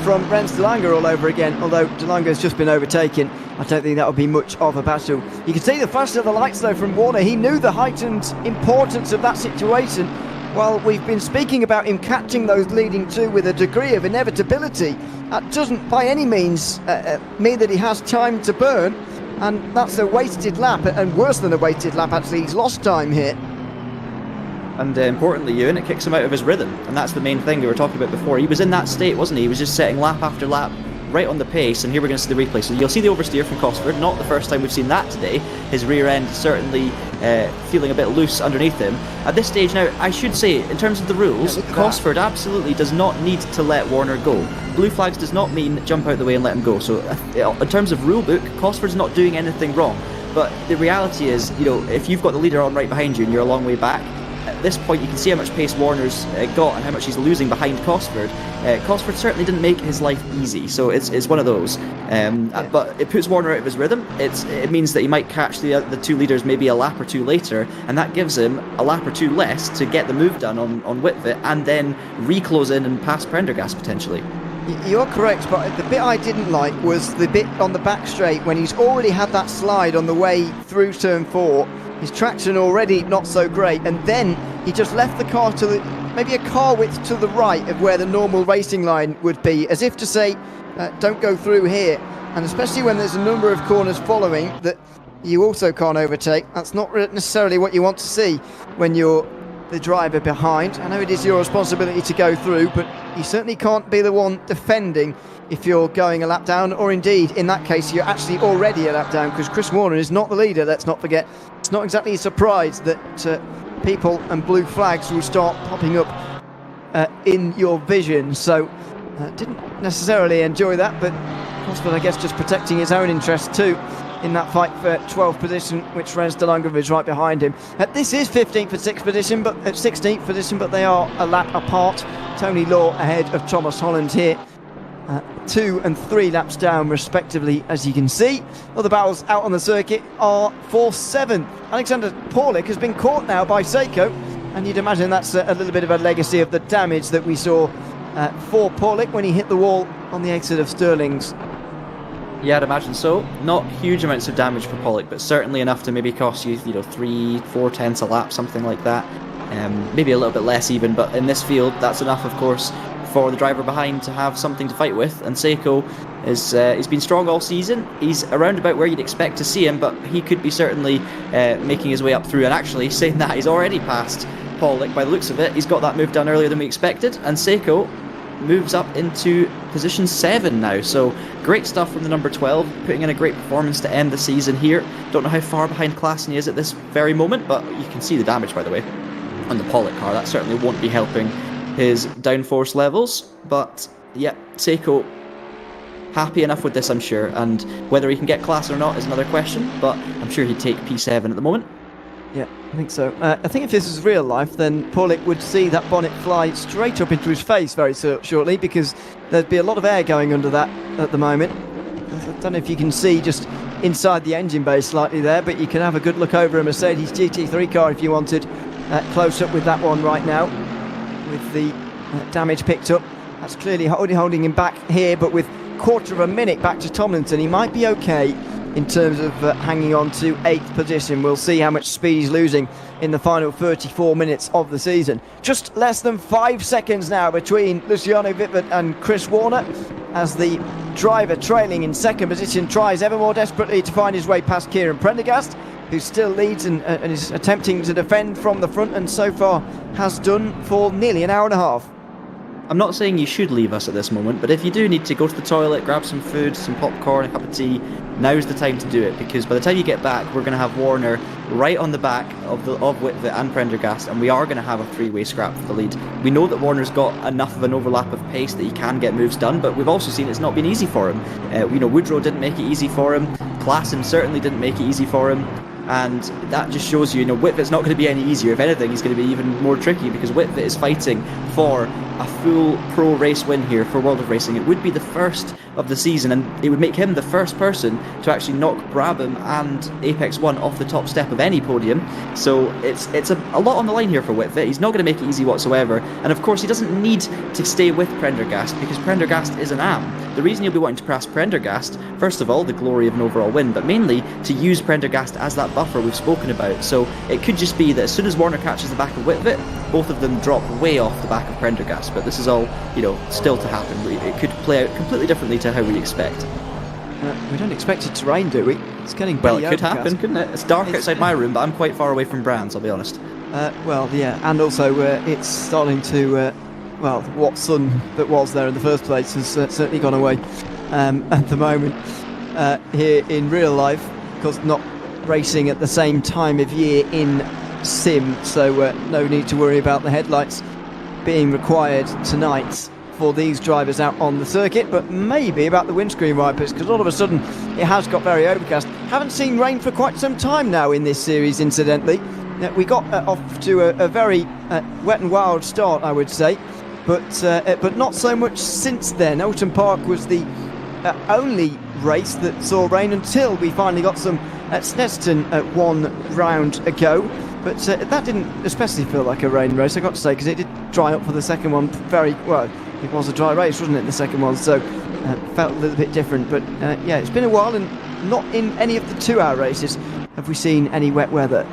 Speaker 1: from Rens de Lange all over again, although de Lange has just been overtaken. I don't think that will be much of a battle. You can see the flash of the lights though from Warner. He knew the heightened importance of that situation. While we've been speaking about him catching those leading 2 with a degree of inevitability, that doesn't by any means mean that he has time to burn, and that's a wasted lap, and worse than a wasted lap actually, he's lost time here.
Speaker 2: And importantly, Ewan, it kicks him out of his rhythm, and that's the main thing we were talking about before. He was in that state, wasn't he? He was just setting lap after lap, right on the pace, and here we're going to see the replay. So you'll see the oversteer from Cosford, not the first time we've seen that today. His rear end certainly feeling a bit loose underneath him. At this stage now, I should say, in terms of the rules, Cosford absolutely does not need to let Warner go. Blue flags does not mean jump out the way and let him go. So in terms of rule book, Cosford's not doing anything wrong. But the reality is, you know, if you've got the leader on right behind you and you're a long way back, at this point you can see how much pace Warner's got and how much he's losing behind Cosford. Cosford certainly didn't make his life easy, so it's one of those. But it puts Warner out of his rhythm. It means that he might catch the 2 leaders maybe a lap or 2 later, and that gives him a lap or 2 less to get the move done on Whitfit and then reclose in and pass Prendergast potentially.
Speaker 1: You're correct, but the bit I didn't like was the bit on the back straight when he's already had that slide on the way through turn 4. His traction already not so great, and then he just left the car to maybe a car width to the right of where the normal racing line would be, as if to say, don't go through here. And especially when there's a number of corners following that you also can't overtake, that's not necessarily what you want to see when you're the driver behind. I know it is your responsibility to go through, but you certainly can't be the one defending if you're going a lap down, or indeed, in that case, you're actually already a lap down, because Chris Warner is not the leader, let's not forget. It's not exactly a surprise that people and blue flags will start popping up in your vision, so didn't necessarily enjoy that, but Cosford, I guess, just protecting his own interests too. in that fight for 12th position, which Rens de Lange is right behind him. This is 15th and 16th position, but they are a lap apart. Tony Law ahead of Thomas Holland here. 2 and 3 laps down respectively, as you can see. Other battles out on the circuit are for 7th. Alexander Paulik has been caught now by Seiko, and you'd imagine that's a little bit of a legacy of the damage that we saw for Paulik when he hit the wall on the exit of Stirling's.
Speaker 2: Yeah, I'd imagine so. Not huge amounts of damage for Pollock, but certainly enough to maybe cost you, 3-4 tenths a lap, something like that. Maybe a little bit less even, but in this field, that's enough, of course, for the driver behind to have something to fight with. And Seiko he's been strong all season. He's around about where you'd expect to see him, but he could be certainly making his way up through. And actually, saying that, he's already passed Pollock by the looks of it. He's got that move done earlier than we expected, and Seiko moves up into position 7 now. So great stuff from the number 12, putting in a great performance to end the season here. Don't know how far behind Klassen he is at this very moment, but you can see the damage, by the way, on the Pollock car. That certainly won't be helping his downforce levels, but yeah, Seiko happy enough with this, I'm sure, and whether he can get Klassen or not is another question, but I'm sure he'd take P7 at the moment.
Speaker 1: Yeah, I think so. I think if this was real life, then Paulik would see that bonnet fly straight up into his face very shortly, because there'd be a lot of air going under that at the moment. I don't know if you can see just inside the engine bay slightly there, but you can have a good look over a Mercedes GT3 car if you wanted, close up with that one right now, with the damage picked up. That's clearly holding him back here, but with quarter of a minute back to Tomlinson, he might be okay in terms of hanging on to 8th position. We'll see how much speed he's losing in the final 34 minutes of the season. Just less than 5 seconds now between Luciano Wittwert and Chris Warner, as the driver trailing in 2nd position tries ever more desperately to find his way past Kieran Prendergast, who still leads and is attempting to defend from the front, and so far has done for nearly an hour and a half.
Speaker 2: I'm not saying you should leave us at this moment, but if you do need to go to the toilet, grab some food, some popcorn, a cup of tea, now's the time to do it, because by the time you get back, we're going to have Warner right on the back of Wittwert and Prendergast, and we are going to have a 3-way scrap for the lead. We know that Warner's got enough of an overlap of pace that he can get moves done, but we've also seen it's not been easy for him. Woodrow didn't make it easy for him, Klassen certainly didn't make it easy for him, and that just shows you, Wittwert's not going to be any easier. If anything, he's going to be even more tricky, because Wittwert is fighting for a full pro race win here for World of Racing. It would be the first of the season, and it would make him the first person to actually knock Brabham and Apex 1 off the top step of any podium. So it's a lot on the line here for Wittwert. He's not going to make it easy whatsoever, and of course he doesn't need to stay with Prendergast, because Prendergast is an AM. The reason he'll be wanting to pass Prendergast, first of all, the glory of an overall win, but mainly to use Prendergast as that buffer we've spoken about. So it could just be that as soon as Warner catches the back of Wittwert, both of them drop way off the back of Prendergast. But this is all, still to happen. It could play out completely differently to how we expect.
Speaker 1: We don't expect it to rain, do we? It's getting
Speaker 2: well, it could happen, couldn't it? It's dark outside my room, but I'm quite far away from Brands, I'll be honest.
Speaker 1: Well, yeah, and also it's starting to, what sun that was there in the first place has certainly gone away at the moment here in real life, because not racing at the same time of year in sim, so no need to worry about the headlights being required tonight for these drivers out on the circuit, but maybe about the windscreen wipers, because all of a sudden it has got very overcast. Haven't seen rain for quite some time now in this series, incidentally. We got off to a very wet and wild start, I would say, but not so much since then. Oulton Park was the only race that saw rain until we finally got some at Snetterton one round ago. But that didn't especially feel like a rain race, I got to say, because it did dry up for the second one very well. It was a dry race, wasn't it, the second one? So felt a little bit different. But yeah, it's been a while, and not in any of the 2-hour races have we seen any wet weather.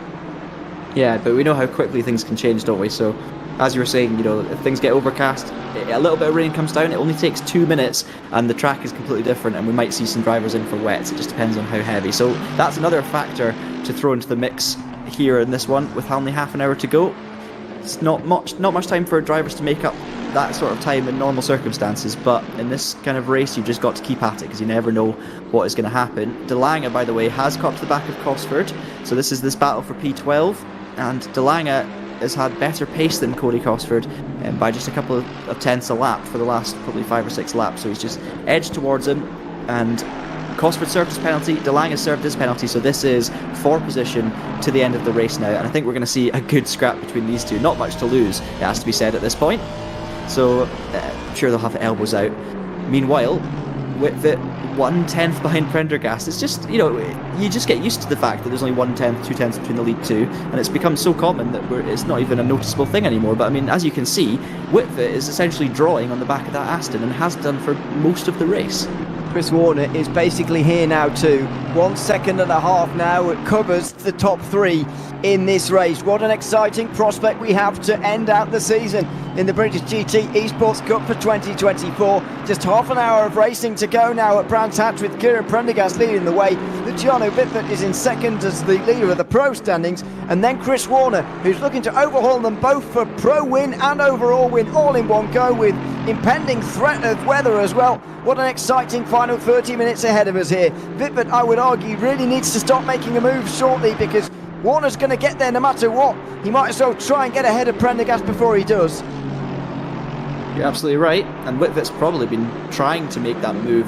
Speaker 2: Yeah, but we know how quickly things can change, don't we? So, as you were saying, if things get overcast, a little bit of rain comes down, it only takes 2 minutes, and the track is completely different, and we might see some drivers in for wets. It just depends on how heavy. So that's another factor to throw into the mix here in this one, with only half an hour to go. It's not much time for drivers to make up that sort of time in normal circumstances, but in this kind of race you've just got to keep at it, because you never know what is going to happen. De Lange, by the way, has caught to the back of Cosford, so this is this battle for P12, and De Lange has had better pace than Cody Cosford by just a couple of tenths a lap for the last probably 5 or 6 laps, so he's just edged towards him, and Cosford served his penalty, DeLange has served his penalty, so this is for position to the end of the race now, and I think we're going to see a good scrap between these two. Not much to lose, it has to be said at this point, so I'm sure they'll have elbows out. Meanwhile, Whitfit 1/10 behind Prendergast. It's just, you know, you just get used to the fact that there's only 1/10, 2/10 between the lead two, and it's become so common that it's not even a noticeable thing anymore. But I mean, as you can see, Whitfit is essentially drawing on the back of that Aston and has done for most of the race.
Speaker 1: Chris Warner is basically here now too. 1.5 seconds now. It covers the top three in this race. What an exciting prospect we have to end out the season in the British GT Esports Cup for 2024. Just half an hour of racing to go now at Brands Hatch with Kieran Prendergast leading the way. Luciano Whitfit is in second as the leader of the pro standings, and then Chris Warner, who's looking to overhaul them both for pro win and overall win all in one go, with impending threat of weather as well. What an exciting final 30 minutes ahead of us here. Whitfit, I would argue, really needs to start making a move shortly, because Warner's going to get there no matter what. He might as well try and get ahead of Prendergast before he does.
Speaker 2: You're absolutely right, and Whitfit's probably been trying to make that move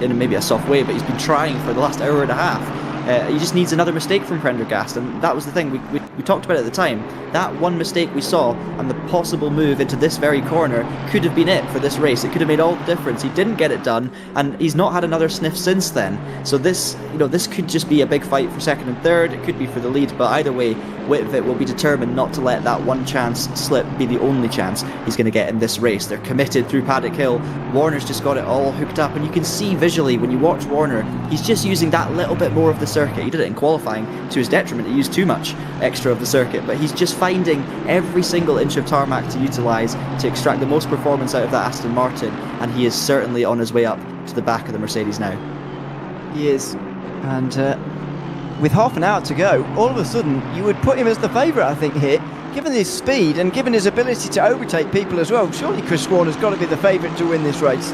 Speaker 2: in maybe a soft way, but he's been trying for the last hour and a half. He just needs another mistake from Prendergast, and that was the thing we talked about at the time. That one mistake we saw and the possible move into this very corner could have been it for this race. It could have made all the difference. He didn't get it done, and he's not had another sniff since then. So this, you know, this could just be a big fight for second and third. It could be for the lead, but either way, Whitfit will be determined not to let that one chance slip be the only chance he's going to get in this race. They're committed through Paddock Hill. Warner's just got it all hooked up, and you can see visually when you watch Warner, he's just using that little bit more of the circuit. He did it in qualifying to his detriment. He used too much extra of the circuit, but he's just finding every single inch of tarmac to utilise to extract the most performance out of that Aston Martin, and he is certainly on his way up to the back of the Mercedes now.
Speaker 1: He is, and with half an hour to go, all of a sudden you would put him as the favourite, I think, here. Given his speed and given his ability to overtake people as well, surely Chris Warner's got to be the favourite to win this race.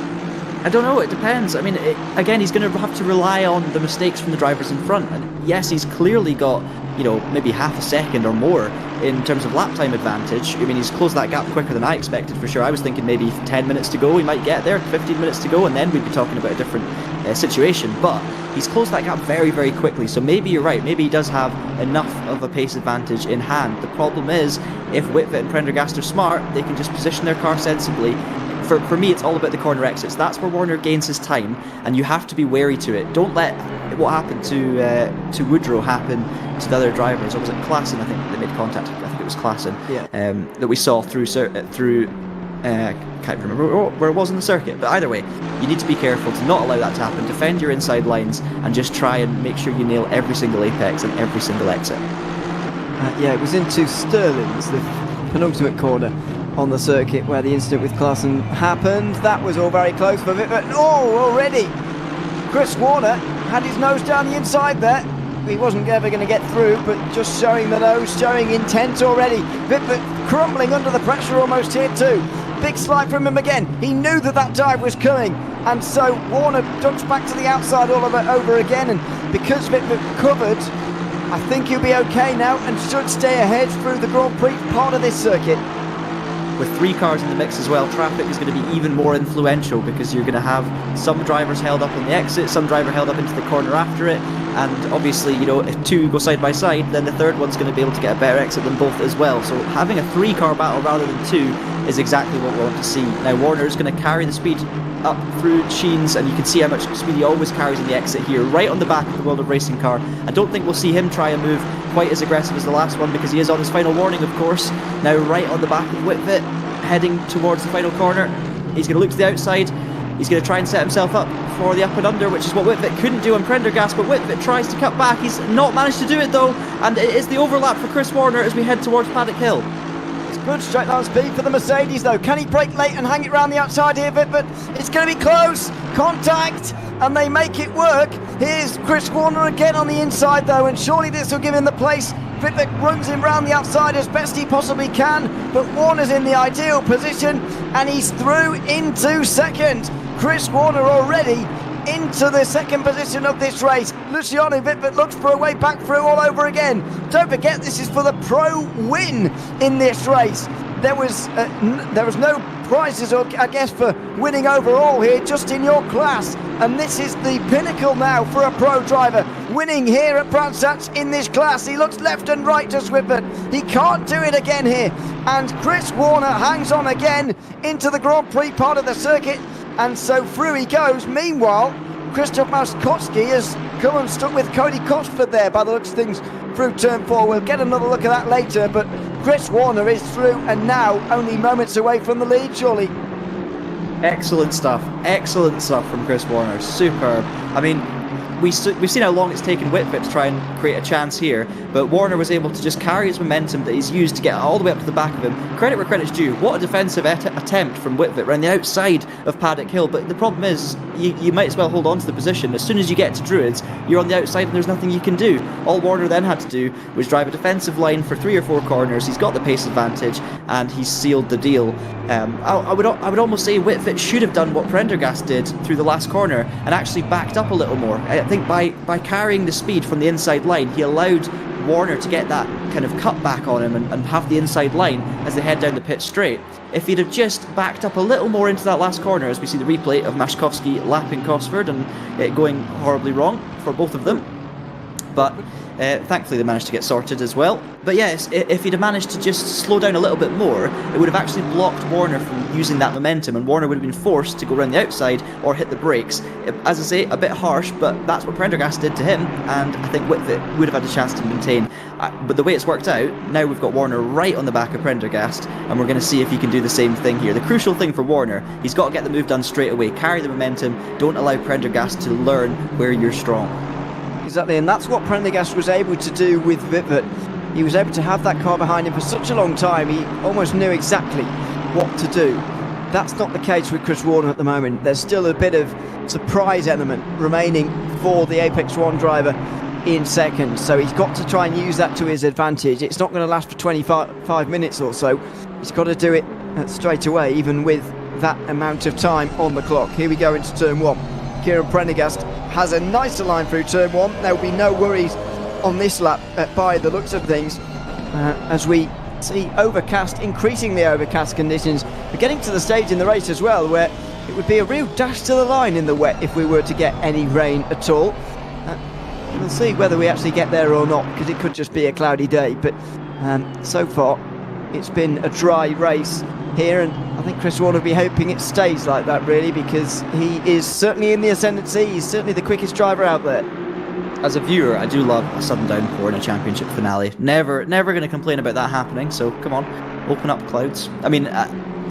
Speaker 2: I don't know, it depends. I mean, again, he's going to have to rely on the mistakes from the drivers in front. And yes, he's clearly got, you know, maybe half a second or more in terms of lap time advantage. I mean, he's closed that gap quicker than I expected for sure. I was thinking maybe 10 minutes to go, he might get there, 15 minutes to go, and then we'd be talking about a different situation. But he's closed that gap very, very quickly. So maybe you're right. Maybe he does have enough of a pace advantage in hand. The problem is, if Whitfit and Prendergast are smart, they can just position their car sensibly. For me, it's all about the corner exits. That's where Warner gains his time, and you have to be wary to it. Don't let what happened to Woodrow happen to the other drivers. Or was it Klassen? I think they made contact. I think it was Klassen.
Speaker 1: Yeah.
Speaker 2: That we saw through can't remember where it was on the circuit. But either way, you need to be careful to not allow that to happen. Defend your inside lines and just try and make sure you nail every single apex and every single exit.
Speaker 1: Yeah, it was into Sterling's, the penultimate corner on the circuit where the incident with Klassen happened. That was all very close for Whitfit. Already Chris Warner had his nose down the inside there. He wasn't ever going to get through, but just showing the nose, showing intent already. Whitfit crumbling under the pressure almost here too. Big slide from him again. He knew that dive was coming, and so Warner ducks back to the outside all over again, and because Whitfit covered, I think he'll be okay now and should stay ahead through the Grand Prix part of this circuit.
Speaker 2: With 3 cars in the mix as well, traffic is going to be even more influential, because you're going to have some drivers held up on the exit, some driver held up into the corner after it, and obviously, you know, if 2 go side by side, then the third one's going to be able to get a better exit than both as well. So having a 3-car battle rather than 2 is exactly what we want to see. Now Warner is going to carry the speed up through Sheens, and you can see how much speed he always carries in the exit here, right on the back of the World of Racing car. I don't think we'll see him try and move quite as aggressive as the last one, because he is on his final warning, of course. Now right on the back of Whitfit, heading towards the final corner. He's going to look to the outside. He's going to try and set himself up for the up and under, which is what Whitfit couldn't do on Prendergast, but Whitfit tries to cut back. He's not managed to do it though, and it is the overlap for Chris Warner as we head towards Paddock Hill.
Speaker 1: It's good straight line speed for the Mercedes though. Can he brake late and hang it round the outside here, but it's going to be close. Contact, and they make it work. Here's Chris Warner again on the inside though, and surely this will give him the place. Whitfit runs him round the outside as best he possibly can, but Warner's in the ideal position, and he's through into second. Chris Warner already into the second position of this race. Luciano Whitfit looks for a way back through all over again. Don't forget, this is for the pro win in this race. There was no prizes, I guess, for winning overall here just in your class. And this is the pinnacle now for a pro driver, winning here at Brands Hatch in this class. He looks left and right to Swiftfoot. He can't do it again here. And Chris Warner hangs on again into the Grand Prix part of the circuit. And so through he goes. Meanwhile, Krzysztof Maskowski has come and stuck with Cody Cosford there by the looks of things through turn 4. We'll get another look at that later, but Chris Warner is through and now only moments away from the lead, surely.
Speaker 2: Excellent stuff from Chris Warner, superb. I mean, we've seen how long it's taken Whitford to try and create a chance here, but Warner was able to just carry his momentum that he's used to get all the way up to the back of him. Credit where credit's due. What a defensive attempt from Whitford around the outside of Paddock Hill, but the problem is you might as well hold on to the position. As soon as you get to Druids, you're on the outside and there's nothing you can do. All Warner then had to do was drive a defensive line for 3 or 4 corners. He's got the pace advantage and he's sealed the deal. I would almost say Whitford should have done what Prendergast did through the last corner and actually backed up a little more. I think by carrying the speed from the inside line, he allowed Warner to get that kind of cut back on him and have the inside line as they head down the pit straight. If he'd have just backed up a little more into that last corner, as we see the replay of Maskowski lapping Cosford and it going horribly wrong for both of them, but thankfully they managed to get sorted as well. But yes, if he'd have managed to just slow down a little bit more, it would have actually blocked Warner from using that momentum, and Warner would have been forced to go around the outside or hit the brakes. As I say, a bit harsh, but that's what Prendergast did to him, and I think Whitford would have had a chance to maintain. But the way it's worked out, now we've got Warner right on the back of Prendergast, and we're going to see if he can do the same thing here. The crucial thing for Warner, he's got to get the move done straight away, carry the momentum, don't allow Prendergast to learn where you're strong.
Speaker 1: Exactly, and that's what Prendergast was able to do with Whitford. He was able to have that car behind him for such a long time, he almost knew exactly what to do. That's not the case with Chris Warner at the moment. There's still a bit of surprise element remaining for the Apex 1 driver in second, so he's got to try and use that to his advantage. It's not going to last for 25 minutes or so. He's got to do it straight away, even with that amount of time on the clock. Here we go into turn 1. Kieran Prendergast has a nicer line through turn 1. There will be no worries on this lap by the looks of things, as we see overcast, increasingly overcast conditions. We're getting to the stage in the race as well where it would be a real dash to the line in the wet if we were to get any rain at all. We'll see whether we actually get there or not, because it could just be a cloudy day, but so far it's been a dry race here, and I think Chris Warner will be hoping it stays like that, really, because he is certainly in the ascendancy. He's certainly the quickest driver out there.
Speaker 2: As a viewer, I do love a sudden downpour in a championship finale. Never going to complain about that happening, so come on, open up clouds. I mean,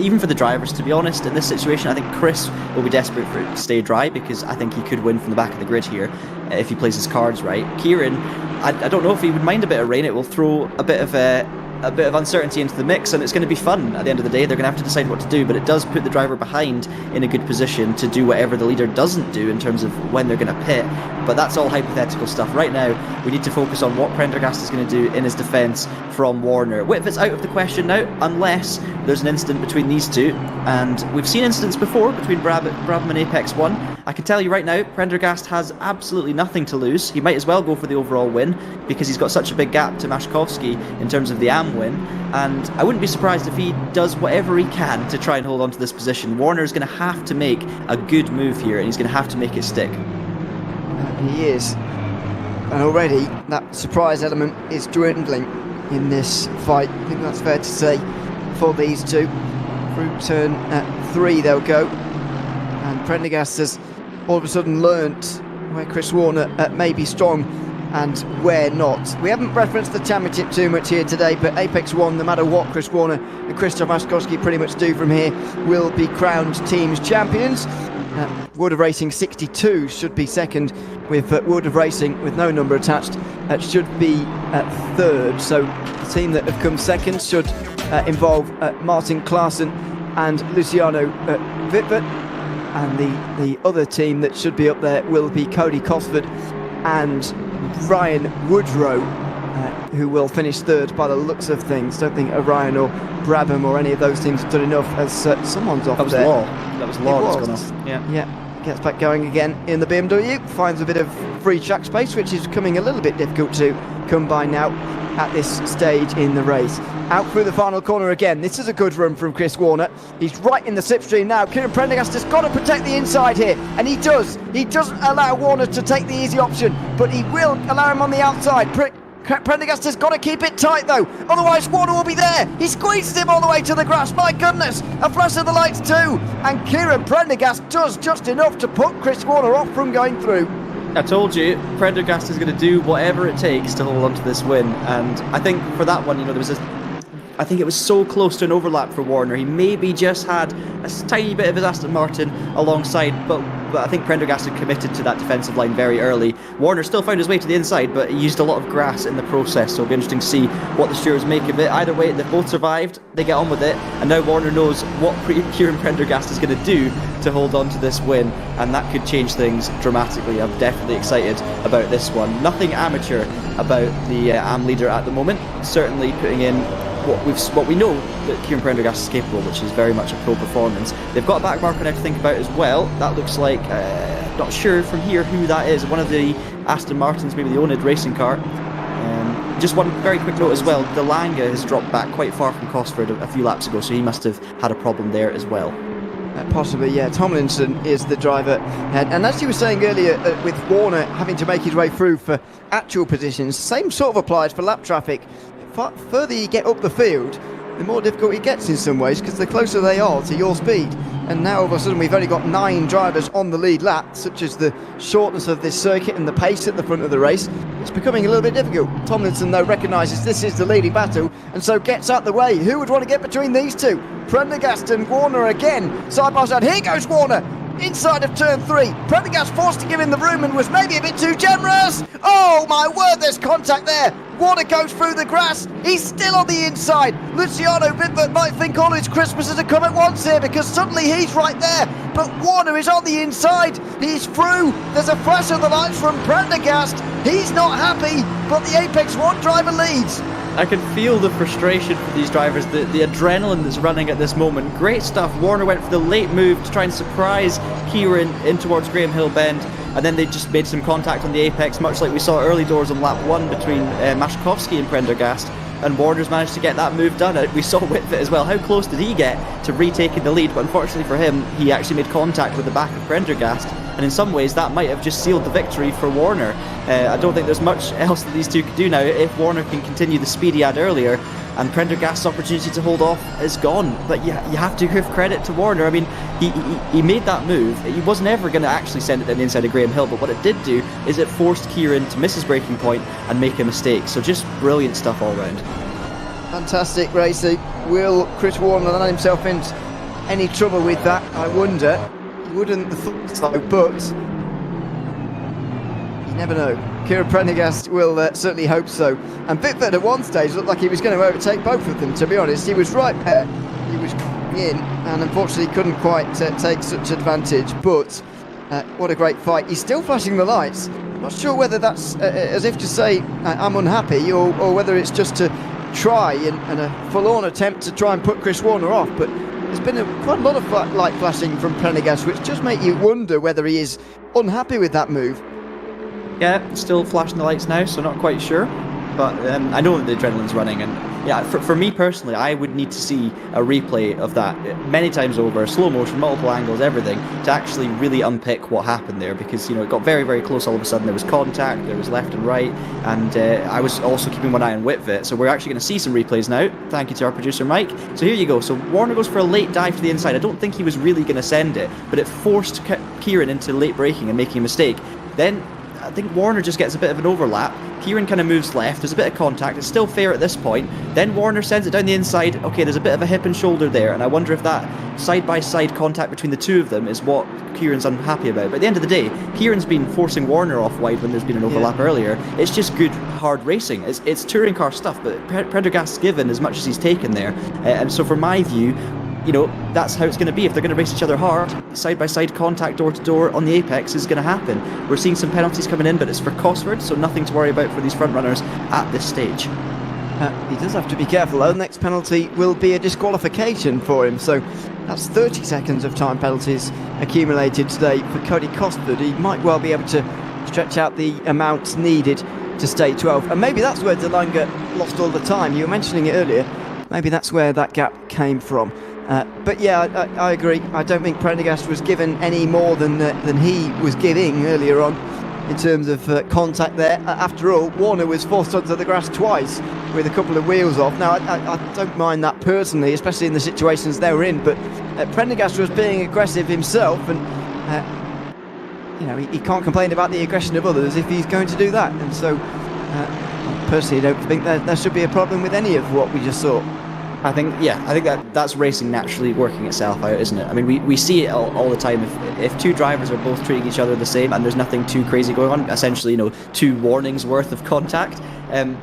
Speaker 2: even for the drivers, to be honest, in this situation, I think Chris will be desperate for it to stay dry, because I think he could win from the back of the grid here if he plays his cards right. Kieran, I don't know if he would mind a bit of rain. It will throw a bit of uncertainty into the mix, and it's going to be fun at the end of the day. They're going to have to decide what to do, but it does put the driver behind in a good position to do whatever the leader doesn't do in terms of when they're going to pit. But that's all hypothetical stuff. Right now, we need to focus on what Prendergast is going to do in his defence from Warner. Whitford's out of the question now, unless there's an incident between these two, and we've seen incidents before between Brabham and Apex 1. I can tell you right now, Prendergast has absolutely nothing to lose. He might as well go for the overall win, because he's got such a big gap to Maskowski in terms of the AM win, and I wouldn't be surprised if he does whatever he can to try and hold on to this position. Warner's going to have to make a good move here, and he's going to have to make it stick.
Speaker 1: He is, and already that surprise element is dwindling in this fight. I think that's fair to say for these two. Through turn 3 they'll go, and Prendergast has all of a sudden learnt where Chris Warner may be strong and where not. We haven't referenced the championship too much here today, but Apex 1, no matter what Chris Warner and Krzysztof Maskowski pretty much do from here, will be crowned teams champions. World of Racing 62 should be second, with World of Racing, with no number attached, should be third. So the team that have come second should involve Martin Klaassen and Luciano Whitford, and the other team that should be up there will be Cody Cosford and Ryan Woodrow, who will finish third by the looks of things. Don't think Orion or Brabham or any of those teams have done enough, as someone's off there.
Speaker 2: That was Law that's gone off.
Speaker 1: Yeah, gets back going again in the BMW, finds a bit of free track space, which is becoming a little bit difficult to come by now at this stage in the race. Out through the final corner again. This is a good run from Chris Warner. He's right in the slipstream now. Kieran Prendergast has got to protect the inside here, and he does. He doesn't allow Warner to take the easy option, but he will allow him on the outside. Prendergast has got to keep it tight though, otherwise Warner will be there. He squeezes him all the way to the grass. My goodness, a flash of the lights too, and Kieran Prendergast does just enough to put Chris Warner off from going through.
Speaker 2: I told you, Prendergast is going to do whatever it takes to hold on to this win, and I think for that one, there was I think it was so close to an overlap for Warner. He maybe just had a tiny bit of his Aston Martin alongside, but I think Prendergast had committed to that defensive line very early. Warner still found his way to the inside, but he used a lot of grass in the process, so it'll be interesting to see what the stewards make of it. Either way, they've both survived, they get on with it, and now Warner knows what Kieran Prendergast is going to do to hold on to this win, and that could change things dramatically. I'm definitely excited about this one. Nothing amateur about the AM leader at the moment, certainly putting in what we know that Kieran Prendergast is capable, which is very much a pro performance. They've got a back marker now to think about as well. That looks like, not sure from here who that is, one of the Aston Martins, maybe the Onid racing car. Just one very quick note as well, De Lange has dropped back quite far from Cosford a few laps ago, so he must have had a problem there as well.
Speaker 1: Possibly, yeah. Tomlinson is the driver. And as you were saying earlier, with Warner having to make his way through for actual positions, same sort of applies for lap traffic. Further you get up the field, the more difficult it gets in some ways, because the closer they are to your speed. And now all of a sudden we've only got 9 drivers on the lead lap, such as the shortness of this circuit and the pace at the front of the race. It's becoming a little bit difficult. Tomlinson, though, recognises this is the leading battle, and so gets out the way. Who would want to get between these two? Prendergast and Warner again, side by side. Here goes Warner! Inside of turn 3, Prendergast forced to give him the room and was maybe a bit too generous. Oh my word, there's contact there. Warner goes through the grass. He's still on the inside. Luciano Bidbert might think all his Christmases have come at once here, because suddenly he's right there. But Warner is on the inside. He's through. There's a flash of the lights from Prendergast. He's not happy, but the Apex 1 driver leads.
Speaker 2: I can feel the frustration for these drivers, the adrenaline that's running at this moment. Great stuff. Warner went for the late move to try and surprise Kieran in towards Graham Hill Bend, and then they just made some contact on the apex, much like we saw early doors on lap 1 between Maszkowski and Prendergast. And Warner's managed to get that move done. We saw Whitfit as well. How close did he get to retaking the lead? But unfortunately for him, he actually made contact with the back of Prendergast. And in some ways, that might have just sealed the victory for Warner. I don't think there's much else that these two could do now. If Warner can continue the speed he had earlier, and Prendergast's opportunity to hold off is gone. But you have to give credit to Warner. I mean, he made that move. He wasn't ever going to actually send it down the inside of Graham Hill, but what it did do is it forced Kieran to miss his braking point and make a mistake. So just brilliant stuff all round.
Speaker 1: Fantastic racing. Will Chris Warner land himself into any trouble with that? I wonder. He wouldn't have thought so, but you never know. Kieran Prendergast will certainly hope so. And Bitford at one stage looked like he was going to overtake both of them, to be honest. He was right there. He was in, and unfortunately couldn't quite take such advantage. But what a great fight. He's still flashing the lights. I'm not sure whether that's as if to say I'm unhappy, or whether it's just to try and a forlorn attempt to try and put Chris Warner off. But there's been quite a lot of light flashing from Prendergast, which just make you wonder whether he is unhappy with that move.
Speaker 2: Yeah, still flashing the lights now, so not quite sure. But I know that the adrenaline's running, and yeah, for me personally, I would need to see a replay of that many times over, slow motion, multiple angles, everything, to actually really unpick what happened there, because it got very, very close all of a sudden. There was contact, there was left and right, and I was also keeping one eye on Whitfit, so we're actually going to see some replays now. Thank you to our producer Mike. So here you go. So Warner goes for a late dive to the inside. I don't think he was really going to send it, but it forced Kieran into late braking and making a mistake. Then I think Warner just gets a bit of an overlap. Kieran kind of moves left. There's a bit of contact. It's still fair at this point. Then Warner sends it down the inside. Okay, there's a bit of a hip and shoulder there, and I wonder if that side-by-side contact between the two of them is what Kieran's unhappy about. But at the end of the day, Kieran's been forcing Warner off wide when there's been an overlap earlier. It's just good, hard racing. It's touring car stuff, but Prendergast's given as much as he's taken there. And so from my view, that's how it's going to be. If they're going to race each other hard, side-by-side contact, door-to-door on the apex is going to happen. We're seeing some penalties coming in, but it's for Cosford, so nothing to worry about for these front runners at this stage.
Speaker 1: He does have to be careful, though. The next penalty will be a disqualification for him, so that's 30 seconds of time penalties accumulated today for Cody Cosford. He might well be able to stretch out the amounts needed to stay 12, and maybe that's where De Lange lost all the time. You were mentioning it earlier. maybe that's where that gap came from. But yeah, I agree. I don't think Prendergast was given any more than he was giving earlier on in terms of contact there. After all, Warner was forced onto the grass twice with a couple of wheels off. Now, I don't mind that personally, especially in the situations they were in, but Prendergast was being aggressive himself, and you know, he can't complain about the aggression of others if he's going to do that. And so, I personally don't think there should be a problem with any of what we just saw.
Speaker 2: I think that's racing naturally working itself out, isn't it? I mean, we see it all the time. If two drivers are both treating each other the same and there's nothing too crazy going on, essentially, you know, 2 warnings worth of contact,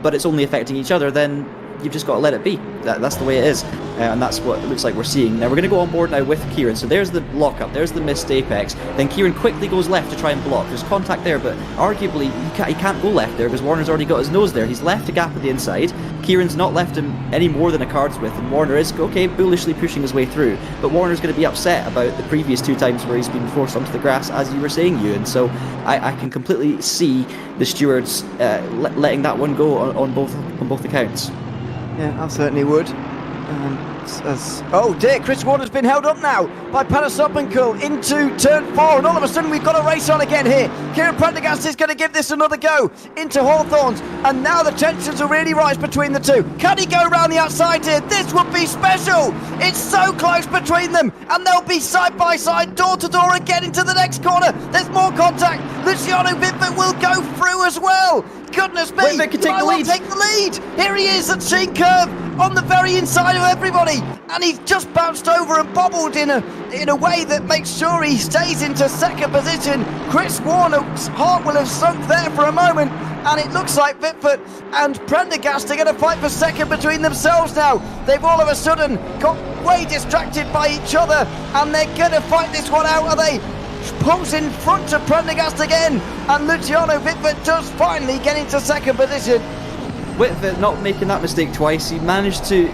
Speaker 2: but it's only affecting each other, then you've just got to let it be. That's the way it is, and that's what it looks like we're seeing. Now we're going to go on board now with Kieran. So there's the lockup, there's the missed apex. Then Kieran quickly goes left to try and block. There's contact there, but arguably he can't go left there because Warner's already got his nose there. He's left a gap at the inside. Kieran's not left him any more than a card's width, and Warner is bullishly pushing his way through. But Warner's going to be upset about the previous 2 times where he's been forced onto the grass, as you were saying, Ewan. So I can completely see the stewards letting that one go on both accounts.
Speaker 1: Yeah, I certainly would. Oh dear, Chris Warner's been held up now by Panasopinkel into turn 4, and all of a sudden we've got a race on again here. Kieran Prendergast is going to give this another go into Hawthorns, and now the tensions will really rise between the two. Can he go around the outside here? This would be special. It's so close between them, and they'll be side by side, door to door again into the next corner. There's more contact. Luciano Vitvit will go through as well. Goodness me,
Speaker 2: Vitvit can
Speaker 1: take the lead. Here he is at Sheen Curve on the very inside of everybody, and he's just bounced over and bobbled in a way that makes sure he stays into second position. Chris Warner's heart will have sunk there for a moment, and it looks like Vitvit and Prendergast are going to fight for second between themselves now. They've all of a sudden got way distracted by each other, and they're going to fight this one out. Are they? Pulls in front of Prendergast again, and Luciano Vitvit does finally get into second position.
Speaker 2: Vitvit not making that mistake twice. He managed to,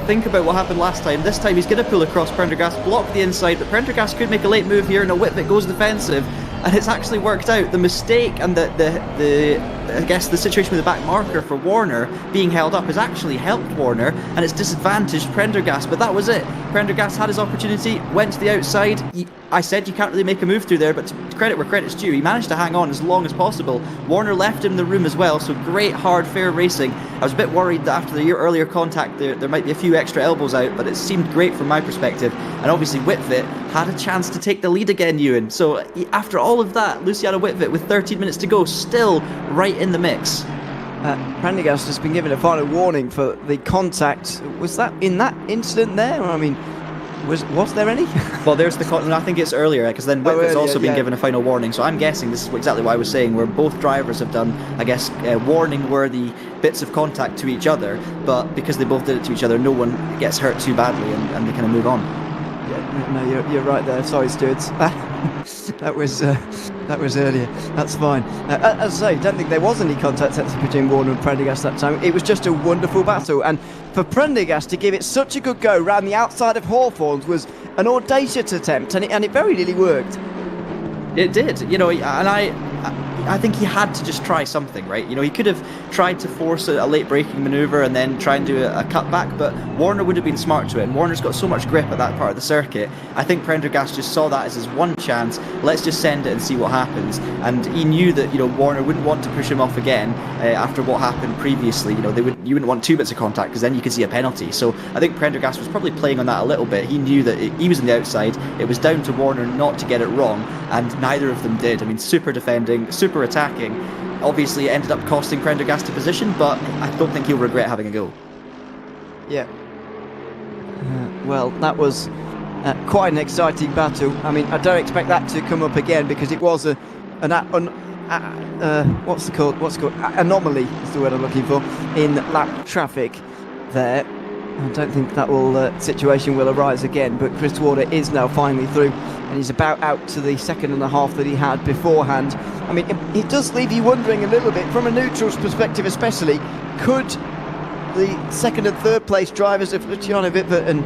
Speaker 2: think about what happened last time. This time he's going to pull across Prendergast, block the inside, but Prendergast could make a late move here. No, Vitvit goes defensive, and it's actually worked out. The mistake and I guess the situation with the back marker for Warner being held up has actually helped Warner, and it's disadvantaged Prendergast, but that was it. Prendergast had his opportunity, went to the outside. I said you can't really make a move through there, but to credit where credit's due, he managed to hang on as long as possible. Warner left him the room as well, so great, hard, fair racing. I was a bit worried that after the earlier contact there might be a few extra elbows out, but it seemed great from my perspective, and obviously Vitvit had a chance to take the lead again, Ewan. So after all of that, Luciano Vitvit with 13 minutes to go, still right in the mix.
Speaker 1: Prendergast has been given a final warning for the contact. Was that in that incident there? I mean, was there any?
Speaker 2: Well, there's the I think it's earlier, because then Vitvit's also been given a final warning. So I'm guessing this is exactly what I was saying, where both drivers have done, I guess, warning-worthy bits of contact to each other, but because they both did it to each other, no one gets hurt too badly, and they kind of move on.
Speaker 1: Yeah, no, you're right there. Sorry, stewards. That was earlier. That's fine. As I say, don't think there was any contact between Warner and Prendergast that time. It was just a wonderful battle, and for Prendergast to give it such a good go round the outside of Hawthorns was an audacious attempt, and it very nearly worked.
Speaker 2: It did, and I think he had to just try something, right? He could have tried to force a late braking manoeuvre and then try and do a cutback, but Warner would have been smart to it, and Warner's got so much grip at that part of the circuit. I think Prendergast just saw that as his one chance. Let's just send it and see what happens. And he knew that Warner wouldn't want to push him off again after what happened previously. You wouldn't want 2 bits of contact, because then you could see a penalty. So I think Prendergast was probably playing on that a little bit. He knew that he was on the outside. It was down to Warner not to get it wrong, and neither of them did. I mean, super defending, super attacking. Obviously it ended up costing Prendergast a position, but I don't think he'll regret having a go.
Speaker 1: Yeah. Well, that was quite an exciting battle. I mean, I don't expect that to come up again, because it was what's it called? Anomaly is the word I'm looking for in lap traffic there. I don't think that situation will arise again, but Chris Warner is now finally through, and he's about out to the 2.5 that he had beforehand. I mean, it does leave you wondering a little bit, from a neutral's perspective especially, could the 2nd and 3rd place drivers of Luciano Vitvit and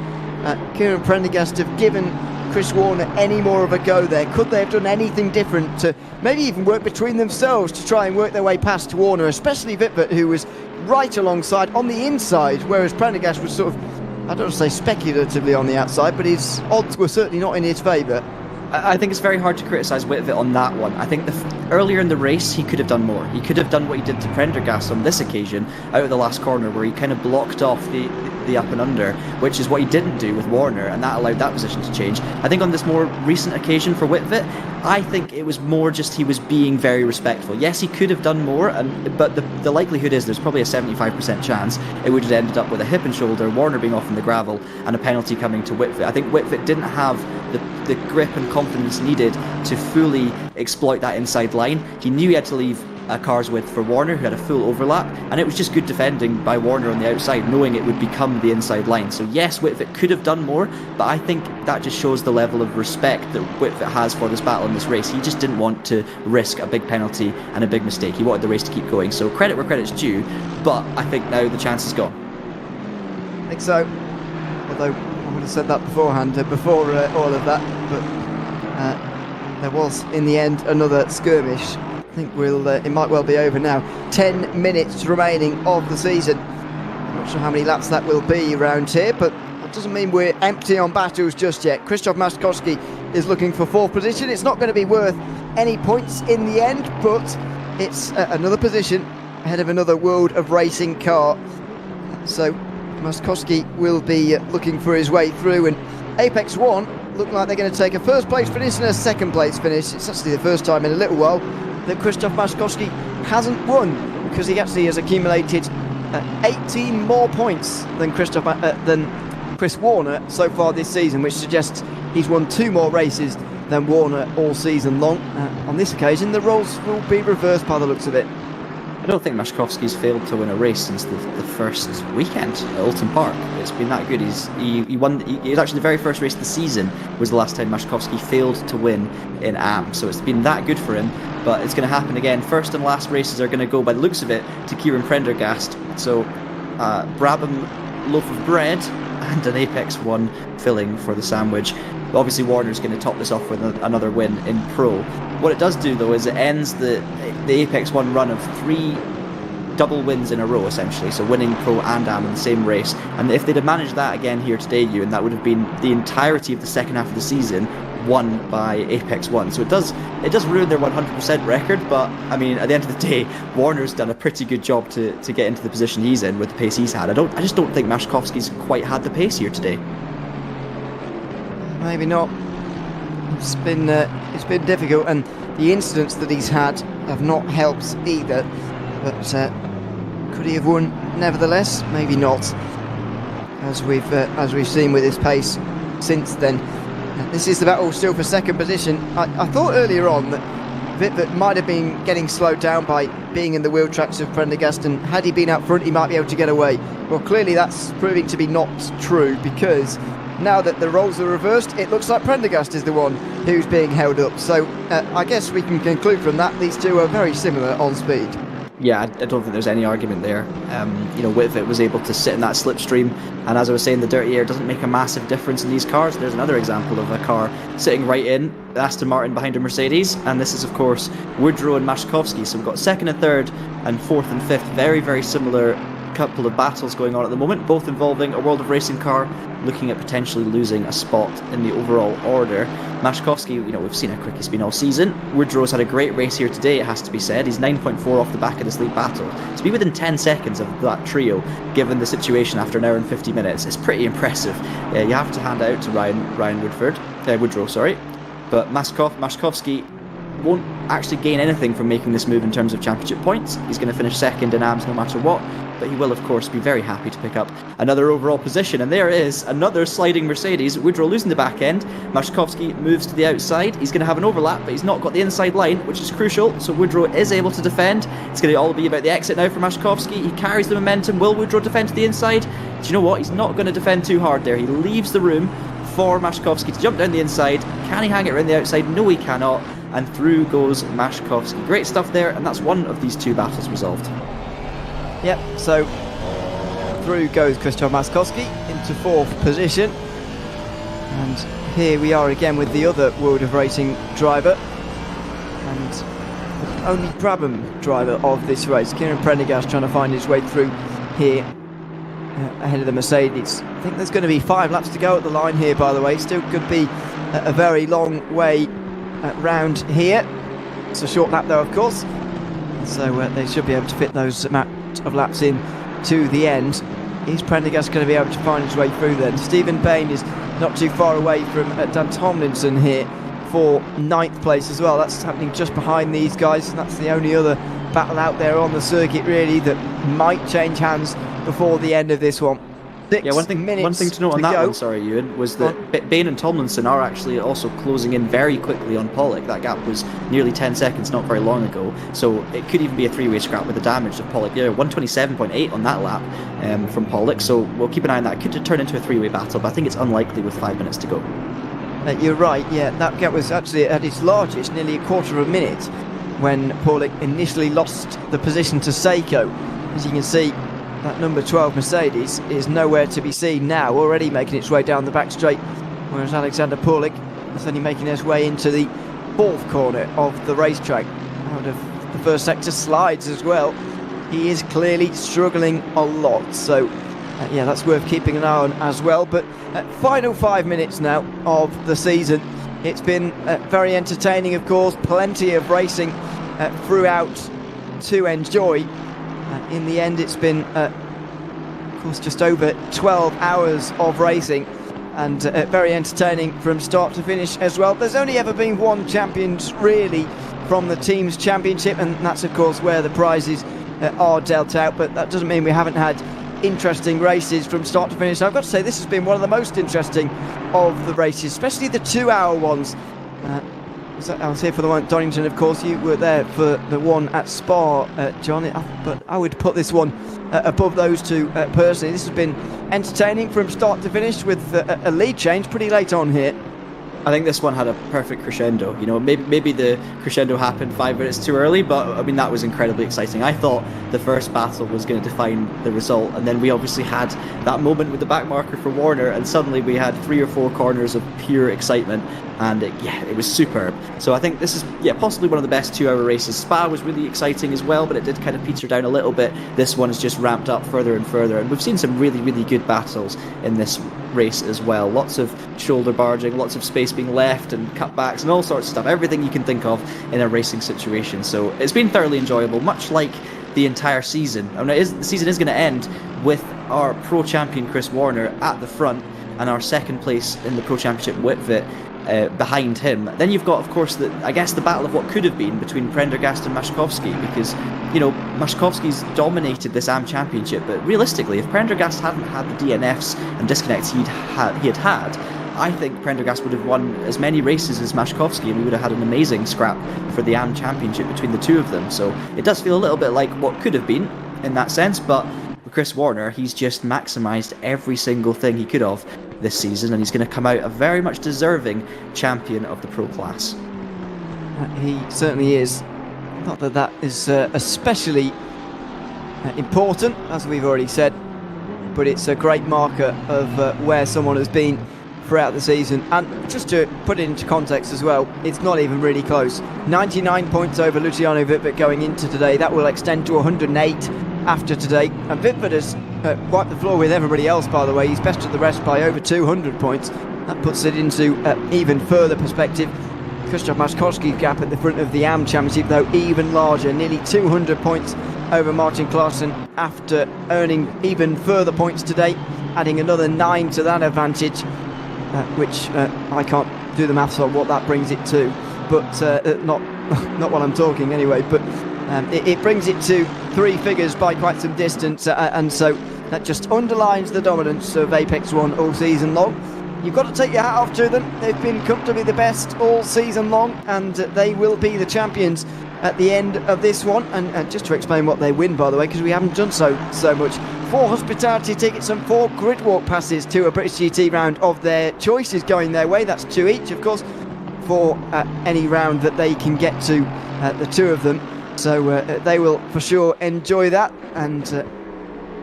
Speaker 1: Kieran Prendergast have given Chris Warner any more of a go there? Could they have done anything different to maybe even work between themselves to try and work their way past Warner, especially Vitvit, who was right alongside on the inside, whereas Prendergast was sort of, I don't want to say speculatively on the outside, but his odds were certainly not in his favour.
Speaker 2: I think it's very hard to criticise Whitvet on that one. I think earlier in the race he could have done more. He could have done what he did to Prendergast on this occasion out of the last corner, where he kind of blocked off the up and under, which is what he didn't do with Warner, and that allowed that position to change. I think on this more recent occasion for Whitvet, I think it was more just he was being very respectful. Yes, he could have done more, but the likelihood is there's probably a 75% chance it would have ended up with a hip and shoulder, Warner being off in the gravel, and a penalty coming to Whitvet. I think Whitvet didn't have the grip and confidence needed to fully exploit that inside line. He knew he had to leave a car's width for Warner, who had a full overlap, and it was just good defending by Warner on the outside, knowing it would become the inside line. So yes, Whitvet could have done more, but I think that just shows the level of respect that Whitvet has for this battle in this race. He just didn't want to risk a big penalty and a big mistake. He wanted the race to keep going. So credit where credit's due, but I think now the chance is gone.
Speaker 1: I think so, although I would have said that beforehand, before all of that, but there was in the end another skirmish. I think it might well be over now. 10 minutes remaining of the season. I'm not sure how many laps that will be around here, but that doesn't mean we're empty on battles just yet. Krzysztof Maszkowski is looking for 4th position. It's not going to be worth any points in the end, but it's another position ahead of another World of Racing car. So Maszkowski will be looking for his way through, and Apex 1 look like they're going to take a 1st place finish and a 2nd place finish. It's actually the first time in a little while that Krzysztof Maszkowski hasn't won, because he actually has accumulated 18 more points than Chris Warner so far this season, which suggests he's won 2 more races than Warner all season long. On this occasion, the roles will be reversed by the looks of it.
Speaker 2: I don't think Maszkowski's failed to win a race since the first weekend at Oulton Park. It's been that good. He won. It was actually the very first race of the season was the last time Maszkowski failed to win in AM. So it's been that good for him. But it's going to happen again. First and last races are going to go, by the looks of it, to Kieran Prendergast. So Brabham loaf of bread and an Apex 1 filling for the sandwich. But obviously Warner's going to top this off with another win in Pro. What it does do, though, is it ends the Apex 1 run of 3 double wins in a row, essentially. So winning Pro and AM in the same race. And if they'd have managed that again here today, Ewan, that would have been the entirety of the second half of the season won by Apex 1. So it does ruin their 100% record, but I mean, at the end of the day, Warner's done a pretty good job to get into the position he's in with the pace he's had. I just don't think Maszkowski's quite had the pace here today.
Speaker 1: Maybe not. It's been difficult, and the incidents that he's had have not helped either. But could he have won nevertheless? Maybe not. As we've seen with his pace since then. This is the battle still for 2nd position. I thought earlier on that Whitvet might have been getting slowed down by being in the wheel tracks of Prendergast, and had he been out front he might be able to get away. Well, clearly that's proving to be not true, because now that the roles are reversed, it looks like Prendergast is the one who's being held up. So I guess we can conclude from that these two are very similar on speed.
Speaker 2: Yeah, I don't think there's any argument there. Whitvet was able to sit in that slipstream, and as I was saying, the dirty air doesn't make a massive difference in these cars. There's another example of a car sitting right in Aston Martin behind a Mercedes, and this is of course Woodrow and Maszkowski. So we've got 2nd and 3rd and 4th and 5th, very, very similar couple of battles going on at the moment, both involving a World of Racing car looking at potentially losing a spot in the overall order. Maszkowski, we've seen how quick he's been all season. Woodrow's had a great race here today, it has to be said. He's 9.4 off the back of this league battle. To be within 10 seconds of that trio, given the situation after an hour and 50 minutes, is pretty impressive. You have to hand it out to Ryan Woodrow, sorry. But Maszkowski won't actually gain anything from making this move in terms of championship points. He's going to finish 2nd in AMS no matter what, but he will of course be very happy to pick up another overall position. And there is another sliding Mercedes. Woodrow losing the back end. Maszkowski moves to the outside. He's going to have an overlap, but he's not got the inside line, which is crucial, so Woodrow is able to defend. It's going to all be about the exit now for Maszkowski. He carries the momentum. Will Woodrow defend to the inside? Do you know what? He's not going to defend too hard there. He leaves the room for Maszkowski to jump down the inside. Can he hang it around the outside? No, he cannot. And through goes Maszkowski. Great stuff there, and that's one of these 2 battles resolved.
Speaker 1: Yep, so through goes Krzysztof Maszkowski into 4th position. And here we are again with the other World of Racing driver. And only Brabham driver of this race. Kieran Prendergast trying to find his way through here ahead of the Mercedes. I think there's going to be 5 laps to go at the line here, by the way. Still could be a very long way round here. It's a short lap though, of course, so they should be able to fit those amount of laps in to the end. Is Prendergast going to be able to find his way through then? Stephen Bain is not too far away from Dan Tomlinson here for 9th place as well. That's happening just behind these guys, and that's the only other battle out there on the circuit really that might change hands before the end of this one.
Speaker 2: One thing to note on that one, sorry Ewan, was that Bain and Tomlinson are actually also closing in very quickly on Pollock. That gap was nearly 10 seconds not very long ago, so it could even be a 3-way scrap with the damage of Pollock. 127.8 on that lap from Pollock, so we'll keep an eye on that. It could turn into a 3-way battle, but I think it's unlikely with 5 minutes to go.
Speaker 1: You're right, yeah, that gap was actually at its largest, nearly a quarter of a minute, when Pollock initially lost the position to Seiko. As you can see, that number 12 Mercedes is nowhere to be seen now, already making its way down the back straight, whereas Alexander Pollock is only making his way into the 4th corner of the racetrack. Out of the first sector slides as well. He is clearly struggling a lot, so yeah, that's worth keeping an eye on as well. But final 5 minutes now of the season. It's been very entertaining, of course, plenty of racing throughout to enjoy. In the end, it's been, of course, just over 12 hours of racing, and very entertaining from start to finish as well. There's only ever been one champion, really, from the team's championship, and that's, of course, where the prizes are dealt out. But that doesn't mean we haven't had interesting races from start to finish. I've got to say, this has been one of the most interesting of the races, especially the 2-hour ones. I was here for the one at Donington, of course. You were there for the one at Spa, John. But I would put this one above those two personally. This has been entertaining from start to finish, with a lead change pretty late on here.
Speaker 2: I think this one had a perfect crescendo. You know, maybe the crescendo happened 5 minutes too early, but I mean, that was incredibly exciting. I thought the first battle was going to define the result, and then we obviously had that moment with the back marker for Warner, and suddenly we had 3 or 4 corners of pure excitement, and it was superb. So I think this is possibly one of the best 2-hour races. Spa was really exciting as well, but it did kind of peter down a little bit. This one has just ramped up further and further, and we've seen some really, really good battles in this race as well. Lots of shoulder barging, lots of space being left, and cutbacks and all sorts of stuff, everything you can think of in a racing situation. So it's been thoroughly enjoyable, much like the entire season. I mean, the season is going to end with our pro champion Chris Warner at the front, and our second place in the pro championship Whitvet behind him. Then you've got, of course, the battle of what could have been between Prendergast and Maszkowski, because Maszkowski's dominated this AM Championship, but realistically, if Prendergast hadn't had the DNFs and disconnects he had, I think Prendergast would have won as many races as Maszkowski, and we would have had an amazing scrap for the AM Championship between the two of them. So it does feel a little bit like what could have been in that sense, but with Chris Warner, he's just maximised every single thing he could have this season, and he's going to come out a very much deserving champion of the pro class.
Speaker 1: He certainly is. Not that that is especially important, as we've already said, but it's a great marker of where someone has been throughout the season. And just to put it into context as well, it's not even really close. 99 points over Luciano Wittwit going into today. That will extend to 108 after today, and Wittwit has wiped the floor with everybody else, by the way. He's bested the rest by over 200 points. That puts it into even further perspective. Krzysztof Maszkowski's gap at the front of the AM Championship, though, even larger, nearly 200 points over Martin Klaassen after earning even further points today, adding another 9 to that advantage, which I can't do the maths on what that brings it to, but not while I'm talking anyway, but it brings it to 3 figures by quite some distance, and so that just underlines the dominance of Apex One all season long. You've got to take your hat off to them. They've been comfortably the best all season long, and they will be the champions at the end of this one. And just to explain what they win, by the way, because we haven't done so much: 4 hospitality tickets and 4 grid walk passes to a British GT round of their choices going their way. That's 2 each, of course, for any round that they can get to, the 2 of them. So they will for sure enjoy that, and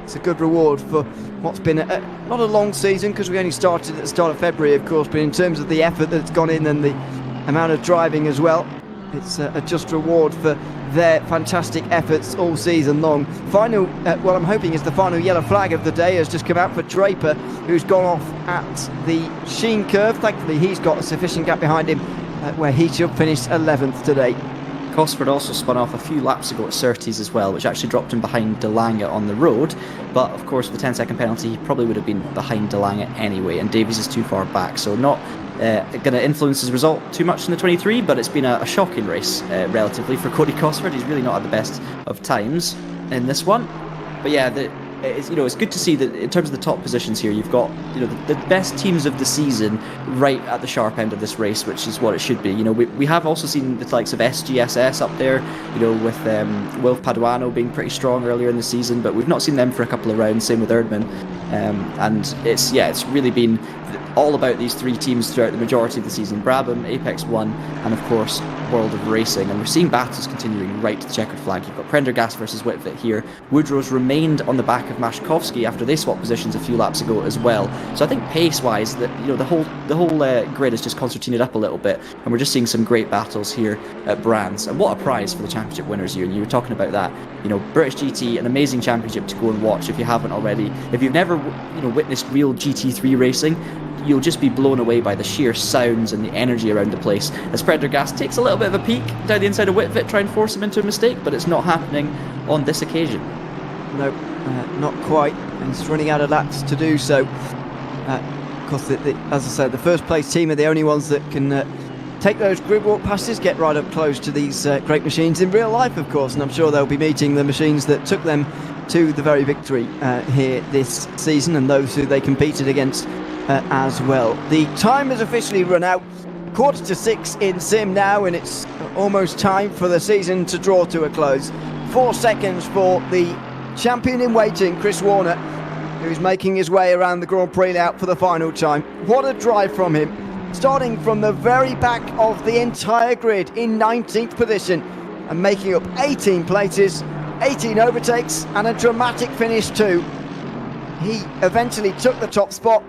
Speaker 1: it's a good reward for what's been not a long season, because we only started at the start of February, of course, but in terms of the effort that's gone in and the amount of driving as well, it's a just reward for their fantastic efforts all season long. Final, well, I'm hoping is the final yellow flag of the day has just come out for Draper, who's gone off at the Sheen curve. Thankfully, he's got a sufficient gap behind him where he should finish 11th today.
Speaker 2: Cosford also spun off a few laps ago at Surtees as well, which actually dropped him behind De Lange on the road. But of course, with the 10-second penalty, he probably would have been behind De Lange anyway, and Davies is too far back, so not going to influence his result too much in the 23. But it's been a shocking race relatively for Cody Cosford. He's really not at the best of times in this one. But yeah, it's good to see that in terms of the top positions here, you've got the best teams of the season right at the sharp end of this race, which is what it should be. We have also seen the likes of SGSS up there, with Wilf Paduano being pretty strong earlier in the season, but we've not seen them for a couple of rounds. Same with Erdmann, and it's really been all about these three teams throughout the majority of the season: Brabham, Apex 1, and of course World of Racing. And we're seeing battles continuing right to the checkered flag. You've got Prendergast versus Whitvet here. Woodrow's remained on the back of Mashkovsky after they swapped positions a few laps ago as well. So I think pace-wise, the whole grid is just concertinaed up a little bit, and we're just seeing some great battles here at Brands. And what a prize for the championship winners here! And you were talking about that. British GT, an amazing championship to go and watch if you haven't already. If you've never witnessed real GT3 racing, you'll just be blown away by the sheer sounds and the energy around the place. As Prendergast takes a little bit of a peek down the inside of Whitvet, try and force him into a mistake, but it's not happening on this occasion.
Speaker 1: No, not quite. And he's running out of laps to do so. Because, as I said, the first place team are the only ones that can take those grid walk passes, get right up close to these great machines in real life, of course. And I'm sure they'll be meeting the machines that took them to the very victory here this season, and those who they competed against as well. The time has officially run out. 5:45 in Sim now, and it's almost time for the season to draw to a close. 4 seconds for the champion in waiting, Chris Warner, who's making his way around the Grand Prix now for the final time. What a drive from him, starting from the very back of the entire grid in 19th position and making up 18 places, 18 overtakes, and a dramatic finish too. He eventually took the top spot,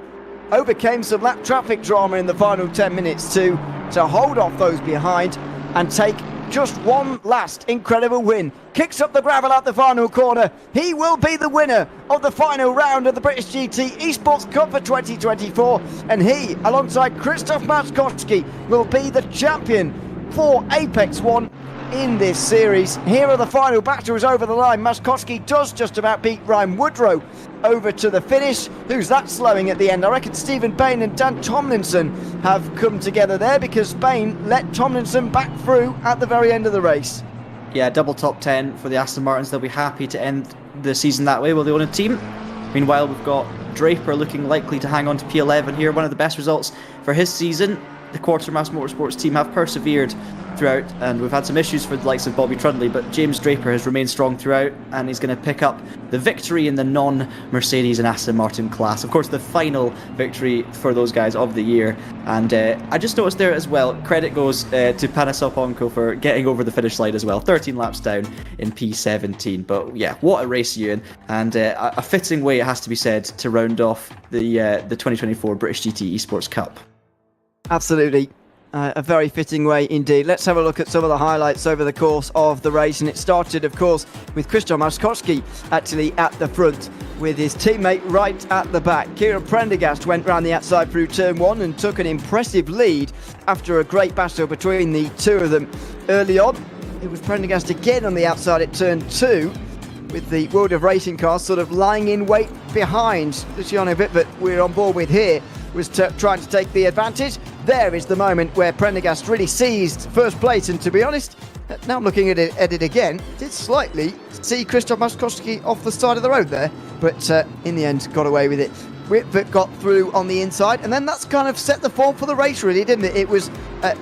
Speaker 1: overcame some lap traffic drama in the final 10 minutes to hold off those behind and take just one last incredible win. Kicks up the gravel at the final corner. He will be the winner of the final round of the British GT Esports Cup for 2024, and he, alongside Krzysztof Maszkowski, will be the champion for Apex 1 in this series. Here are the final battles over the line. Maszkowski does just about beat Ryan Woodrow over to the finish. Who's that slowing at the end? I reckon Stephen Bain and Dan Tomlinson have come together there, because Bain let Tomlinson back through at the very end of the race.
Speaker 2: Yeah, double top 10 for the Aston Martins. They'll be happy to end the season that way while they own a team. Meanwhile, we've got Draper looking likely to hang on to P11 here. One of the best results for his season. The Quartermass Motorsports team have persevered throughout, and we've had some issues for the likes of Bobby Trudley, but James Draper has remained strong throughout, and he's going to pick up the victory in the non-Mercedes and Aston Martin class. Of course, the final victory for those guys of the year. And I just noticed there as well, credit goes to Panasoponko for getting over the finish line as well. 13 laps down in P17. But yeah, what a race, Ewan. And a fitting way, it has to be said, to round off the 2024 British GT Esports Cup.
Speaker 1: Absolutely. A very fitting way indeed. Let's have a look at some of the highlights over the course of the race. And it started, of course, with Krzysztof Maszkowski actually at the front with his teammate right at the back. Kieran Prendergast went round the outside through turn 1 and took an impressive lead after a great battle between the two of them early on. It was Prendergast again on the outside at turn 2, with the World of Racing cars sort of lying in wait behind. Luciano Whitvet, we're on board with here, was trying to take the advantage. There is the moment where Prendergast really seized first place, and to be honest, now I'm looking at it again, did slightly see Krzysztof Maszkowski off the side of the road there, but in the end got away with it. Whitvet got through on the inside, and then that's kind of set the form for the race, really, didn't it? It was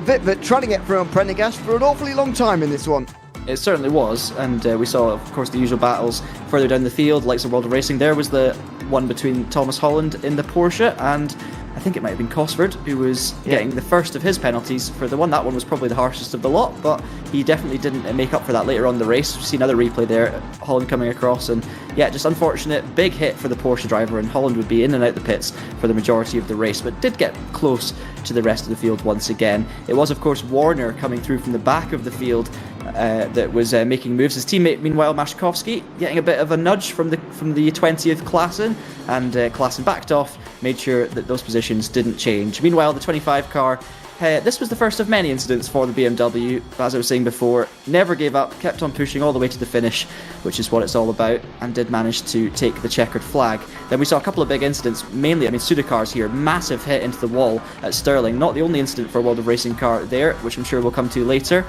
Speaker 1: Whitvet trying to get through on Prendergast for an awfully long time in this one.
Speaker 2: It certainly was, and we saw, of course, the usual battles further down the field, likes of World of Racing. There was the one between Thomas Holland in the Porsche and I think it might have been Cosford, who was getting the first of his penalties for the one. That one was probably the harshest of the lot, but he definitely didn't make up for that later on in the race. We see another replay there, Holland coming across, and yeah, just unfortunate, big hit for the Porsche driver, and Holland would be in and out the pits for the majority of the race, but did get close to the rest of the field once again. It was, of course, Warner coming through from the back of the field that was making moves. His teammate, meanwhile, Mashkovsky, getting a bit of a nudge from the 20th Klassen, and Klassen backed off, made sure that those positions didn't change. Meanwhile, the 25 car, this was the first of many incidents for the BMW. As I was saying before, never gave up, kept on pushing all the way to the finish, which is what it's all about, and did manage to take the checkered flag. Then we saw a couple of big incidents, mainly, Sudakars here, massive hit into the wall at Stirling. Not the only incident for a World of Racing car there, which I'm sure we'll come to later.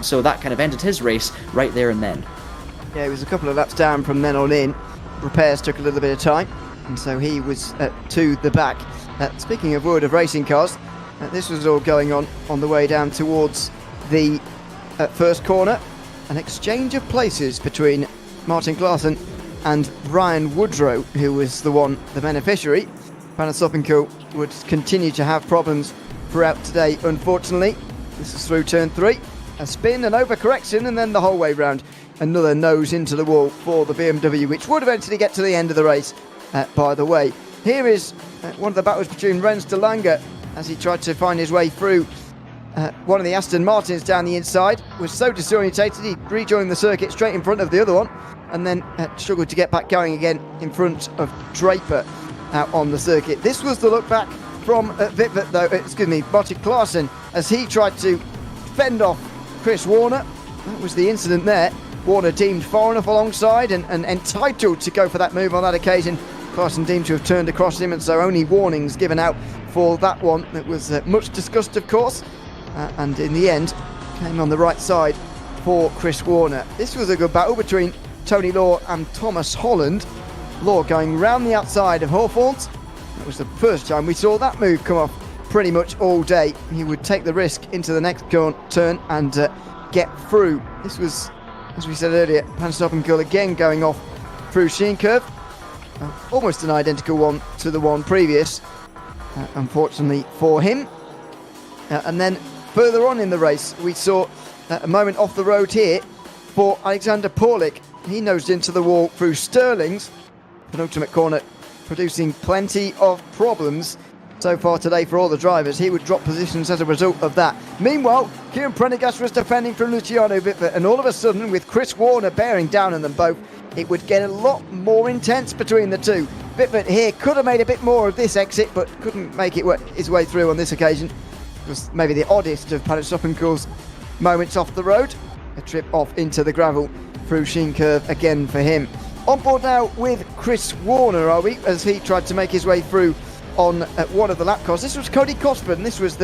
Speaker 2: So that kind of ended his race right there and then.
Speaker 1: Yeah, it was a couple of laps down from then on in. Repairs took a little bit of time, and so he was to the back. Speaking of World of Racing cars, this was all going on the way down towards the first corner. An exchange of places between Martin Klaassen and Ryan Woodrow, who was the beneficiary. Panasopinko would continue to have problems throughout today, unfortunately. This is through turn 3. A spin, an overcorrection, and then the whole way round. Another nose into the wall for the BMW, which would eventually get to the end of the race, by the way. Here is one of the battles between Rens de Lange as he tried to find his way through one of the Aston Martins down the inside. Was so disorientated he rejoined the circuit straight in front of the other one, and then struggled to get back going again in front of Draper out on the circuit. This was the look back from Martin Klaassen, as he tried to fend off Chris Warner. That was the incident there. Warner deemed far enough alongside and entitled to go for that move on that occasion. Klaassen deemed to have turned across him, and so only warnings given out for that one. That was much discussed, of course, and in the end came on the right side for Chris Warner. This was a good battle between Tony Law and Thomas Holland. Law going round the outside of Hawthorns. That was the first time we saw that move come off pretty much all day. He would take the risk into the next turn and get through. This was, as we said earlier, Panasopinko again going off through Sheen Curve. Almost an identical one to the one previous, unfortunately for him. And then further on in the race, we saw a moment off the road here for Alexander Paulik. He nosed into the wall through Stirling's penultimate corner, producing plenty of problems so far today for all the drivers. He would drop positions as a result of that. Meanwhile, Kieran Prendergast was defending from Luciano Wittfert, and all of a sudden, with Chris Warner bearing down on them both, it would get a lot more intense between the two. Wittfert here could have made a bit more of this exit, but couldn't make it his way through on this occasion. It was maybe the oddest of Panasopinko's moments off the road. A trip off into the gravel through Sheen Curve again for him. On board now with Chris Warner, are we, as he tried to make his way through on one of the lap cars. This was Cody Cosford, and this was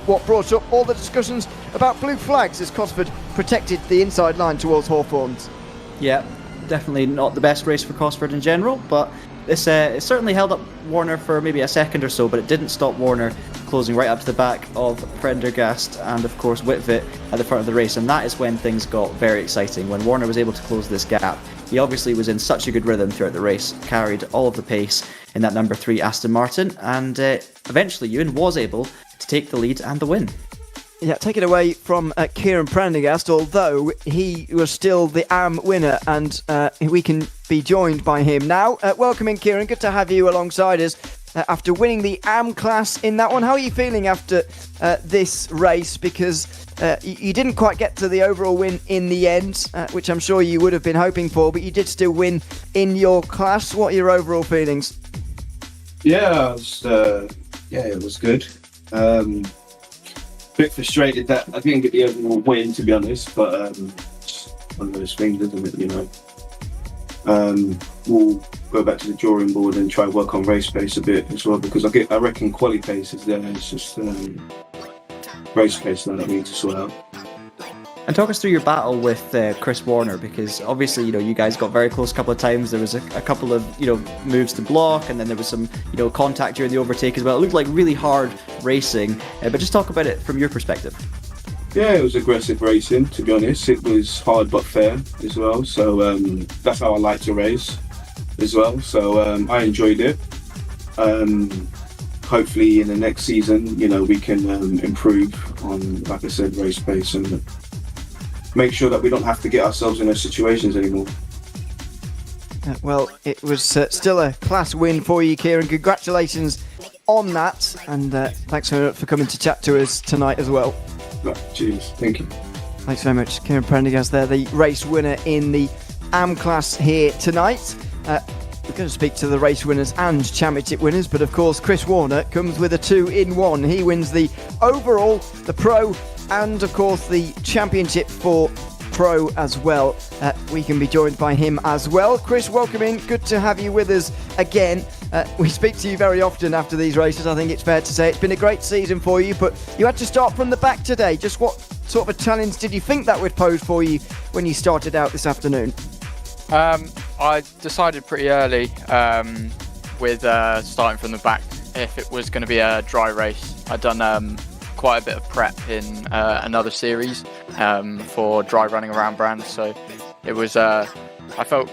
Speaker 1: what brought up all the discussions about blue flags as Cosford protected the inside line towards Hawthorns.
Speaker 2: Yeah, definitely not the best race for Cosford in general, but this it certainly held up Warner for maybe a second or so, but it didn't stop Warner closing right up to the back of Prendergast and of course Wittfert at the front of the race, and that is when things got very exciting, when Warner was able to close this gap. He obviously was in such a good rhythm throughout the race, carried all of the pace in that number 3 Aston Martin, and eventually Ewan was able to take the lead and the win.
Speaker 1: Yeah, take it away from Kieran Prendergast, although he was still the AM winner, and we can be joined by him now. Welcome in, Kieran. Good to have you alongside us after winning the AM class in that one. How are you feeling after this race? Because you didn't quite get to the overall win in the end, which I'm sure you would have been hoping for, but you did still win in your class. What are your overall feelings?
Speaker 3: Yeah, it was good. Bit frustrated that I didn't get the overall win, to be honest, but one of those things, isn't it, you know. We'll go back to the drawing board and try work on race pace a bit as well, because I reckon quali pace is there. It's just race pace that I need to sort out.
Speaker 2: And talk us through your battle with Chris Warner, because obviously, you know, you guys got very close a couple of times. There was a couple of, you know, moves to block, and then there was some, you know, contact during the overtake as well. It looked like really hard racing, but just talk about it from your perspective.
Speaker 3: Yeah, it was aggressive racing, to be honest. It was hard but fair as well. So that's how I like to race as well. So I enjoyed it. Kind hopefully in the next season, you know, we can improve on, like I said, race pace and make sure that we don't have to get ourselves in those situations anymore.
Speaker 1: Well, it was still a class win for you, Kieran. Congratulations on that, and thanks very much for coming to chat to us tonight as well.
Speaker 3: Right, cheers, thank you.
Speaker 1: Thanks very much, Kieran Prendergast there, the race winner in the AM class here tonight. We're going to speak to the race winners and championship winners, but of course Chris Warner comes with a 2-in-1. He wins the overall, the pro, and of course the championship for pro as well. We can be joined by him as well. Chris, welcome in. Good to have you with us again. We speak to you very often after these races. I think it's fair to say it's been a great season for you, but you had to start from the back today. Just what sort of a challenge did you think that would pose for you when you started out this afternoon?
Speaker 4: I decided pretty early with starting from the back if it was going to be a dry race. I'd done quite a bit of prep in another series for dry running around brands, so it was I felt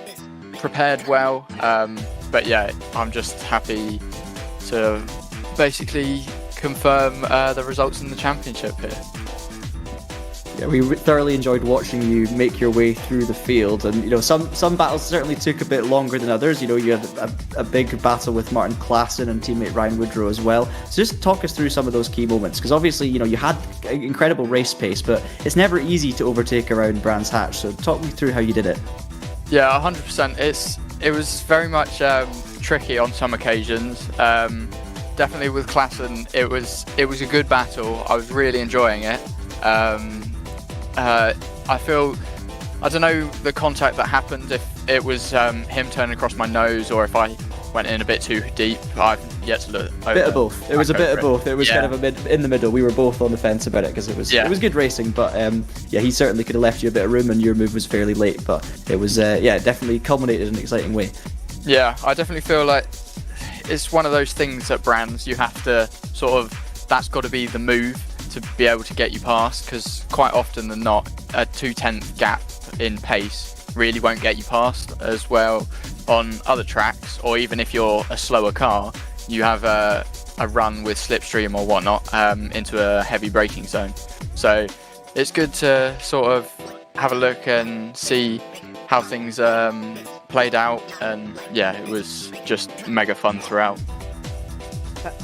Speaker 4: prepared well, but yeah, I'm just happy to basically confirm the results in the championship here.
Speaker 2: Yeah, we thoroughly enjoyed watching you make your way through the field, and you know, some battles certainly took a bit longer than others. You know, you had a big battle with Martin Klassen and teammate Ryan Woodrow as well. So just talk us through some of those key moments, because obviously, you know, you had incredible race pace, but it's never easy to overtake around Brands Hatch. So talk me through how you did it.
Speaker 4: Yeah, 100%. It was very much tricky on some occasions. Definitely with Klassen, it was a good battle. I was really enjoying it. I feel, I don't know the contact that happened, if it was him turning across my nose or if I went in a bit too deep. I've yet to look over.
Speaker 2: Bit of both. It was a bit of both. It was kind of in the middle. We were both on the fence about it because it was good racing, but yeah, he certainly could have left you a bit of room, and your move was fairly late, but it was definitely culminated in an exciting way. Yeah,
Speaker 4: I definitely feel like it's one of those things at brands you have to sort of, that's got to be the move to be able to get you past, because quite often than not a 2/10 gap in pace really won't get you past. As well on other tracks, or even if you're a slower car, you have a run with slipstream or whatnot into a heavy braking zone, so it's good to sort of have a look and see how things played out, and yeah, it was just mega fun throughout.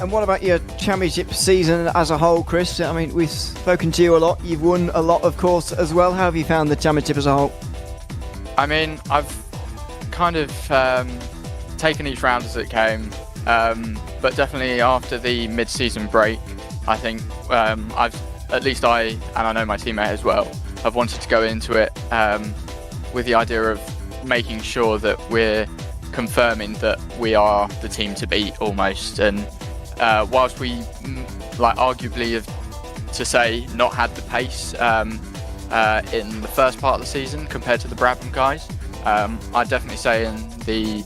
Speaker 1: And what about your championship season as a whole, Chris? I mean, we've spoken to you a lot. You've won a lot, of course, as well. How have you found the championship as a whole?
Speaker 4: I mean, I've kind of taken each round as it came, but definitely after the mid-season break, I think at least I, and I know my teammate as well, have wanted to go into it with the idea of making sure that we're confirming that we are the team to beat almost. And whilst we arguably have, to say, not had the pace in the first part of the season compared to the Brabham guys, I'd definitely say in the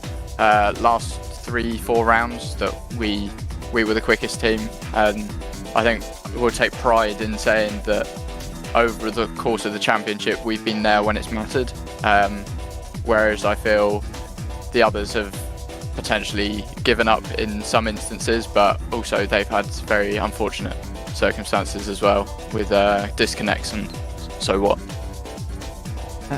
Speaker 4: last 3-4 rounds that we were the quickest team, and I think we'll take pride in saying that over the course of the championship we've been there when it's mattered, whereas I feel the others have potentially given up in some instances, but also they've had very unfortunate circumstances as well with disconnects and so what.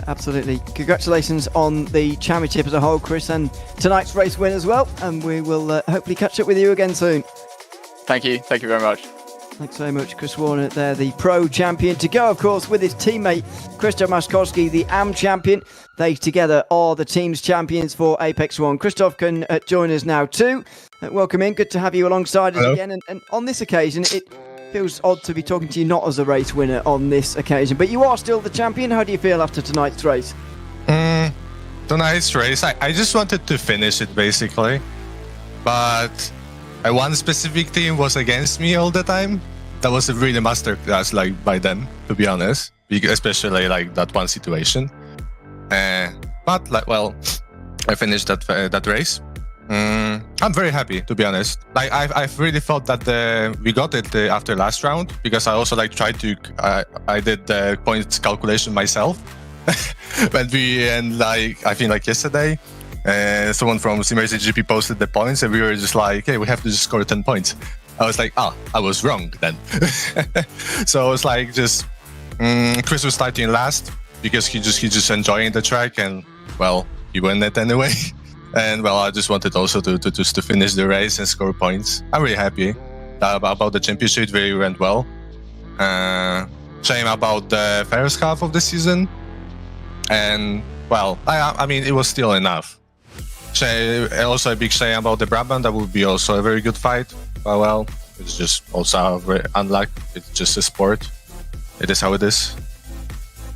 Speaker 1: Absolutely. Congratulations on the championship as a whole, Chris, and tonight's race win as well, and we will hopefully catch up with you again soon.
Speaker 4: Thank you very much.
Speaker 1: Thanks so much, Chris Warner there, the pro champion, to go, of course, with his teammate Krzysztof Maszkowski, the AM champion. They together are the team's champions for Apex One. Krzysztof can join us now too. Welcome in, good to have you alongside us again. And on this occasion, it feels odd to be talking to you not as a race winner on this occasion, but you are still the champion. How do you feel after tonight's race?
Speaker 5: Tonight's race, I just wanted to finish it basically, but one specific team was against me all the time. That was a really masterclass, by them, to be honest, especially that one situation. But I finished that race. I'm very happy, to be honest. I've really thought that we got it after last round, because I also tried to I did the points calculation myself. I think yesterday, someone from Simracing.GP posted the points, and we were just hey, we have to just score 10 points. I was like, I was wrong then. So it was like just Chris was starting last because he just enjoying the track, and well, he won it anyway. And well, I just wanted also to finish the race and score points. I'm really happy about the championship. It really went well. Shame about the first half of the season, and well, I mean, it was still enough. Also a big shame about the Brabant. That would be also a very good fight. But well, it's just also unluck. It's just a sport. It is how it is.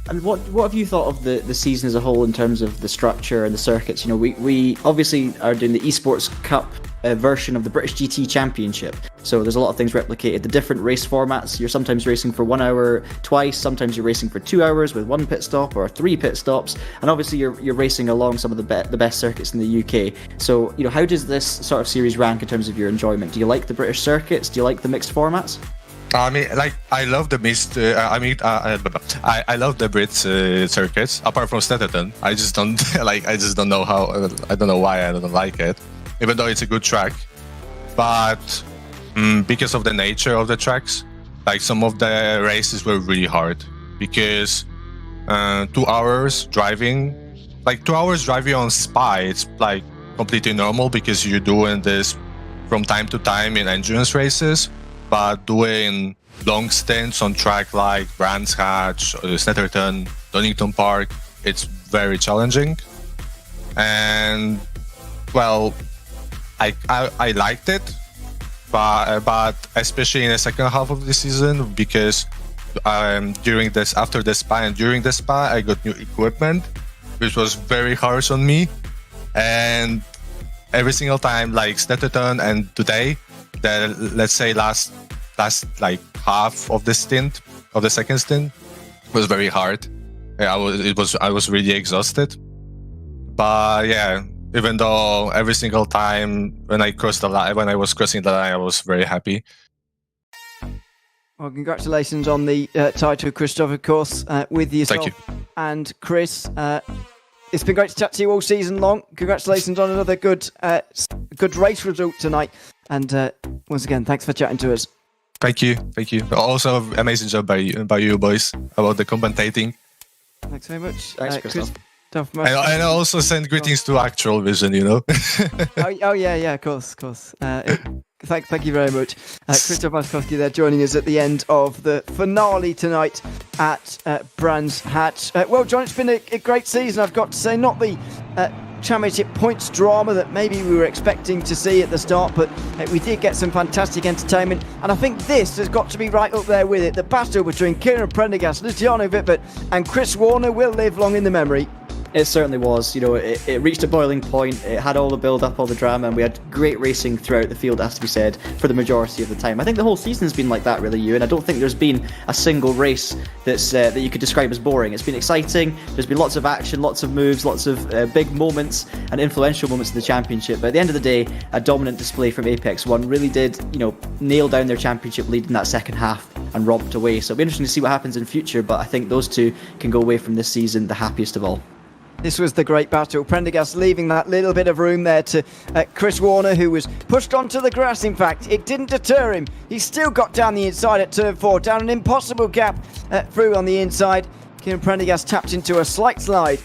Speaker 2: And what have you thought of the season as a whole in terms of the structure and the circuits? You know, we obviously are doing the Esports Cup version of the British GT Championship. So there's a lot of things replicated. The different race formats, you're sometimes racing for 1 hour twice, sometimes you're racing for 2 hours with 1 pit stop or 3 pit stops, and obviously you're racing along some of the best circuits in the UK. So, you know, how does this sort of series rank in terms of your enjoyment? Do you like the British circuits? Do you like the mixed formats?
Speaker 5: I mean, like, I love the mixed. I love the Brit circuits. Apart from Snetterton, I just don't like. I just don't know how. I don't know why I don't like it, even though it's a good track. But because of the nature of the tracks, like some of the races were really hard because 2 hours driving, like 2 hours driving on Spa, it's like completely normal because you're doing this from time to time in endurance races. But doing long stints on track like Brands Hatch, Snetterton, Donington Park, it's very challenging. And well, I liked it, but especially in the second half of the season, because after the Spa and during the Spa, I got new equipment, which was very harsh on me. And every single time, like Snetterton and today, let's say last like half of the stint, of the second stint, was very hard. I was really exhausted. But yeah, even though every single time when I was crossing the line, I was very happy.
Speaker 1: Well, congratulations on the title, Christoph, of course, with yourself.
Speaker 5: Thank you.
Speaker 1: And Chris. It's been great to chat to you all season long. Congratulations on another good race result tonight. And once again, thanks for chatting to us.
Speaker 5: Thank you. Also, amazing job by you boys about the commentating.
Speaker 1: Thanks very much.
Speaker 2: Thanks, Christoph.
Speaker 5: And I also send greetings to Actual Vision, you know.
Speaker 1: oh yeah, of course. Thank you very much. Christoph Maskowski there joining us at the end of the finale tonight at Brands Hatch. Well, John, it's been a great season, I've got to say. Not the championship points drama that maybe we were expecting to see at the start, but we did get some fantastic entertainment, and I think this has got to be right up there with it. The battle between Kieran Prendergast, Luciano Vippert and Chris Warner will live long in the memory.
Speaker 2: It certainly was. You know, it reached a boiling point. It had all the build-up, all the drama, and we had great racing throughout the field, it has to be said, for the majority of the time. I think the whole season's been like that, really, and I don't think there's been a single race that's that you could describe as boring. It's been exciting. There's been lots of action, lots of moves, lots of big moments and influential moments in the championship. But at the end of the day, a dominant display from Apex One really did, you know, nail down their championship lead in that second half and romped away. So it'll be interesting to see what happens in future, but I think those two can go away from this season the happiest of all.
Speaker 1: This was the great battle. Prendergast leaving that little bit of room there to Chris Warner, who was pushed onto the grass. In fact, it didn't deter him. He still got down the inside at turn 4, down an impossible gap through on the inside. Kieran Prendergast tapped into a slight slide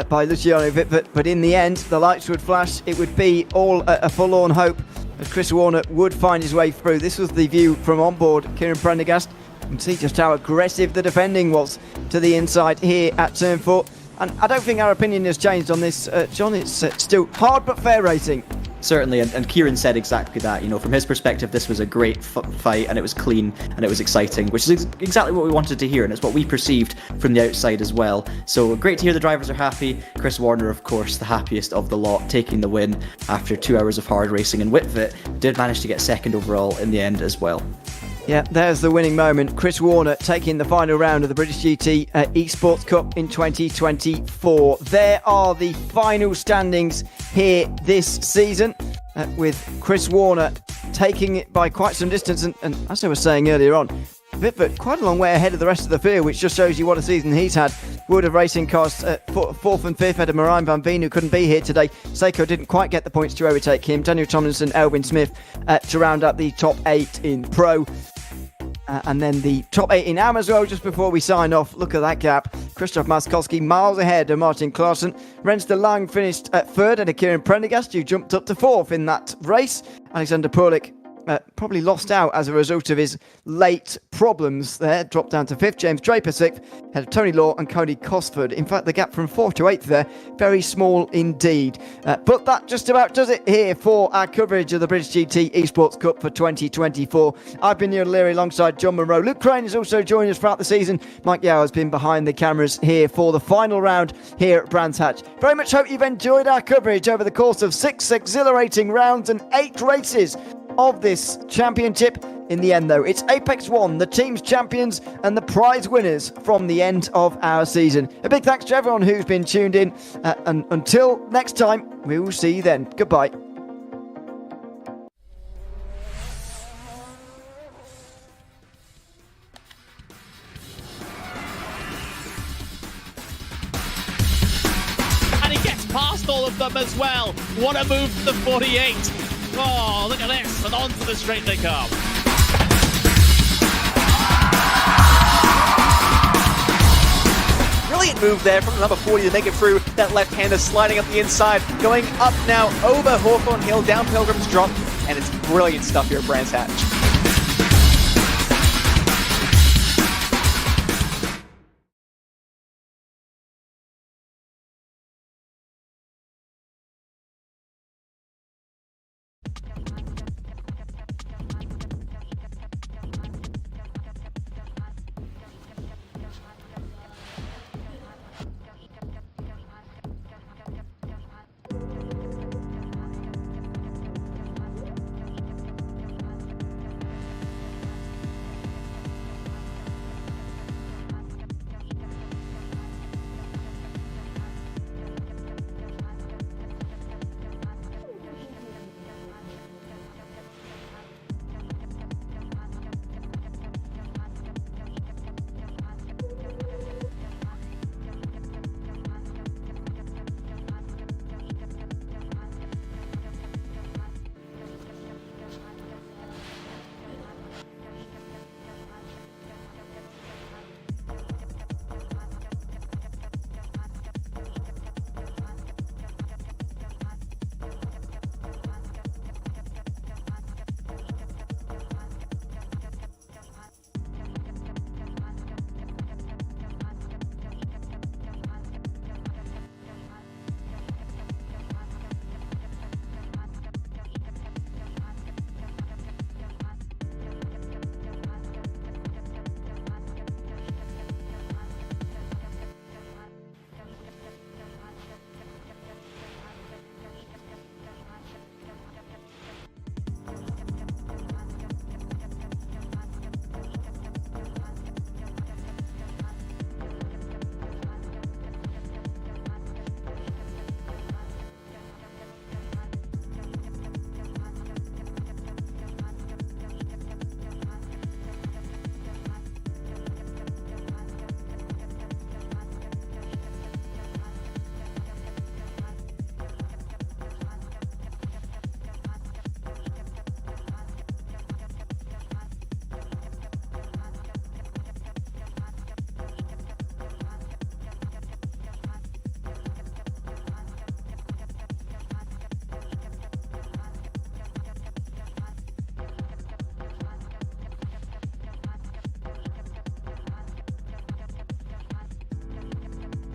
Speaker 1: by Luciano Vippert, but in the end, the lights would flash. It would be all a forlorn hope as Chris Warner would find his way through. This was the view from on board Kieran Prendergast. You can see just how aggressive the defending was to the inside here at turn 4. And I don't think our opinion has changed on this, John. It's still hard but fair racing.
Speaker 2: Certainly, and Kieran said exactly that. You know, from his perspective, this was a great fight, and it was clean, and it was exciting, which is exactly what we wanted to hear, and it's what we perceived from the outside as well. So great to hear the drivers are happy. Chris Warner, of course, the happiest of the lot, taking the win after 2 hours of hard racing, and Whitfit did manage to get second overall in the end as well.
Speaker 1: Yeah, there's the winning moment. Chris Warner taking the final round of the British GT Esports Cup in 2024. There are the final standings here this season, with Chris Warner taking it by quite some distance. And as I was saying earlier on, Vitford quite a long way ahead of the rest of the field, which just shows you what a season he's had. Wood of Racing Cars 4th and 5th, had a Marijn van Veen who couldn't be here today. Seiko didn't quite get the points to overtake him. Daniel Tomlinson, Elvin Smith to round up the top 8 in Pro. And then the top 8 in Am as well, just before we sign off. Look at that gap. Krzysztof Maskowski miles ahead of Martin Klaassen. Rens de Lang finished at 3rd, and Kieran Prendergast, who jumped up to 4th in that race. Alexander Purlick probably lost out as a result of his late problems there. Dropped down to 5th. James Draper 6th. Had Tony Law and Cody Cosford. In fact, the gap from 4th to 8th there, very small indeed. But that just about does it here for our coverage of the British GT Esports Cup for 2024. I've been Neil Leary alongside John Monroe. Luke Crane has also joined us throughout the season. Mike Yao has been behind the cameras here for the final round here at Brands Hatch. Very much hope you've enjoyed our coverage over the course of 6 exhilarating rounds and 8 races of this championship. In the end, though, it's Apex 1, the team's champions and the prize winners from the end of our season. A big thanks to everyone who's been tuned in, and until next time, we will see you then. Goodbye.
Speaker 6: And he gets past all of them as well. What a move for the 48. Oh, look at this, and onto the straight they come.
Speaker 7: Brilliant move there from the number 40 to make it through. That left-hander sliding up the inside, going up now over Hawthorne Hill, down Pilgrim's Drop, and it's brilliant stuff here at Brands Hatch.